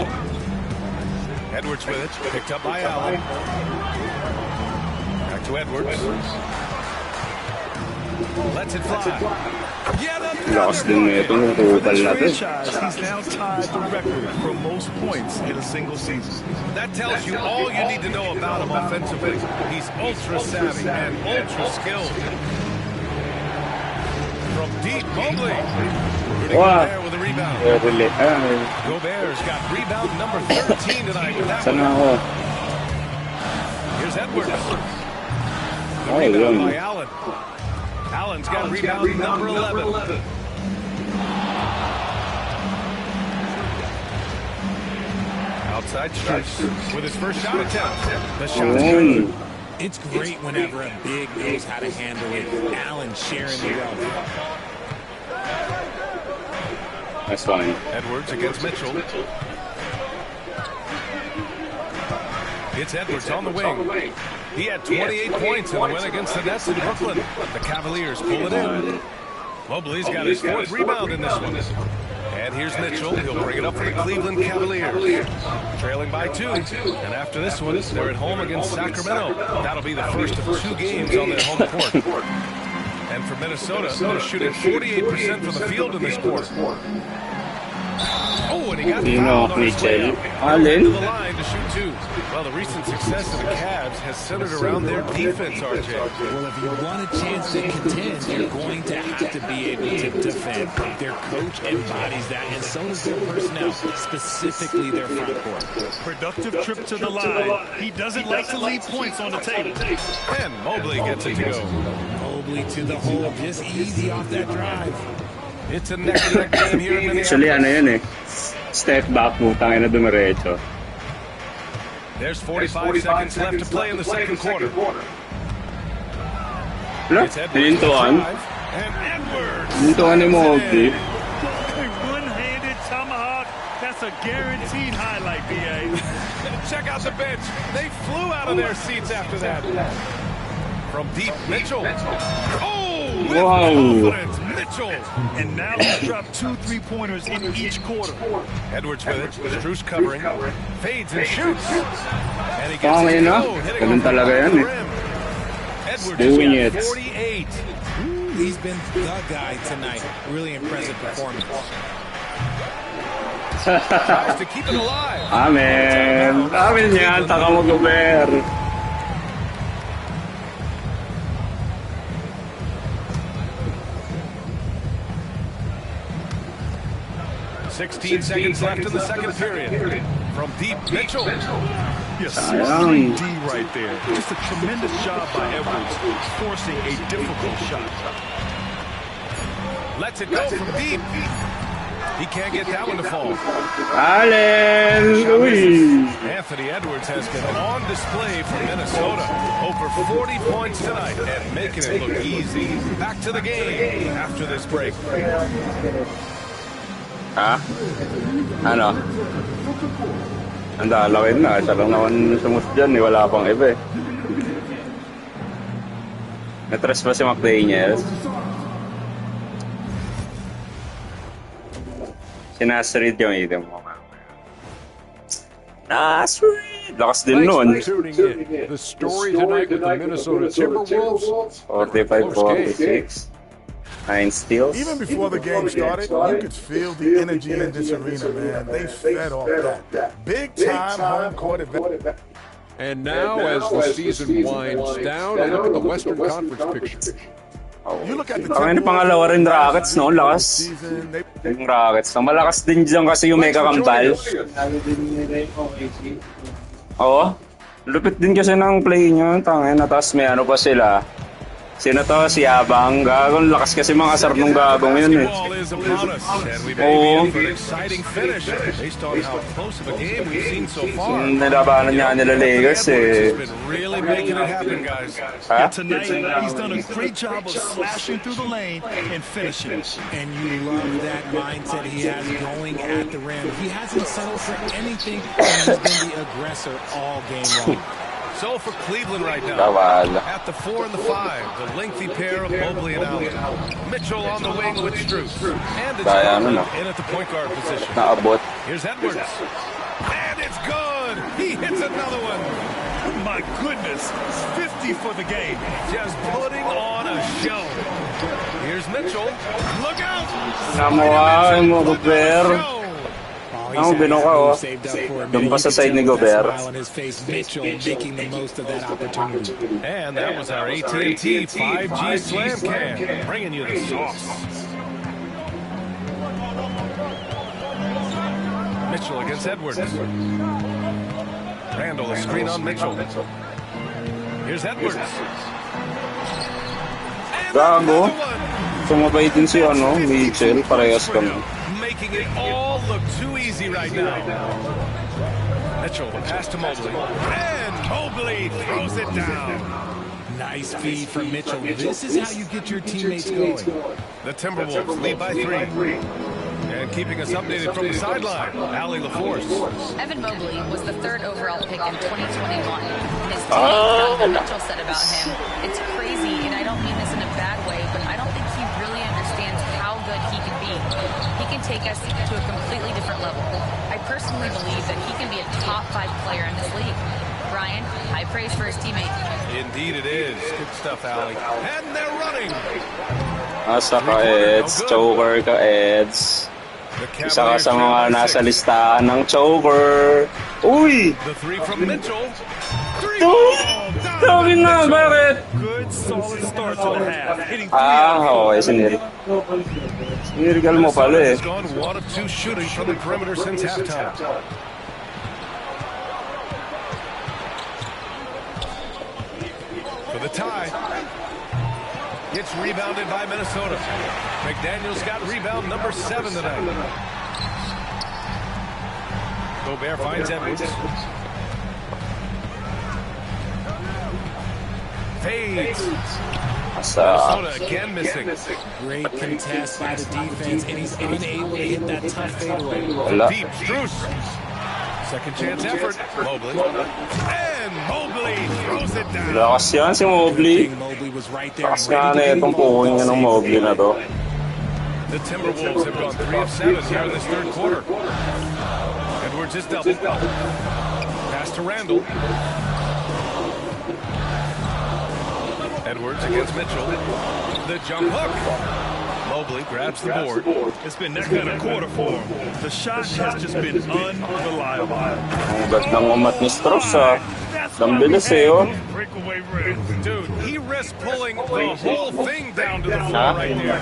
Edwards with it, picked up by Allen. Back to Edwards. Lets it fly. Lakas din na itong total na to. He's now tied the record for most points in a single season. That tells you all you need to know about him offensively. He's ultra savvy and ultra skilled. From deep, Mobley. Wow. There with a rebound. Really? Gobert's got rebound number 13 tonight with that Sana one. ako. Here's Edwards. The rebound by Allen. Allen's got rebound number 11. Outside strikes with his first shot attempt. The shot is good. It's great whenever a big knows how to handle it. Allen sharing the wealth. That's fine. Edwards against Mitchell. It's Edwards on the wing. He had 28 points in the win against the Nets in Brooklyn. The Cavaliers pull it in. Mobley's got his 4th rebound in this one. And here's Mitchell. He'll bring it up for the Cleveland Cavaliers. Trailing by 2. And after this one, they're at home against Sacramento. That'll be the first of 2 games on their home court. And for Minnesota, they're shooting 48% from the field in this quarter. Oh, and he got fouled on his way up. To the line to shoot 2. Well, the recent success of the Cavs has centered around their defense, RJ. Well, if you want a chance to contend, you're going to have to be able to defend. Their coach embodies that, and so does their personnel, specifically their front court. Productive trip to the line. He doesn't like to leave points on the table. And Mobley gets it to go. Mobley to the hole, just easy off that drive. It's a neck-and-neck game here in Minneapolis. Actually, ano yun eh. Step back mo, tangin na dumiretso. There's 45 seconds left to play in the second quarter. Wala, hinintuan. Hinintuan ni Mobley. A one-handed tomahawk. That's a guaranteed highlight, BA. Check out the bench. They flew out of their seats after that. From deep, Mitchell. Oh, with confidence, Mitchell. And now he's dropped 2 3-pointers in each quarter. Edwards with it. Strus covering. Fades and shoots. And he gets Okay it na. to go. Hitting Ganun off the talaga yan eh. rim. Edwards Doing has it. got 48. He's been the guy tonight. Really impressive performance. Tries to keep it alive. Amen. Amen yan. Taka mo, Gobert. 16 seconds left in the second period. From deep, Mitchell. Yes, 6'3" D right there. Just a tremendous job by Edwards, forcing a difficult shot. Lets it go from deep. He can't get that one to fall. Allen. Anthony Edwards has been on display for Minnesota. Over 40 points tonight and making it look easy. Back to the game after this break. Ha? Ano? Ang dalakin na. Siya lang naman sumus dyan. Wala pang iba eh. Natress pa si McDaniels. Sinasread yung item mo. Ah, sweet. Lakas din nun. Thanks for tuning in. The story tonight with the Minnesota Timberwolves. 45-46. 9 steals. Even before the game started, you could feel the energy in this arena, man. They fed off that. Big time home court advantage. And now, as the season winds down, a look at the Western Conference picture. You look at the Ang pangalawa rin Rockets, no? Lakas. Yung Rockets, no? Malakas din dyan kasi yung mega kambal. Oo. Lupit din kasi ng play nyo. Tangin na, tapos may ano pa sila. Sino to? Si Abang. Gagong lakas kasi mga asar nung gagong yun eh. Oo. Nilabanan niya nila Lakers eh. Ha? Tonight, he's done a great job of slashing through the lane and finishing. And you love that mindset he has going at the rim. He hasn't settled for anything, and he's been the aggressor all game long. So for Cleveland right now, at the 4 and the 5, the lengthy pair of Mobley and Allen. Mitchell on the wing with Strus. And it's in at the point guard position. Here's Edwards. And it's good. He hits another one. My goodness, 50 for the game. Just putting on a show. Here's Mitchell. Look out. Namuha mo, Gobert. Ang binuka, oh. Doon pa sa side ni Gobert. And that was our AT&T 5G Slam Cam, bringing you the sauce. Mitchell against Edwards. Randall, a screen on Mitchell. Here's Edwards. Gago. Sumabay din si Mitchell. Parehas kami. Making it all look too easy right now. Mitchell, the pass to Mobley. And Mobley throws it down. Nice feed from Mitchell. This is how you get your teammates going. The Timberwolves lead by 3. And keeping us updated from the sideline, Allie LaForce. Evan Mobley was the 3rd overall pick in 2021. His teammate Donovan Mitchell said about him, "It's crazy, and I don't mean this in a bad way, but I don't think he really understands how good he can be. He can take us to a completely different level. I personally believe that he can be a top 5 player in this league." Brian, high praise for his teammate. Indeed it is. Good stuff, Allie. And they're running. Asa ka, Eds. Choker ka, Eds. Isa ka sa mga nasa listahan ng choker. Uy! The 3 from Mitchell. 3! Sabi na, bakit? Good, solid start to the half. Okay, sinirgal mo pala eh. He's gone 1 of 2 shooting from the perimeter since halftime. For the tie. It's rebounded by Minnesota. McDaniels got rebound number 7 tonight. Gobert finds Edwards. Fades. Minnesota again missing. Great contest by the defense, and he's unable to hit that tough fadeaway. Deep, Strus. Second chance effort. Mobley. And Mobley throws it down. Lakas yan si Mobley. Lakas nga na itong puking ng Mobley na to. The Timberwolves have gone 3 of 7 here in this 3rd quarter. Edwards is double. Pass to Randall. Edwards against Mitchell. The jump hook. Mobley grabs the board. It's been that kind of quarter for him. The shot has just been unreliable. Ang gandang umat ni Strus, ah. Dambilis eh, oh. Dude, he risked pulling the whole thing down to the floor right there.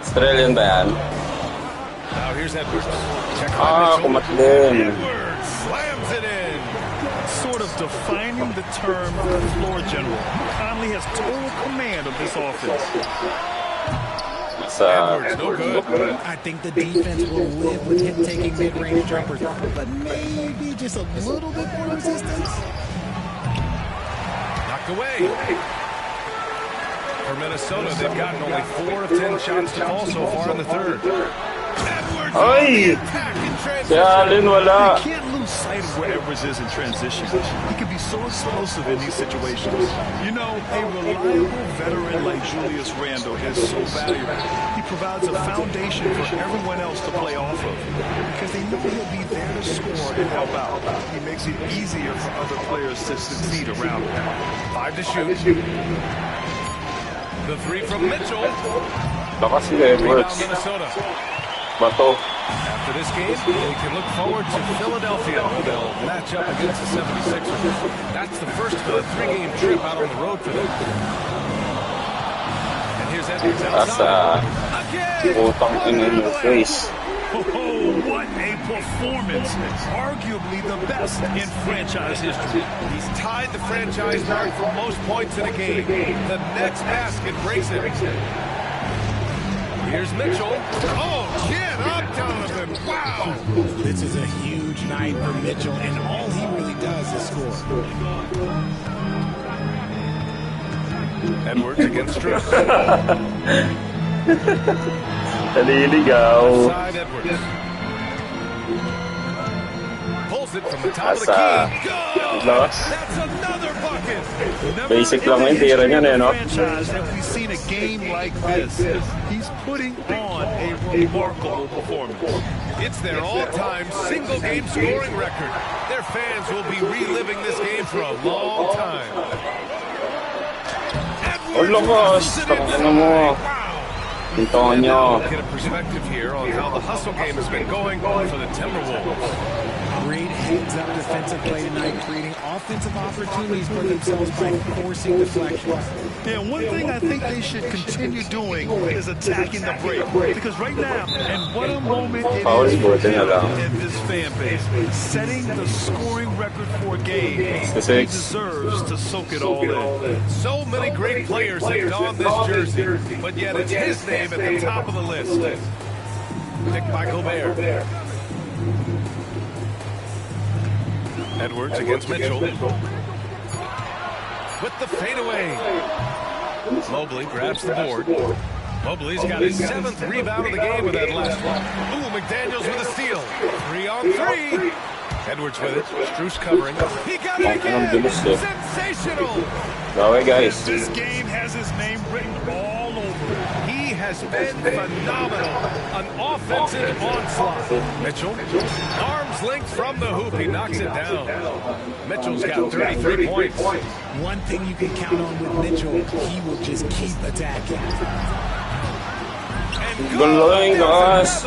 Australian ba yan? Now here's Edwards. Kumat din. Edwards slams it in. Sort of defining the term floor general. Conley has total command of this offense. No good. I think the defense will live with him taking mid-range jumpers, but maybe just a little bit more resistance. Knocked away. For Minnesota, they've gotten only 4 of 10 shots to fall so far in the 3rd. Edwards. Ay! Si Allen wala. You can't lose lose sight of where Edwards is in transition. He can be so explosive in these situations. You know, a reliable veteran like Julius Randle is so valuable. He provides a foundation for everyone else to play off of because they know he'll be there to score and help out. He makes it easier for other players to succeed around him. 5 to shoot. The 3 from Mitchell. Lakas si Edwards. Minnesota. Bato. After this game, we can look forward to Philadelphia. They'll match up against the 76ers. That's the first of a 3-game trip out on the road for them. And here's Edwards outside. Utang in your face. Oh, what a performance. Arguably the best in franchise history. He's tied the franchise mark for most points in a game. The next basket breaks it. Here's Mitchell. Oh, get up, Donovan. Wow. This is a huge night for Mitchell, and all he really does is score. Edwards against Strus. Naliligaw. Side Edwards. Pulls it from the top of the key. That's another bucket. Basic lang yung tira niya, no? Have we seen a game like this? He's putting on a remarkable performance. It's their all-time single-game scoring record. Their fans will be reliving this game for a long time. Lakas! Takano mo. Antonio. Get a perspective here on how the hustle game has been going for the Timberwolves. Great heads-up defensive play tonight, creating offensive opportunities for themselves by forcing deflections. Yeah, one thing I think they should continue doing is attacking the break. Because right now, and what a moment it is for him and this fan base, setting the scoring record for a game, he deserves to soak it all in. So many great players have donned this jersey, but yet it's his name at the top of the list. Picked by Gobert. Edwards against Mitchell. With the fadeaway. Mobley grabs the board. Mobley's got his 7th rebound of the game with that last one. Ooh, McDaniels with a steal. 3 on 3. Edwards with it. Strus covering. He got it again. Sensational. Okay, guys. This game has his name written all over it. He has been phenomenal. An offensive onslaught. Mitchell, arm's length from the hoop. He knocks it down. Mitchell's got 33 points. One thing you can count on with Mitchell, he will just keep attacking. Galing, guys.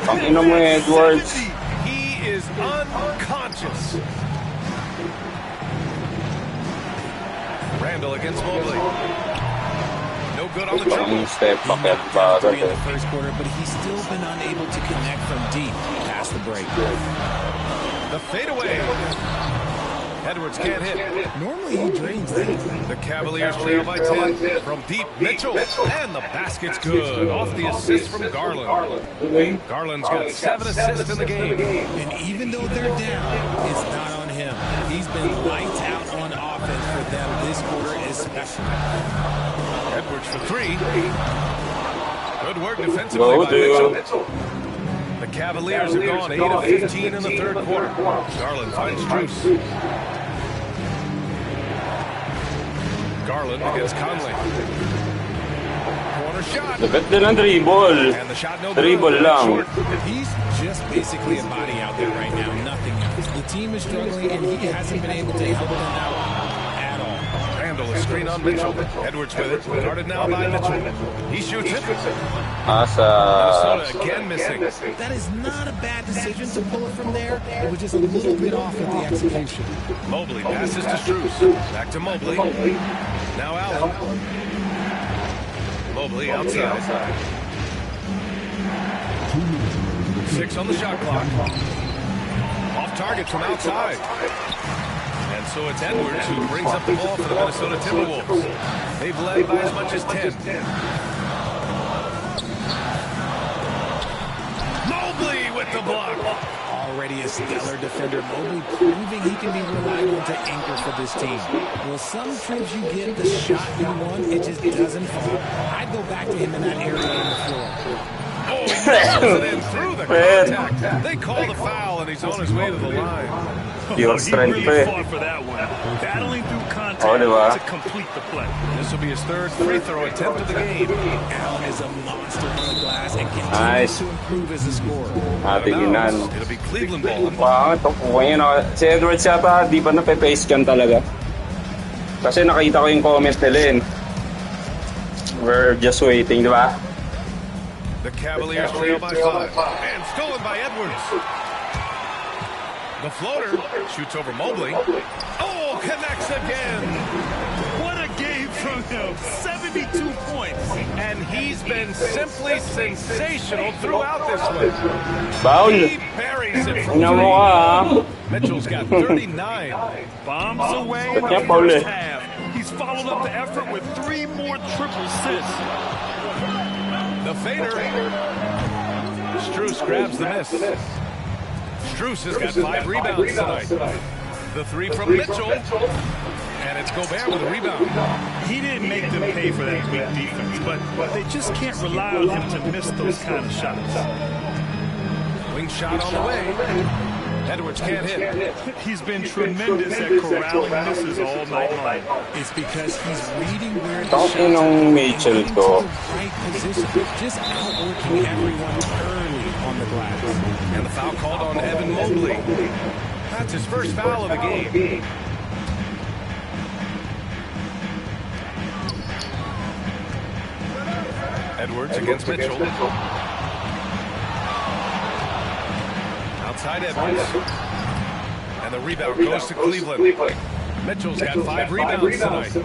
Pakina mo, Edwards. He is unconscious. Randall against Mobley. No good on the dribble. Step bucket in the first quarter, but he's still been unable to connect from deep past the break. The fadeaway. Edwards can't hit. Normally he drains that. The Cavaliers trail by 10 from deep. Mitchell. And the basket's good. Off the assist from Garland. Garland's got 7 assists in the game. And even though they're down, it's not on him. He's been lights out on offense for them this quarter especially. Edwards for 3. Good work defensively by Mitchell. The Cavaliers have gone 8 of 15 in the third quarter. Garland finds Strus. Garland against Conley. Corner shot. Dapat din ang dribble. And the shot no Dribble lang. He's just basically a body out there right now, nothing else. The team is struggling, and he hasn't been able to help them out at all. Randall, a screen on Mitchell. Edwards with it. Guarded now by Mitchell. He shoots it. Minnesota again missing. That is not a bad decision to pull it from there. It was just a little bit off of the execution. Mobley passes to Strus. Back to Mobley. Now Allen. Mobley outside. 6 on the shot clock. Off target from outside. And so it's Edwards who brings up the ball for the Minnesota Timberwolves. They've led by as much as 10. Mobley with the block. Already a stellar defender, Mobley proving he can be relied on to anchor for this team. Well, some trips you get the shot you want, it just doesn't fall. I'd go back to him in that area on the floor. Oh, he Throws it in through the contact. They call the foul, and he's on his way to the line. Pure strength, he really fought for that one. Battling through contact to complete the play. This will be his third free throw attempt of the game. Allen is a monster on the glass and continues to improve as a scorer. It'll be Cleveland ball. Wow, ito po yun. Si Edwards yata, di ba nape-face can talaga? Kasi nakita ko yung comment nila yun. We're just waiting, di ba? The Cavaliers trail by 5. And stolen by Edwards. The floater shoots over Mobley. Oh, connects again. What a game from him. 72 points. And he's been simply sensational throughout this one. Foul. He buries it from 3. Mitchell's got 39. Bombs away in the first half. He's followed up the effort with 3 more triple assists. The fader. Strus grabs the miss. Strus has got 5 rebounds tonight. The 3 from Mitchell. And it's Gobert with a rebound. He didn't make them pay for that weak defense, but they just can't rely on him to miss those kind of shots. Wing shot on the way. Edwards can't hit. He's been tremendous at corralling misses all night long. It's because he's reading where the shots are going to the right position, just outworking everyone early on the glass. And the foul called on Evan Mobley. That's his first foul of the game. Edwards against Mitchell. Outside Edwards. And the rebound goes to Cleveland. Mitchell's got 5 rebounds tonight.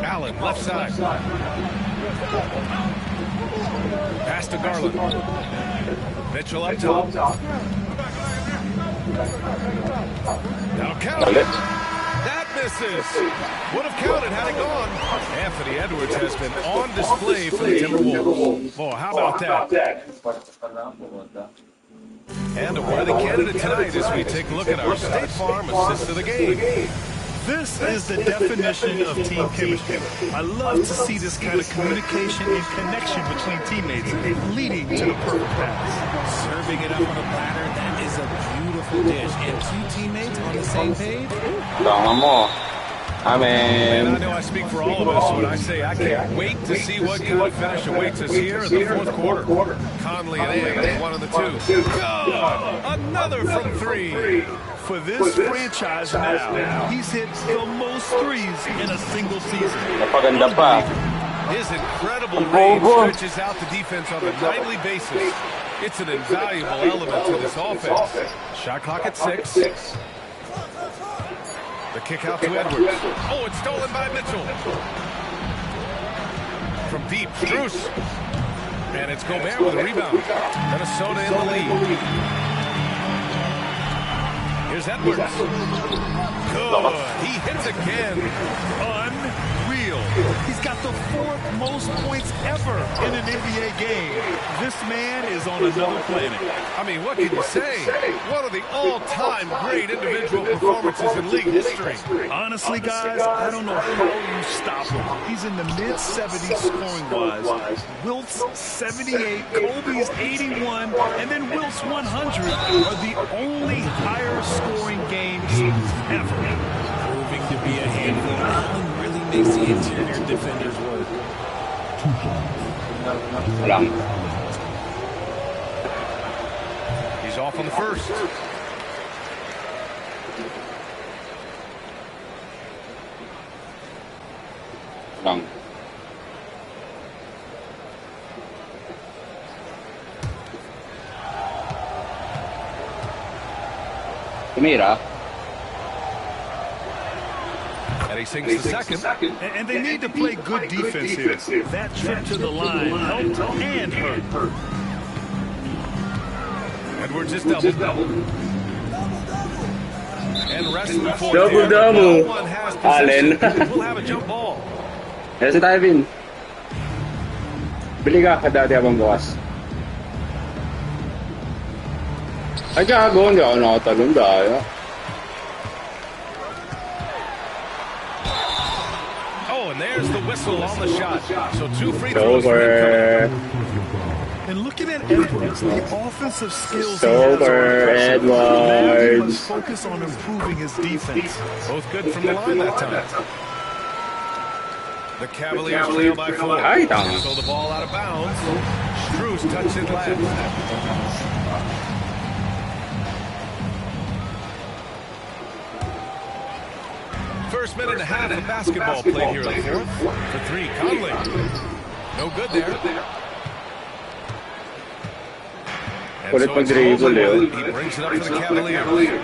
Allen, left side. Pass to Garland. Mitchell up top. Now count it. That misses. Would have counted had it gone. Anthony Edwards has been on display for the Timberwolves. Boy, how about that? And a worthy candidate tonight as we take a look at our State Farm assist of the game. This is the definition of team chemistry. I love to see this kind of communication and connection between teammates leading to the perfect pass. Serving it up on a platter, that is a beautiful dish. And 2 teammates on the same page? And I know I speak for all of us when I say I can't wait to see what kind of finish awaits us here in the fourth quarter. Conley and Egg, 1 of the 2. Good! Another from 3. For this franchise now, he's hit the most threes in a single season. His incredible range stretches out the defense on a nightly basis. It's an invaluable element to this offense. Shot clock at 6. The kick out to Edwards. Oh, it's stolen by Mitchell. From deep, Strus. And it's Gobert with a rebound. Minnesota in the lead. Here's Edwards. Good. He hits again. Unreal. He's got the 4th most points ever in an NBA game. This man is on another planet. I mean, what can you say? One of the all-time great individual performances in league history. Honestly, guys, I don't know how you stop him. He's in the mid-70s scoring-wise. Wilt's 78, Kobe's 81, and then Wilt's 100 are the only higher-scoring games ever. Proving to be a handful. Allen really makes the interior defenders work. He's off on the first. Mira. And he sinks the second. And they need to play good defense here. That trip to the line helped and hurt. Edwards is doubled. And rest before double. one has possession. We'll have a jump ball. Yes, Ivan. Bili ka dati abang bukas. Ay, gago, hindi ako nakatalong dahil. Oh, and there's the whistle on the shot. So 2 free throws. And looking at Edwards, the offensive skills Sober Edwards. He must focus on improving his defense. Both good from the line that time. The Cavaliers trail by 4. So the ball out of bounds. Strus touched it last. First minute and a half of basketball played here in the fourth. For 3, Conley. No good there. And so it's Mobley. He brings it up for the Cavaliers.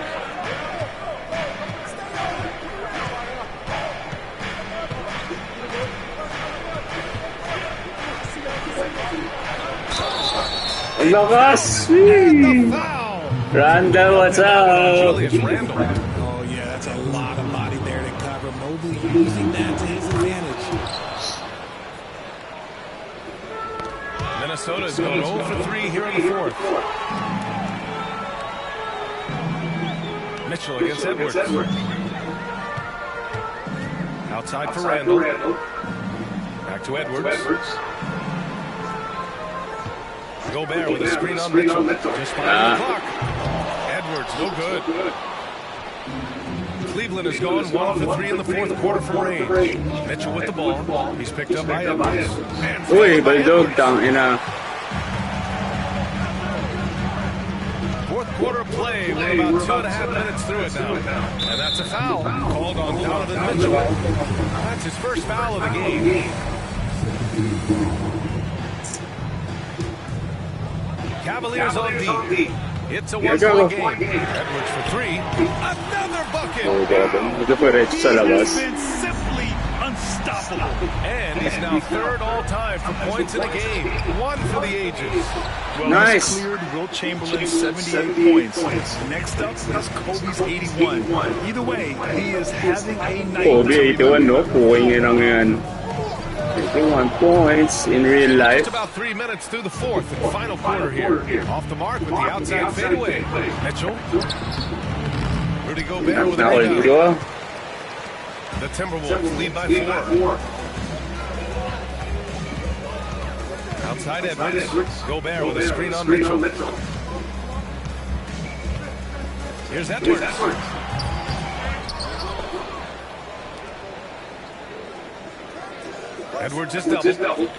Lakas! Randall, what's up? Oh, yeah, that's a lot of body there to cover. Mobley using that to his advantage. Minnesota's going 0 for 3 here in the fourth. Mitchell against Edwards. Outside for Randall. Back to Edwards. Gobert with a screen on Mitchell. Just behind the clock. Edwards, no good. Cleveland has gone 1 for 3 in the fourth quarter from range. Mitchell with the ball. He's picked up by Edwards. Uy, baldog, tangina. Fourth quarter play. We're about 2.5 minutes through it now. And that's a foul called on Donovan Mitchell. That's his first foul of the game. Cavaliers on D. It's a one-point game. Edwards for 3. Another bucket. He's been simply unstoppable. And he's now third all-time for points in a game. 1 for the ages. Well, nice. He's cleared Wilt Chamberlain's 78 points. Next up is Kobe's 81. Either way, he is having a night. Kobe 81, no? Puwing yun ang yan. 81 points in real life. Just about 3 minutes through the fourth and final quarter here. Off the mark with the outside fadeaway. Mitchell. Rudy Gobert with a rebound. The Timberwolves lead by 4. Outside Edwards. Gobert with a screen on Mitchell. Here's Edwards. Edwards is doubled.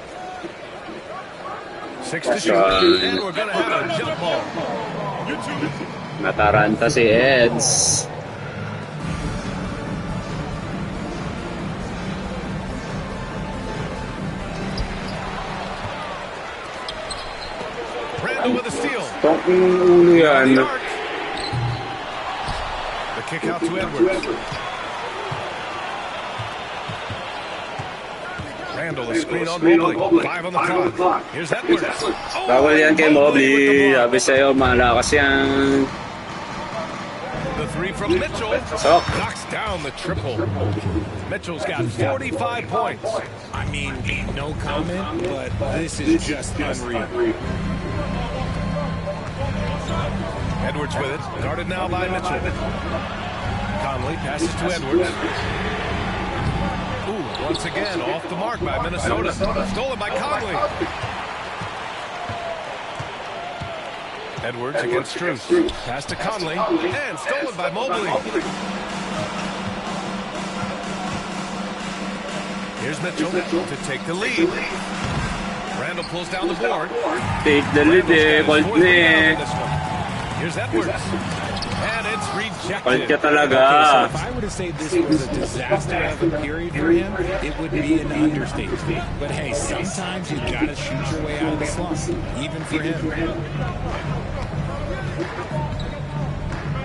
6 to shoot. And we're going to have a jump ball. Nataranta si Eds. Randall with a steal. Tongking ulo yan. The kick out to Edwards. Randall, a screen on Mobley. 5 on the clock. Here's Edwards. Bawal yan kay Mobley. Sabi sa'yo, malakas yan. The 3 from Mitchell. Knocks down the triple. Mitchell's got 45 points. I mean, no comment, but this is just unreal. Edwards with it. Guarded now by Mitchell. Conley passes to Edwards. Ooh, once again, off the mark by Minnesota. Stolen by Conley. Edwards against Strus. Pass to Conley. And stolen by Mobley. Here's Mitchell to take the lead. Randall pulls down the board. Take the lead, Here's Edwards. And it's rejected. Palit ka talaga. Okay, so if I were to say this was a disaster of a period for him, it would be an understatement. But hey, sometimes you gotta shoot your way out of the slump, even for him.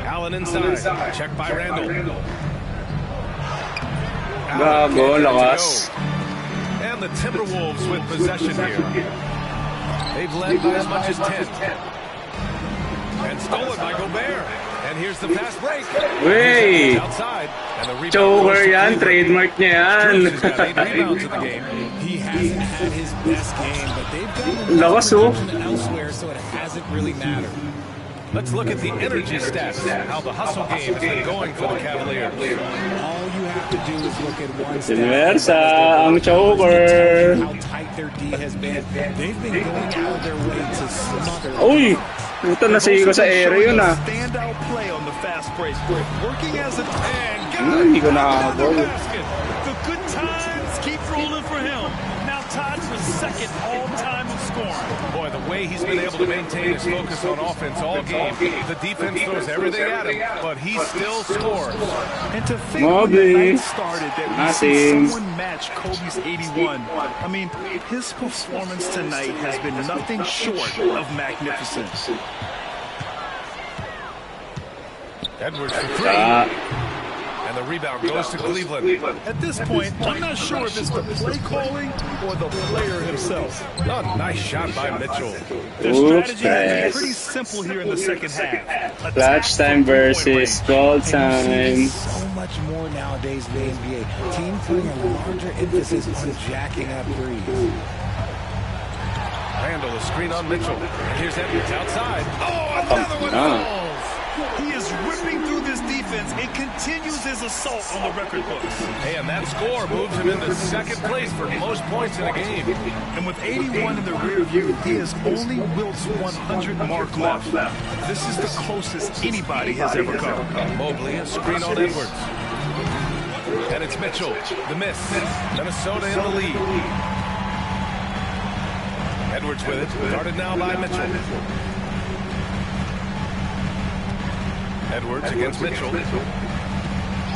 Allen inside. Check by Randall. Gago, lakas. And the Timberwolves with possession here. They've led by as much as 10. And stolen by Gobert. And here's the fast break. Wait. Outside. And the rebound. Choker yan. Trademark niya yan. He's got 8 rebounds in the game. He hasn't had his best game, but they've gotten lakas, oh. elsewhere, so it hasn't really mattered. Let's look at the energy stats, how the hustle game has been going for the Cavaliers. All you have to do is look at one stat. Silversa, ang choker. How tight their D has been. They've been going out of their way to smother. Uy! Puta, nasigo sa area yun ah. Standout play on the fast break. Working as a Hindi ko nakahabol. The good times keep rolling for him. Now tied for second all-time in scoring. Boy, the way he's been able to maintain his focus on offense all game, the defense throws everything at him, but he still scores. And to think when the night started that we see someone match Kobe's 81, I mean, his performance tonight has been nothing short of magnificent. Edwards for three. And the rebound goes to Cleveland. At this point, I'm not sure if it's the play calling or the player himself. Oh, nice shot by Mitchell. The strategy has been pretty simple here in the second half. Clutch time versus goal time. So much more nowadays in the NBA. Teams putting a larger emphasis on jacking up threes. Randall, a screen on Mitchell. And here's Edwards outside. Oh, another one falls. He is ripping through this defense and continues his assault on the record books. Hey, and that score moves him into second place for most points in a game. And with 81 in the rear view, he has only Wilt's 100 mark left. This is the closest anybody has ever come. Mobley, a screen on Edwards. And it's Mitchell, the miss. Minnesota in the lead. Edwards with it, guarded now by Mitchell. Edwards against Mitchell.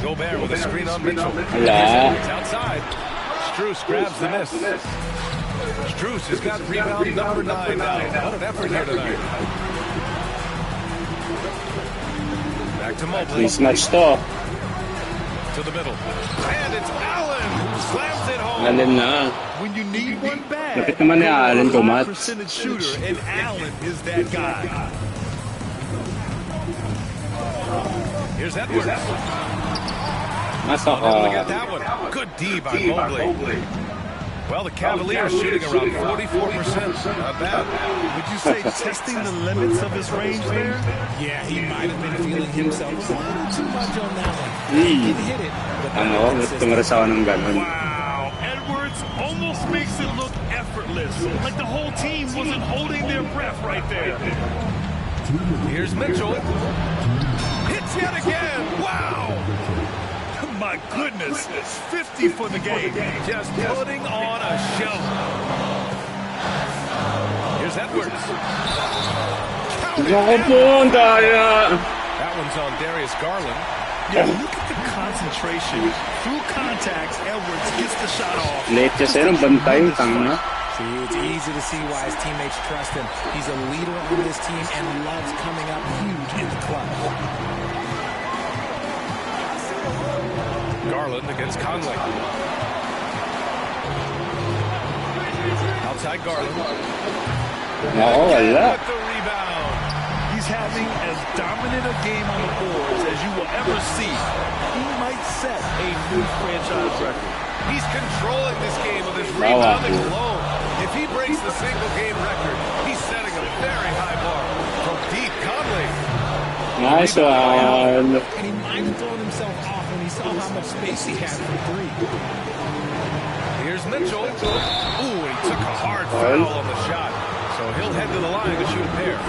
Gobert with a screen on Mitchell. It's outside. Strus grabs the miss. Strus has got rebound number 9 now. What an effort here tonight. Back to Mobley. He's matched off. To the middle. And it's Allen who slams it home. Allen na. When you need one bad, Lapit naman ni Allen kumat. percentage shooter, and Allen is that guy. Here's Edwards. That's Look at that one. Good D by Mobley. Well, the Cavaliers shooting around 44%. Not bad. Would you say testing the limits of his range there? Yeah, he might have been feeling himself a little too much on that one. He can hit it, but wow, Edwards almost makes it look effortless. Like the whole team wasn't holding their breath right there. Here's Mitchell. Hits yet again. Wow. My goodness, 50 for the game. Just putting on a show. Here's Edwards. That one's on Darius Garland. Yeah, look at the concentration. Through contact, Edwards gets the shot off. Late kasi ng bantay yung tanga. See, it's easy to see why his teammates trust him. He's a leader on this team and loves coming up huge in the clutch. Garland against Conley. Outside Garland. No, wala. With the rebound. He's having as dominant a game on the boards as you will ever see. He might set a new franchise record. He's controlling this game with his rebounding alone. If he breaks the single-game record, he's setting a very high bar. From deep, Conley. Nice one. And he might have thrown himself off when he saw how much space he had for three. Here's Mitchell. Ooh, he took a hard foul on the shot. So he'll head to the line to shoot a pair.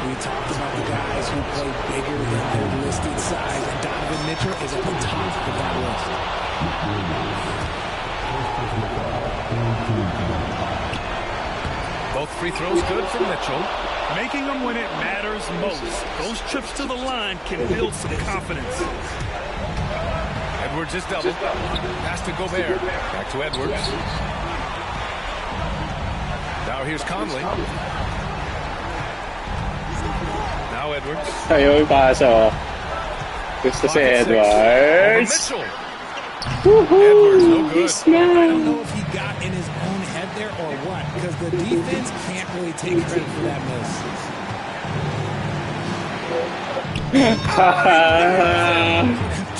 We talked about the guys who play bigger than their listed size, and Donovan Mitchell is at the top of that list. Both free throws good from Mitchell. Making them when it matters most. Those trips to the line can build some confidence. Edwards is doubled. Pass to Gobert. Back to Edwards. Now here's Conley. Now Edwards. Tayo yung paso. Gusto si Edwards. Edwards, no good. I don't know if he got in his own head there or what, because the defense can't really take credit for that miss.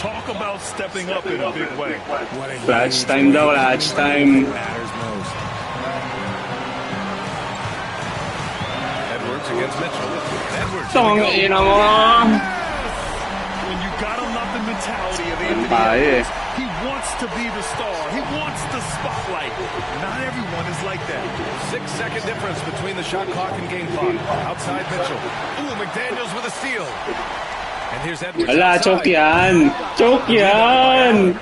Talk about stepping up in a big way. Clutch time daw, clutch time. Matters most. Edwards Edwards against Mitchell. Edwards. When you gotta love the mentality of Anthony Edwards. He wants to be the star. He wants the spotlight. Not everyone is like that. 6-second difference between the shot clock and game clock. Outside Mitchell. Ooh, McDaniels with a steal. And here's Edwards. Wala, choke yan. Choke yan.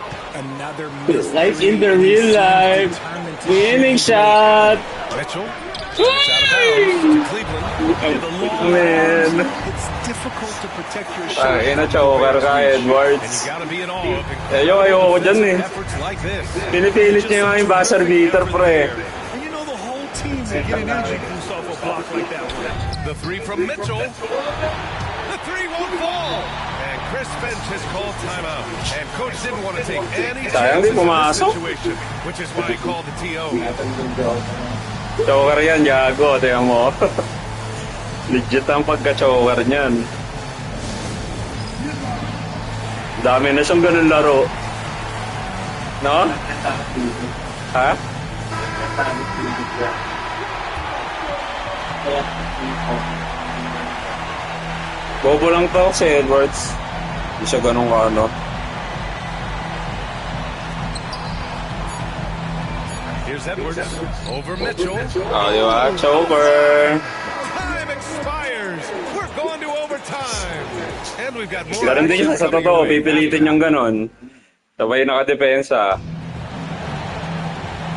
Like in the real life. Winning shot. Mitchell. It's out of bounds to Cleveland. Man. It's difficult to protect your shot. Ay, na-choker ka, Edwards. And you gotta be in awe of Ayoko dyan eh. efforts like this. Pinipilit niya nga yung buzzer beater, pre. And you know the whole team will get an energy boost off a block like that one. The three from Mitchell. The three won't fall. And Chris Finch has called timeout. And coach didn't want to take any chances in this situation, which is why he called the TO. Choker yan, gago. Tingnan mo. Legit ang pagka-choker niyan. Dami na siyang ganun laro. No? Ha? Bobo lang to si Edwards. Hindi siya ganun ano. Here's Edwards over Mitchell. Diba? Choker. Time expires. We're going to overtime. And we've got more. Ganun din siya sa totoo. Pipilitin niyang ganun. Sabay nakadepensa.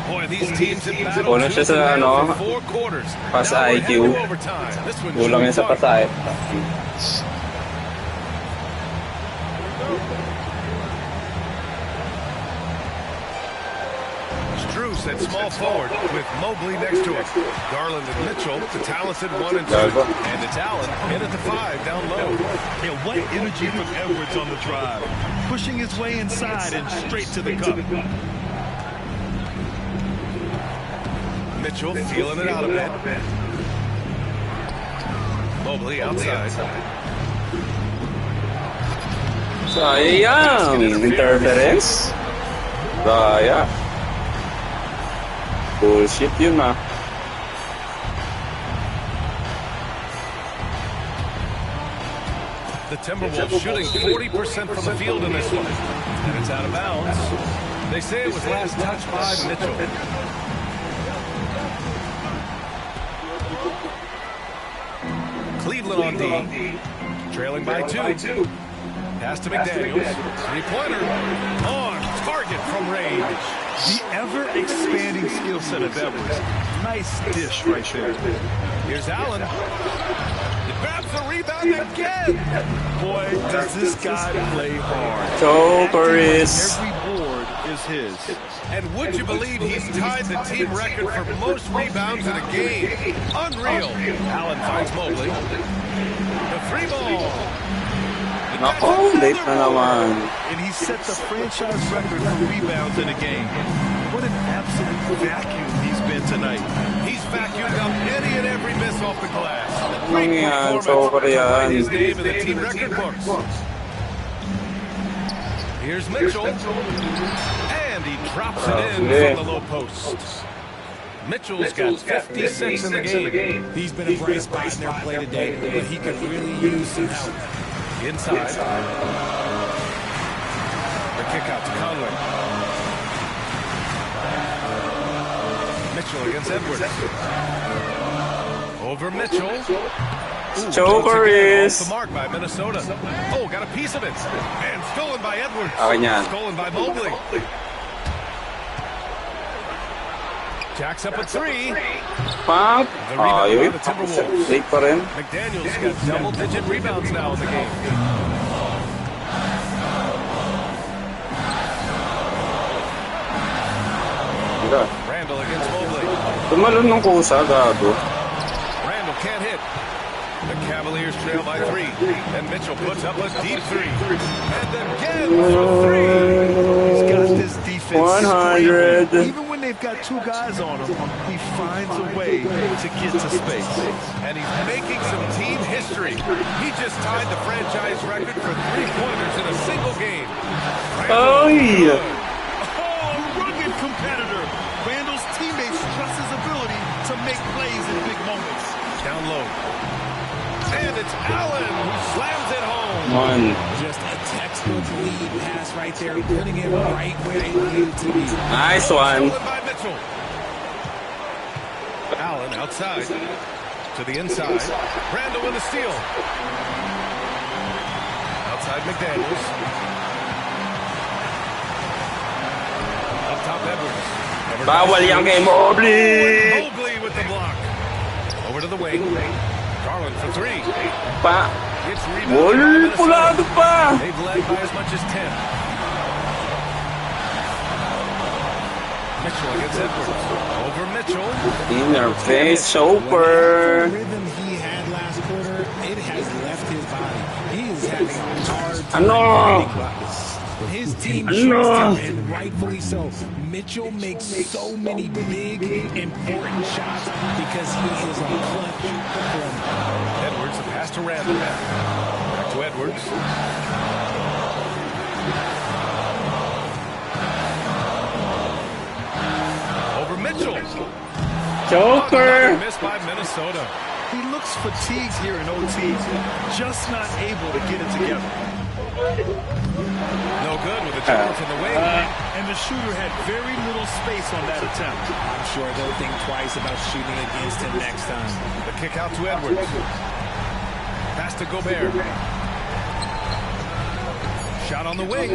Boy, these teams in battle. Kulang siya sa ano, pass IQ. Kulang yan sa pass IQ. Strus at small forward with Mobley next to him. Garland and Mitchell, the talented 1 and 2. And it's Allen in at the 5 down low. Yeah, what energy from Edwards on the drive. Pushing his way inside and straight to the cup. Mitchell feeling it out a bit. Mobley outside. Sayang! Interference? Daya. Bullshit yun ah. The Timberwolves shooting 40% from the field in this one. And it's out of bounds. They say it was last touched by Mitchell. Cleveland on D. Trailing by 2. Pass to McDaniels. Three-pointer. On target from range. The ever-expanding skill set of Edwards. Nice dish right there. Here's Allen. He grabs the rebound again. Boy, does this guy play hard. Chokeris. Every board is his. And would you believe he's tied the team record for most rebounds in a game? Unreal. Allen finds Mobley. The three ball. Nako, late na naman. And he set the franchise record for rebounds in a game. What an absolute vacuum he's been tonight. He's vacuumed up any and every miss off the glass. Great performance. His name in the team record books. Here's Mitchell. And he drops it in from the low post. Mitchell's got 56 in the game. He's been a bright spot in their play today, but he could really use some help. Inside. The kick out to Conley. Mitchell against Edwards. Over Mitchell. Choker is off the mark by Minnesota. Oh, got a piece of it. And stolen by Edwards. Stolen by Mobley. Jacks up a 3. Pump. The rebound by the Timberwolves. Late pa rin. McDaniels got double-digit rebounds now in the game. Randall against Mobley. Tumalon ng kusa, gago. Randall can't hit. The Cavaliers trail by 3. And Mitchell puts up a deep 3. And again for 3. He's got this defense 100. Even when they've got 2 guys on him, he finds a way to get to space. And he's making some team history. He just tied the franchise record for 3-pointers in a single game. Oh, yeah. Rugged competitor. Randall's teammates trust his ability to make plays in big moments. down low. And it's Allen who slams it home. Just a textbook lead pass right there, putting it right where they need it to be. Nice one. By Mitchell. Allen outside to the inside. Randall with a steal. Outside McDaniels. Up top Edwards. Bawal yan kay Mobley. Mobley with the block. Over to the wing. Garland for three. Pa. It's rebounded. Pulado pa. They've led by as much as 10. Mitchell against Edwards. Over Mitchell. In their face, super. The rhythm he had last quarter, it has left his body. He is having a hard time. His team trusts him, and rightfully so. Mitchell makes so many big, important shots because he is a clutch player. Edwards, the pass to Randall. Back to Edwards. Over Mitchell. Joker. Missed by Minnesota. He looks fatigued here in OT, just not able to get it together. No good with the jump from the wing. And the shooter had very little space on that attempt. I'm sure they'll think twice about shooting against him next time. The kick out to Edwards. Pass to Gobert. Shot on the wing.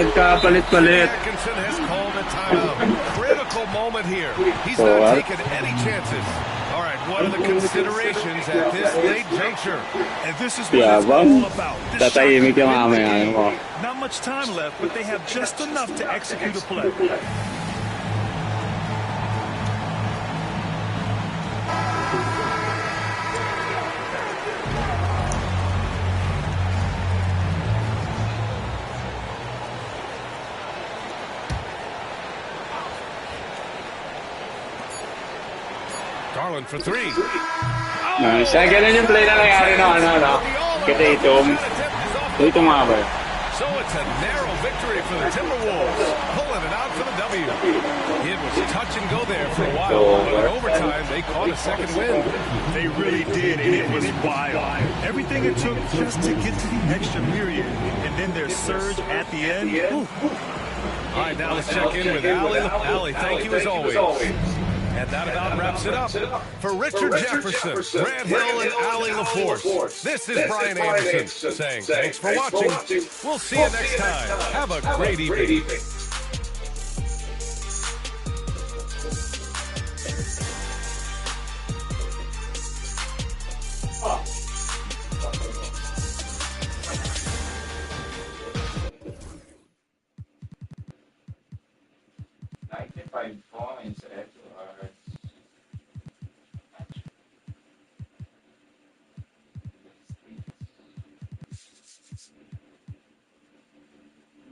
Nagkapalit-palit. Atkinson has called a timeout. Critical moment here. He's not taking any chances. All right, what are the considerations at this late juncture? And this is what it's all about. Tatahimik yung mamaya mo. Not much time left, but they have just enough to execute a play. Garland for three. Nice. Ganun yung play na nangyari na Kita Tatum. Tatum nga ba? So it's a narrow victory for the Timberwolves, pulling it out for the W. It was touch and go there for a while, but in overtime they caught a second win. They really did, and it was wild. Everything it took just to get to the extra period, and then their surge at the end. All right, now let's check in with Allie. Allie, thank you as always. And that about wraps it up. For Richard Jefferson, Grant Hill, and Allie LaForce, this is Brian Anderson saying thanks for watching. We'll see you next time. Have a great evening.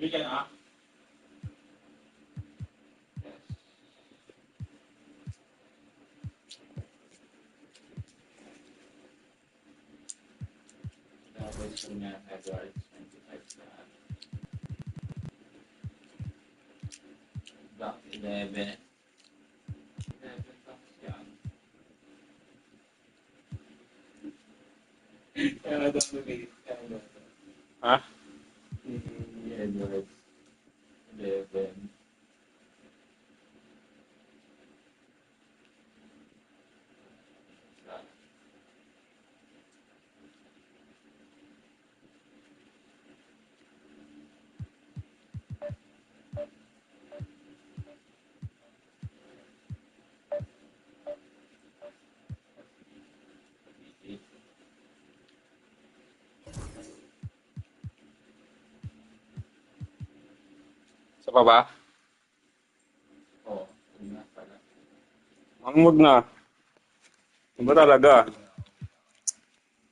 Bigyan ah. Tapos niya Edwards 25 Doc 11 tapos yan. Kaya daw Ha? Edwards 11 Sa baba? Oo, na pala. Wag na. Iba talaga.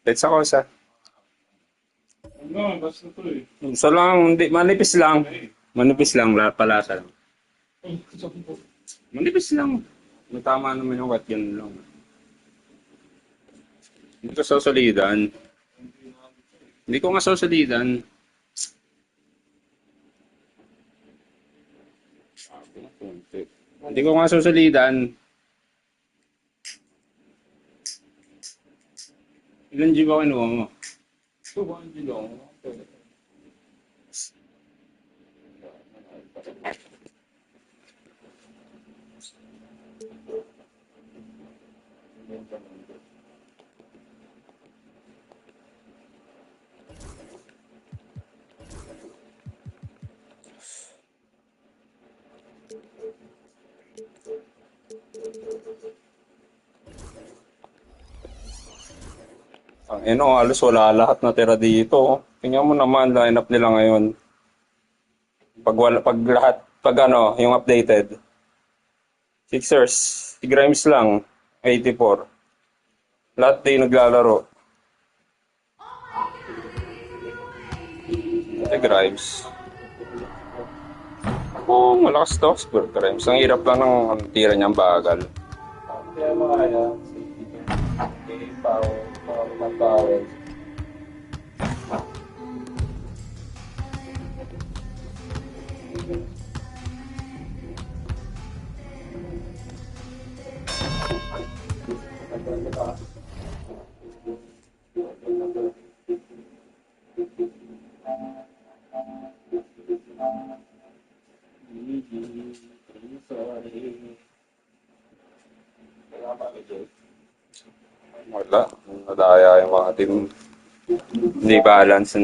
Let's ako isa. Ano, basta to eh. Isa lang, hindi, manipis lang. Manipis lang, palasa lang. Manipis lang. May tama naman yung wat, yun lang. Hindi ko sasalidan. Hindi ko nga sasalidan. Hindi ko nga susalidan. Ilan G ba kinuha mo? 200 lang. Ang halos wala lahat na tira dito. Tingnan mo naman lineup nila ngayon. Pag yung updated. Sixers, si Grimes lang, 84. Lahat din naglalaro. Si Grimes. Malakas to. Grimes. Ang hirap lang ng tira niyang bagal. Kaya makaya. Power. Wala. Nadaya yung mga team. Hindi balance.